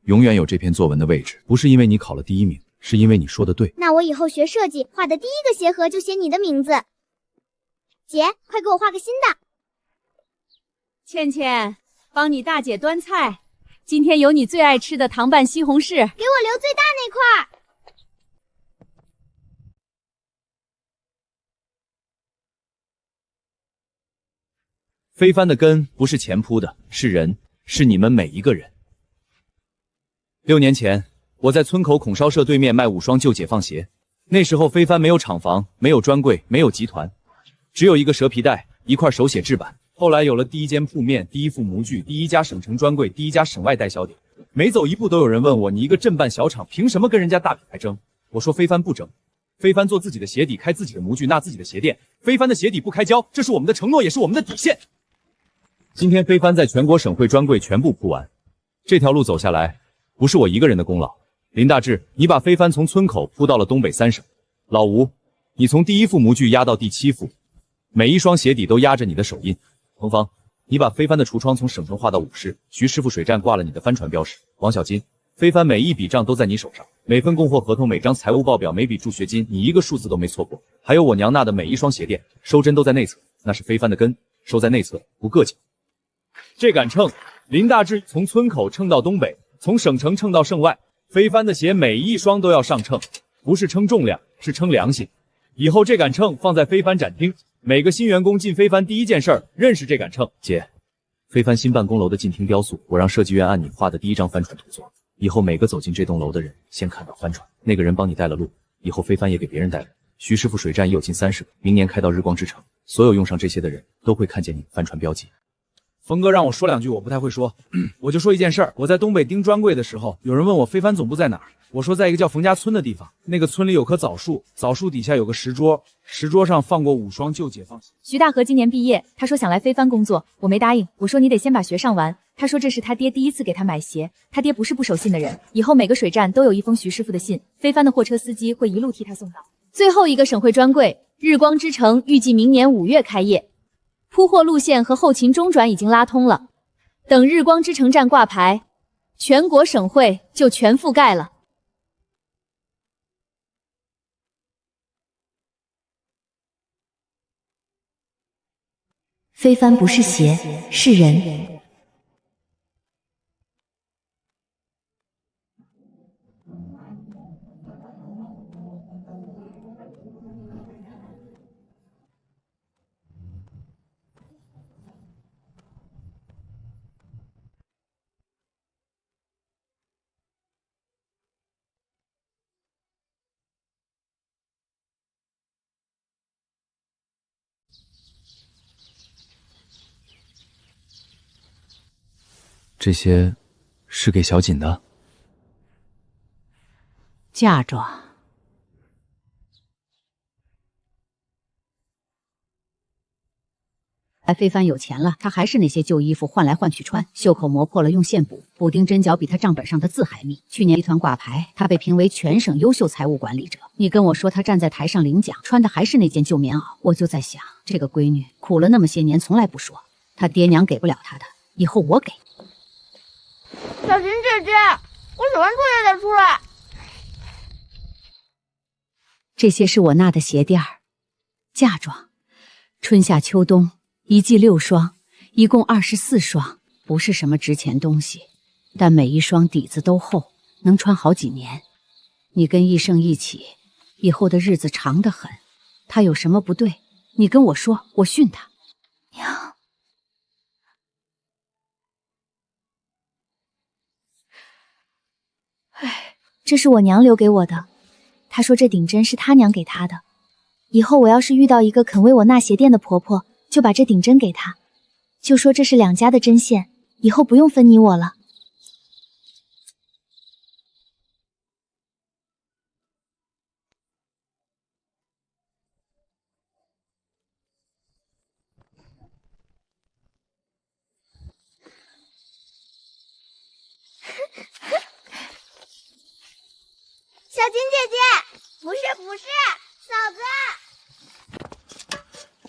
永远有这篇作文的位置。不是因为你考了第1名，是因为你说的对。那我以后学设计，画的第1个鞋盒就写你的名字。姐，快给我画个新的。倩倩，帮你大姐端菜。今天有你最爱吃的糖拌西红柿，给我留最大那块。非帆的根不是钱铺的，是人，是你们每一个人。6年前，我在村口孔烧社对面卖5双旧解放鞋。那时候非帆没有厂房，没有专柜，没有集团。只有一个蛇皮袋，1块手写制板。后来有了第1间铺面，第1副模具，第1家省城专柜，第1家省外代销点。每走一步都有人问我，你一个镇办小厂，凭什么跟人家大品牌争？我说非帆不争，非帆做自己的鞋底，开自己的模具，纳自己的鞋垫。非帆的鞋底不开胶，这是我们的承诺，也是我们的底线。今天非帆在全国省会专柜全部铺完，这条路走下来，不是我一个人的功劳。林大志，你把非帆从村口铺到了东北3省。老吴，你从第1副模具压到第7副。每一双鞋底都压着你的手印。彭芳，你把非凡的橱窗从省城划到武市，徐师傅水站挂了你的帆船标识。王小金，非凡每一笔账都在你手上，每份供货合同、每张财务报表、每笔助学金，你一个数字都没错过。还有我娘纳的每一双鞋垫，收针都在内侧，那是非凡的根，收在内侧，不硌脚。这杆秤，林大志从村口称到东北，从省城称到省外，非凡的鞋每一双都要上秤，不是称重量，是称良心。以后这杆秤放在非凡展厅，每个新员工进非凡第一件事认识这杆秤。姐，非凡新办公楼的进厅雕塑，我让设计院按你画的第一张帆船图做。以后每个走进这栋楼的人，先看到帆船，那个人帮你带了路。以后非凡也给别人带路。徐师傅水站也有近30个，明年开到日光之城，所有用上这些的人都会看见你帆船标记。峰哥让我说2句，我不太会说，我就说一件事儿。我在东北钉专柜的时候，有人问我非凡总部在哪儿，我说在一个叫冯家村的地方，那个村里有棵枣树，枣树底下有个石桌，石桌上放过5双旧解放鞋。徐大河今年毕业，他说想来非凡工作，我没答应，我说你得先把学上完。他说这是他爹第一次给他买鞋，他爹不是不守信的人，以后每个水站都有一封徐师傅的信，非凡的货车司机会一路替他送到。最后一个省会专柜，日光之城预计明年5月开业。铺货路线和后勤中转已经拉通了，等日光之城站挂牌，全国省会就全覆盖了。非凡不是鞋，是人。这些是给小锦的嫁妆。非凡有钱了，他还是那些旧衣服换来换去穿，袖口磨破了用线补，补丁针脚比他账本上的字还密。去年集团挂牌，他被评为全省优秀财务管理者。你跟我说他站在台上领奖，穿的还是那件旧棉袄，我就在想，这个闺女苦了那么些年，从来不说，他爹娘给不了他的，以后我给。小琴姐姐，我写完作业再出来。这些是我纳的鞋垫儿，嫁妆，春夏秋冬一季6双，一共24双，不是什么值钱东西，但每一双底子都厚，能穿好几年。你跟义胜一起，以后的日子长得很。他有什么不对，你跟我说，我训他。娘。这是我娘留给我的，她说这顶针是她娘给她的。以后我要是遇到一个肯为我纳鞋垫的婆婆，就把这顶针给她，就说这是2家的针线，以后不用分你我了。小琴姐姐，不是，嫂子。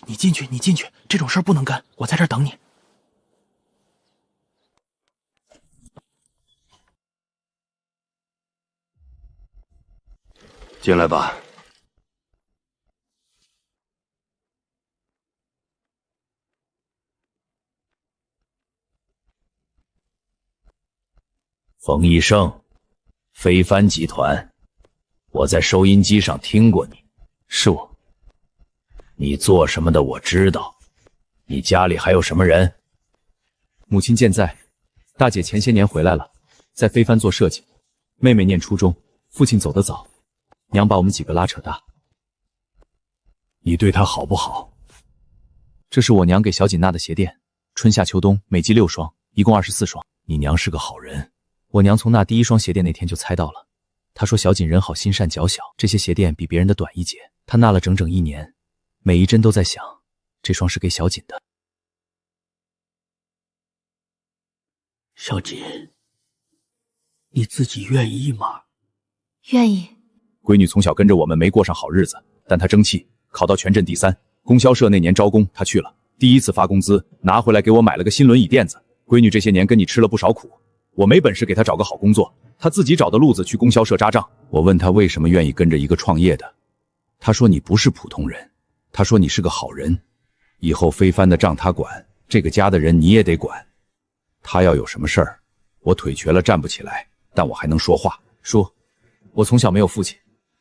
你进去，这种事儿不能干，我在这儿等你。进来吧。冯医生，非凡集团，我在收音机上听过你，是我。你做什么的我知道。你家里还有什么人？母亲健在，大姐前些年回来了，在非凡做设计。妹妹念初中，父亲走得早，娘把我们几个拉扯大。你对她好不好？这是我娘给小锦纳的鞋垫，春夏秋冬每季6双，一共24双。你娘是个好人。我娘从纳第1双鞋垫那天就猜到了，她说小锦人好心善脚小，这些鞋垫比别人的短1截。她纳了整整1年，每一针都在想，这双是给小锦的。小锦，你自己愿意吗？愿意。闺女从小跟着我们没过上好日子，但她争气，考到全镇第3，供销社那年招工，他去了，第一次发工资拿回来给我买了个新轮椅垫子。闺女这些年跟你吃了不少苦，我没本事给她找个好工作，她自己找的路子去供销社扎账。我问她为什么愿意跟着一个创业的，她说你不是普通人，她说你是个好人，以后非帆的账她管，这个家的人你也得管。她要有什么事儿，我腿瘸了站不起来，但我还能说话。叔，我从小没有父亲，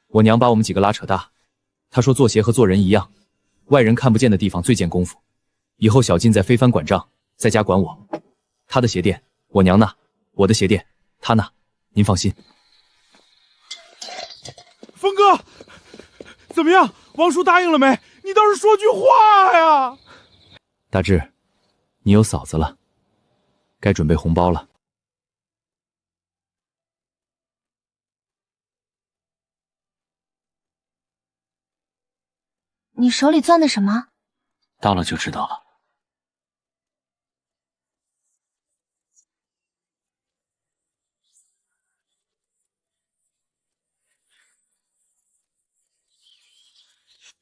我娘把我们几个拉扯大。她说做鞋和做人一样，外人看不见的地方最见功夫。以后小金在非帆管账，在家管我。他的鞋店我娘拿，我的鞋店他拿，您放心。峰哥，怎么样？王叔答应了没？你倒是说句话呀！大志，你有嫂子了，该准备红包了。你手里攥的什么？到了就知道了。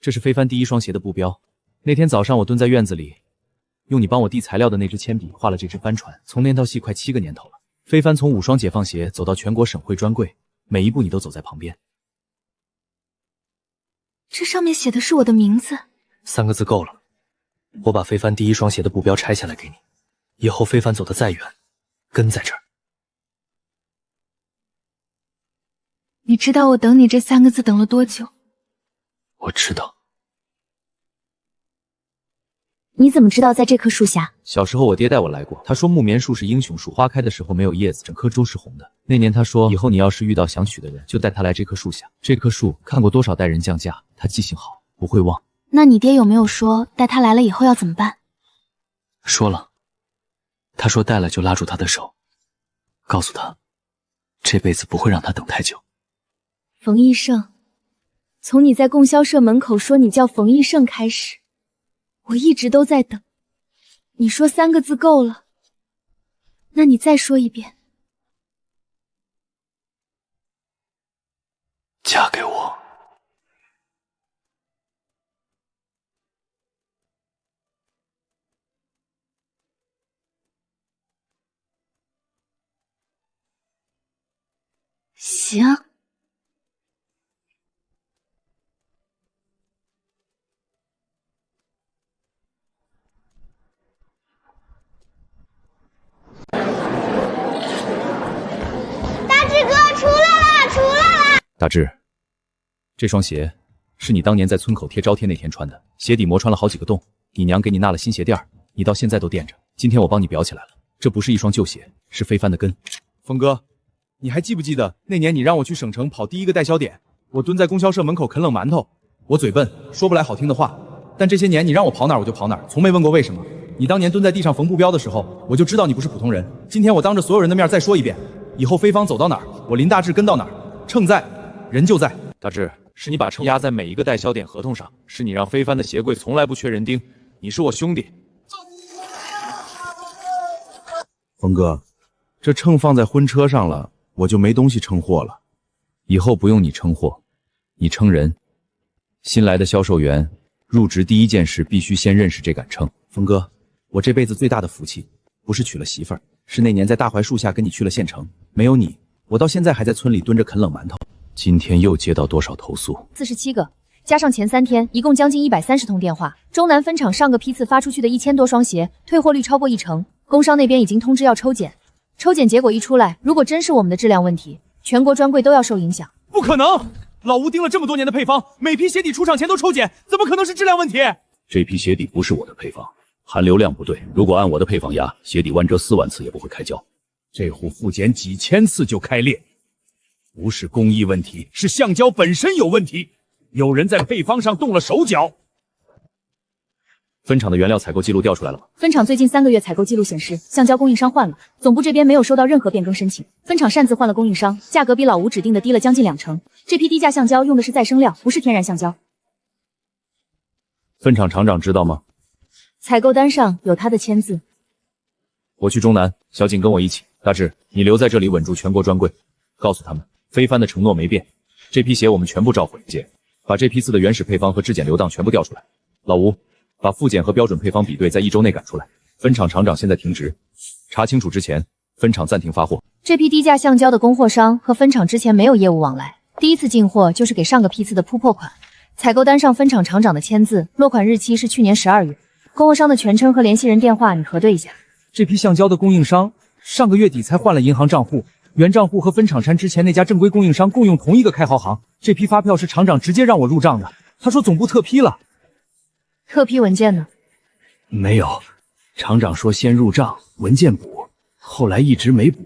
这是非帆第一双鞋的布标。那天早上我蹲在院子里，用你帮我递材料的那支铅笔画了这只帆船，从连到细快7个年头了。非帆从5双解放鞋走到全国省会专柜，每一步你都走在旁边。这上面写的是我的名字。3个字够了，我把非帆第一双鞋的布标拆下来给你，以后非帆走得再远，跟在这儿。你知道我等你这3个字等了多久？我知道。你怎么知道在这棵树下？小时候我爹带我来过，他说木棉树是英雄树，花开的时候没有叶子，整棵都是红的。那年他说，以后你要是遇到想娶的人，就带他来这棵树下。这棵树看过多少代人降价，他记性好，不会忘。那你爹有没有说带他来了以后要怎么办？说了，他说带了就拉住他的手，告诉他，这辈子不会让他等太久。冯义胜，从你在供销社门口说你叫冯义胜开始，我一直都在等。你说3个字够了，那你再说一遍。嫁给我。行。大志，这双鞋是你当年在村口贴招贴那天穿的，鞋底磨穿了好几个洞，你娘给你纳了新鞋垫，你到现在都垫着。今天我帮你裱起来了，这不是一双旧鞋，是非帆的根。峰哥，你还记不记得那年你让我去省城跑第一个代销点，我蹲在供销社门口啃冷馒头，我嘴笨，说不来好听的话，但这些年你让我跑哪儿我就跑哪儿，从没问过为什么。你当年蹲在地上缝布标的时候，我就知道你不是普通人。今天我当着所有人的面再说一遍，以后非方走到哪儿，我林大志跟到哪儿，秤在，人就在。大志，是你把秤压在每一个代销点合同上，是你让非帆的鞋柜从来不缺人盯，你是我兄弟。峰哥，这秤放在婚车上了，我就没东西称货了。以后不用你称货，你称人。新来的销售员入职第一件事必须先认识这杆秤。峰哥，我这辈子最大的福气，不是娶了媳妇儿，是那年在大槐树下跟你去了县城。没有你，我到现在还在村里蹲着啃冷馒头。今天又接到多少投诉？47个，加上前3天，一共将近130通电话。中南分厂上个批次发出去的1000多双鞋，退货率超过1成。工商那边已经通知要抽检，抽检结果一出来，如果真是我们的质量问题，全国专柜都要受影响。不可能！老吴盯了这么多年的配方，每批鞋底出厂前都抽检，怎么可能是质量问题？这批鞋底不是我的配方，含硫量不对。如果按我的配方压，鞋底弯折4万次也不会开胶。这户复检几千次就开裂，不是工艺问题，是橡胶本身有问题，有人在配方上动了手脚。分厂的原料采购记录调出来了吗？分厂最近3个月采购记录显示，橡胶供应商换了，总部这边没有收到任何变更申请。分厂擅自换了供应商，价格比老吴指定的低了将近2成。这批低价橡胶用的是再生料，不是天然橡胶。分厂厂长知道吗？采购单上有他的签字。我去中南，小景跟我一起。大志，你留在这里稳住全国专柜，告诉他们非帆的承诺没变，这批鞋我们全部召回，姐，把这批次的原始配方和质检留档全部调出来。老吴，把复检和标准配方比对在1周内赶出来。分厂厂长现在停职，查清楚之前，分厂暂停发货。这批低价橡胶的供货商和分厂之前没有业务往来，第一次进货就是给上个批次的铺破款。采购单上分厂厂长的签字，落款日期是去年12月。供货商的全称和联系人电话你核对一下。这批橡胶的供应商上个月底才换了银行账户，原账户和分厂山之前那家正规供应商共用同一个开号行。这批发票是厂长直接让我入账的，他说总部特批了。特批文件呢？没有，厂长说先入账，文件补，后来一直没补。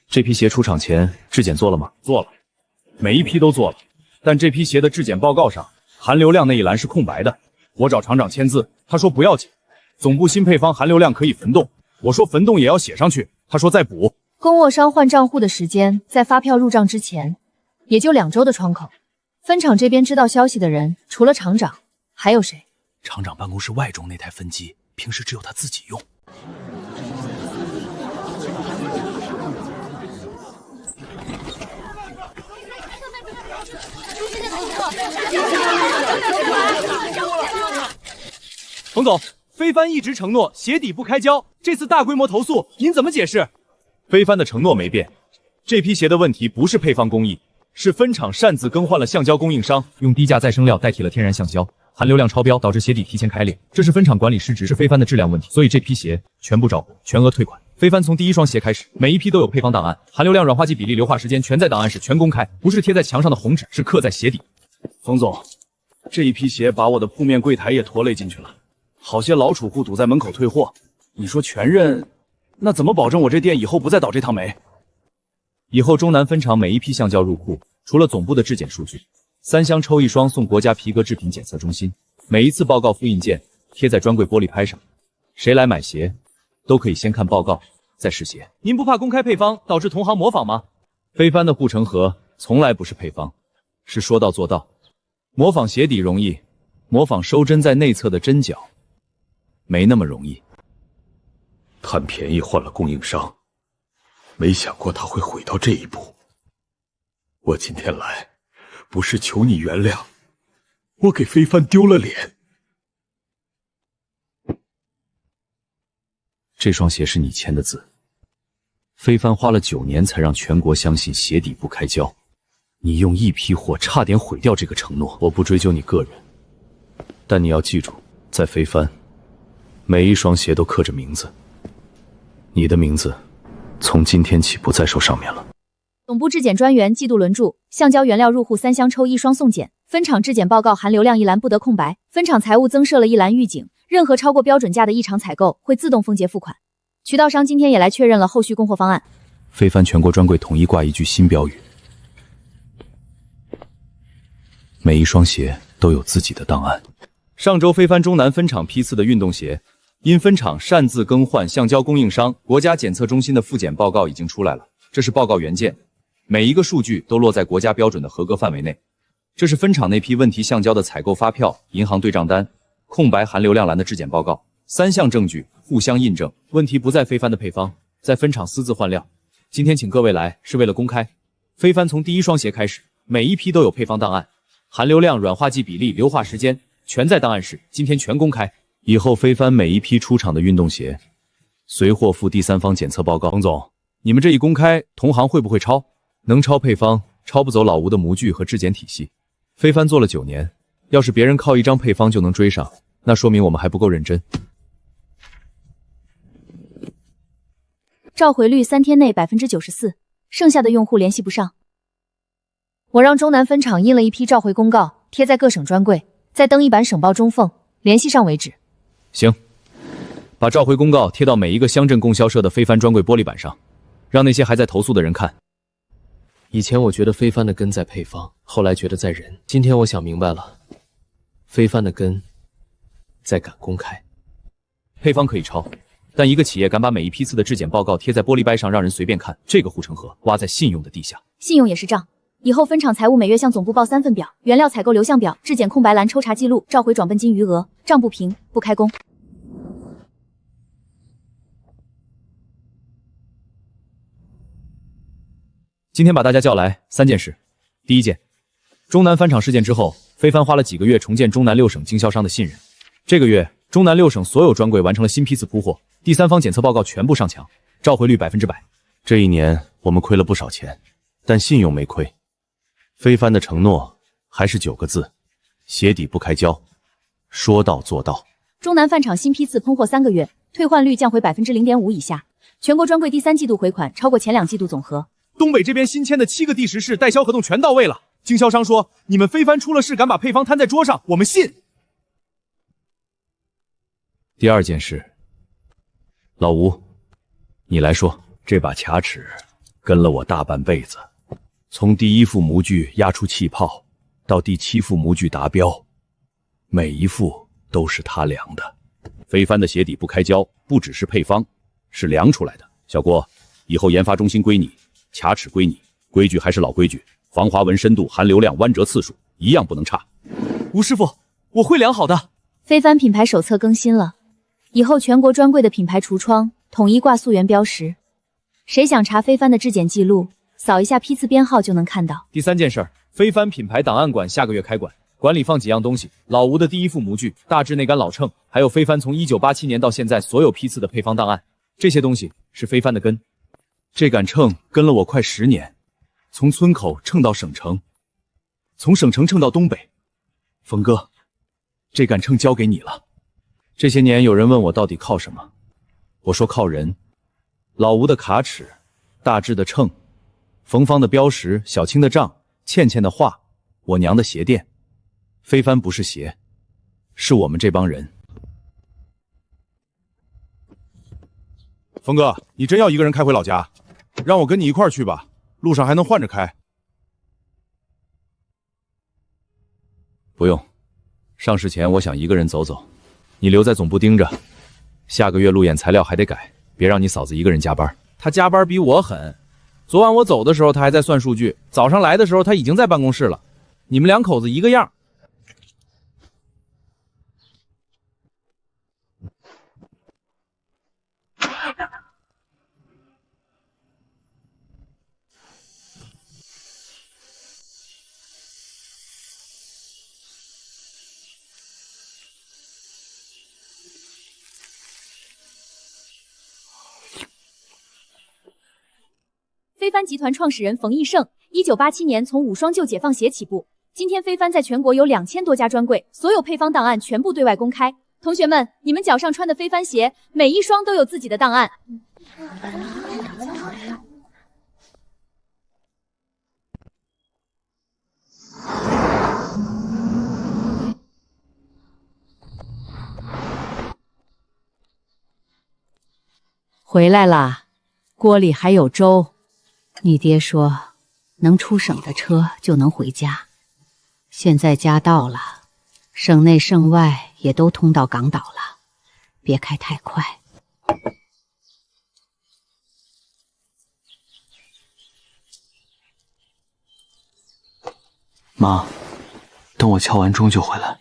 这批鞋出厂前质检做了吗？做了，每一批都做了，但这批鞋的质检报告上含硫量那一栏是空白的。我找厂长签字，他说不要紧，总部新配方含硫量可以焚冻。我说焚冻也要写上去，他说再补。供货商换账户的时间在发票入账之前，也就2周的窗口。分厂这边知道消息的人，除了厂长，还有谁？厂长办公室外中那台分机，平时只有他自己用。冯总，非帆一直承诺鞋底不开胶，这次大规模投诉，您怎么解释？非帆的承诺没变，这批鞋的问题不是配方工艺，是分厂擅自更换了橡胶供应商，用低价再生料代替了天然橡胶，含硫量超标，导致鞋底提前开裂，这是分厂管理失职，是非帆的质量问题，所以这批鞋全部照补，全额退款。非帆从第一双鞋开始，每一批都有配方档案，含硫量、软化剂比例、硫化时间全在档案室全公开，不是贴在墙上的红纸，是刻在鞋底。冯总，这一批鞋把我的铺面柜台也拖累进去了，好些老储户堵在门口退货。你说全认，那怎么保证我这店以后不再倒这趟霉？以后中南分厂每一批橡胶入库，除了总部的质检数据，3箱抽1双送国家皮革制品检测中心。每一次报告复印件贴在专柜玻璃拍上，谁来买鞋都可以先看报告再试鞋。您不怕公开配方导致同行模仿吗？非帆的护城河从来不是配方，是说到做到。模仿鞋底容易，模仿收针在内侧的针脚没那么容易。贪便宜换了供应商，没想过他会毁到这一步。我今天来不是求你原谅，我给非帆丢了脸。这双鞋是你签的字，非帆花了9年才让全国相信鞋底不开胶，你用一批货差点毁掉这个承诺。我不追究你个人，但你要记住，在非帆，每一双鞋都刻着名字，你的名字从今天起不在手上面了。总部质检专员季度轮注：橡胶原料入户3箱抽1双送检。分厂质检报告含硫量一栏不得空白。分厂财务增设了一栏预警，任何超过标准价的异常采购会自动封结付款。渠道商今天也来确认了后续供货方案。非帆全国专柜统一挂一句新标语：每一双鞋都有自己的档案。上周非帆中南分厂批次的运动鞋，因分厂擅自更换橡胶供应商，国家检测中心的复检报告已经出来了，这是报告原件，每一个数据都落在国家标准的合格范围内。这是分厂那批问题橡胶的采购发票、银行对账单、空白含硫量栏的质检报告，3项证据互相印证，问题不在非帆的配方，在分厂私自换料。今天请各位来是为了公开，非帆从第一双鞋开始，每一批都有配方档案，含硫量、软化剂比例、硫化时间全在档案室，今天全公开。以后非帆每一批出厂的运动鞋，随货附第三方检测报告。冯总，你们这一公开，同行会不会抄？能抄配方，抄不走老吴的模具和质检体系。非帆做了9年，要是别人靠一张配方就能追上，那说明我们还不够认真。召回率3天内94%，剩下的用户联系不上。我让中南分厂印了一批召回公告，贴在各省专柜，再登一版省报中缝，联系上为止。行，把召回公告贴到每一个乡镇供销社的非帆专柜玻璃板上，让那些还在投诉的人看。以前我觉得非帆的根在配方，后来觉得在人，今天我想明白了，非帆的根在敢公开。配方可以抄，但一个企业敢把每一批次的质检报告贴在玻璃杯上让人随便看，这个护城河挖在信用的地下。信用也是账，以后分厂财务每月向总部报3份表，原料采购流向表、质检空白栏抽查记录、召回转本金余额，账不平不开工。今天把大家叫来3件事。第一件，中南翻厂事件之后，非帆花了几个月重建中南6省经销商的信任。这个月，中南6省所有专柜完成了新批次铺货，第三方检测报告全部上墙，召回率100%。这一年我们亏了不少钱，但信用没亏。非帆的承诺还是9个字：鞋底不开胶，说到做到。中南饭厂新批次喷货3个月，退换率降回0.5%以下，全国专柜第3季度回款超过前2季度总和。东北这边新签的7个地时式代销合同全到位了，经销商说你们非帆出了事敢把配方摊在桌上，我们信。第二件事，老吴，你来说。这把卡尺跟了我大半辈子，从第1副模具压出气泡到第7副模具达标，每一副都是他量的。非帆的鞋底不开胶，不只是配方，是量出来的。小郭，以后研发中心归你，卡尺归你，规矩还是老规矩，防滑纹深度、含流量、弯折次数一样不能差。吴师傅，我会量好的。非帆品牌手册更新了，以后全国专柜的品牌橱窗统一挂溯源标识。谁想查非帆的质检记录，扫一下批次编号就能看到。第3件事，非帆品牌档案馆下个月开馆，馆里放几样东西：老吴的第1副模具、大致内杆老秤，还有非帆从1987年到现在所有批次的配方档案。这些东西是非帆的根。这杆秤跟了我快10年，从村口秤到省城，从省城秤到东北。峰哥，这杆秤交给你了。这些年有人问我到底靠什么，我说靠人。老吴的卡尺，大致的秤，冯芳的标识，小青的账，倩倩的画，我娘的鞋垫。非帆不是鞋，是我们这帮人。峰哥，你真要一个人开回老家？让我跟你一块儿去吧，路上还能换着开。不用，上市前我想一个人走走，你留在总部盯着。下个月路演材料还得改。别让你嫂子一个人加班，她加班比我狠。昨晚我走的时候，她还在算数据；早上来的时候，她已经在办公室了。你们2口子一个样。非帆集团创始人冯义胜，1987年从5双旧解放鞋起步。今天非帆在全国有2000多家专柜，所有配方档案全部对外公开。同学们，你们脚上穿的非帆鞋，每一双都有自己的档案。回来啦，锅里还有粥。你爹说，能出省的车就能回家。现在家到了，省内省外也都通到港岛了，别开太快。妈，等我敲完钟就回来。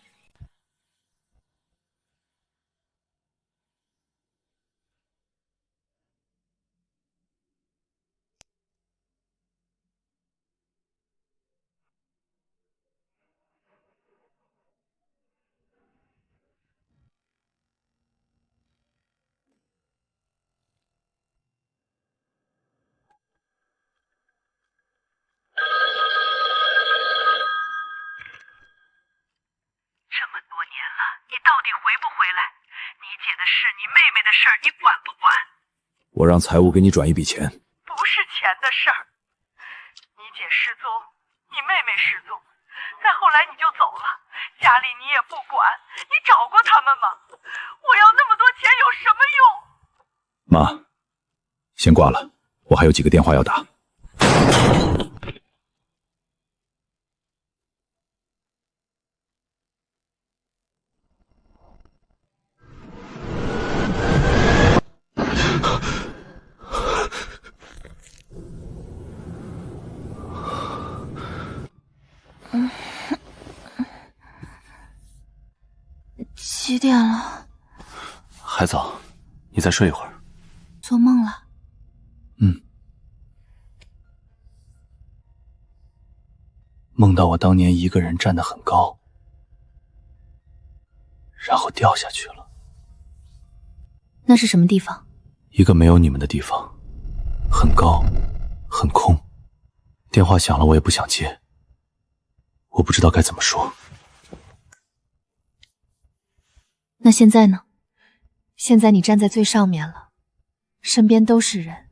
我让财务给你转一笔钱。不是钱的事儿，你姐失踪，你妹妹失踪，再后来你就走了，家里你也不管，你找过他们吗？我要那么多钱有什么用？妈，先挂了，我还有几个电话要打。几点了？还早，你再睡一会儿。做梦了。梦到我当年一个人站得很高，然后掉下去了。那是什么地方？一个没有你们的地方，很高，很空。电话响了，我也不想接，我不知道该怎么说。那现在呢？现在你站在最上面了，身边都是人，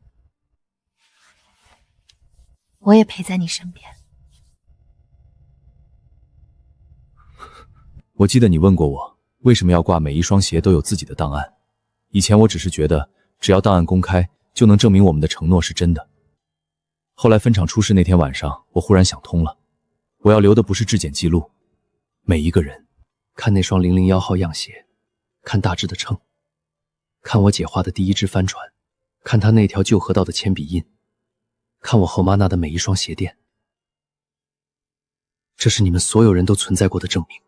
我也陪在你身边。我记得你问过我，为什么要挂每一双鞋都有自己的档案？以前我只是觉得，只要档案公开，就能证明我们的承诺是真的。后来分厂出事那天晚上，我忽然想通了，我要留的不是质检记录，每一个人，看那双001号样鞋，看大致的秤，看我姐画的第一只帆船，看她那条旧河道的铅笔印，看我后妈拿的每一双鞋垫，这是你们所有人都存在过的证明。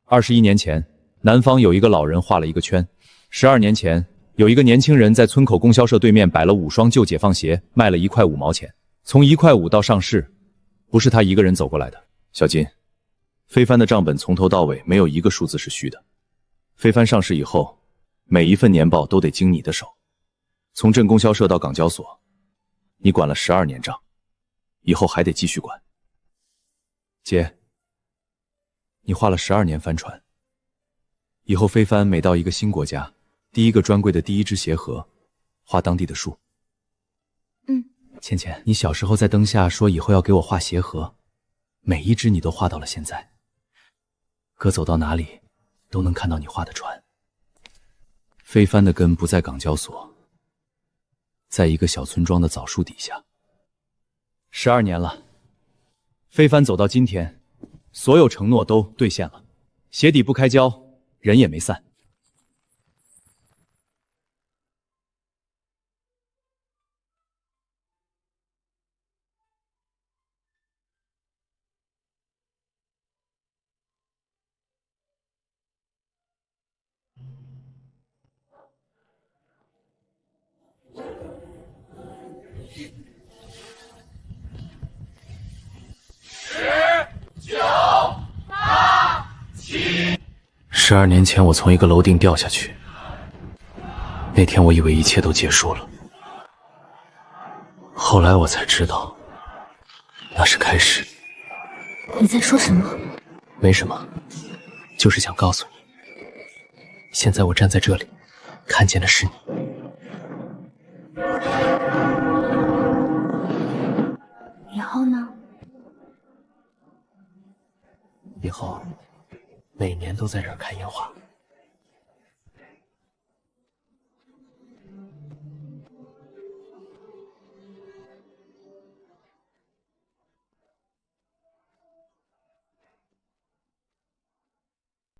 21年前，南方有一个老人画了一个圈。12年前，有一个年轻人在村口供销社对面摆了5双旧解放鞋，卖了1块5毛钱。从1块5到上市，不是他一个人走过来的。小金，非帆的账本从头到尾没有一个数字是虚的。非帆上市以后，每一份年报都得经你的手。从镇供销社到港交所，你管了12年账，以后还得继续管。姐，你画了12年帆船，以后非帆每到一个新国家，第一个专柜的第一只鞋盒，画当地的树。倩倩，你小时候在灯下说以后要给我画鞋盒，每一只你都画到了现在。哥走到哪里，都能看到你画的船。非帆的根不在港交所，在一个小村庄的枣树底下。12年了，非帆走到今天，所有承诺都兑现了，鞋底不开胶，人也没散。12年前，我从一个楼顶掉下去。那天我以为一切都结束了，后来我才知道，那是开始。你在说什么？没什么，就是想告诉你，现在我站在这里，看见的是你。然后呢？以后每年都在这儿看烟花。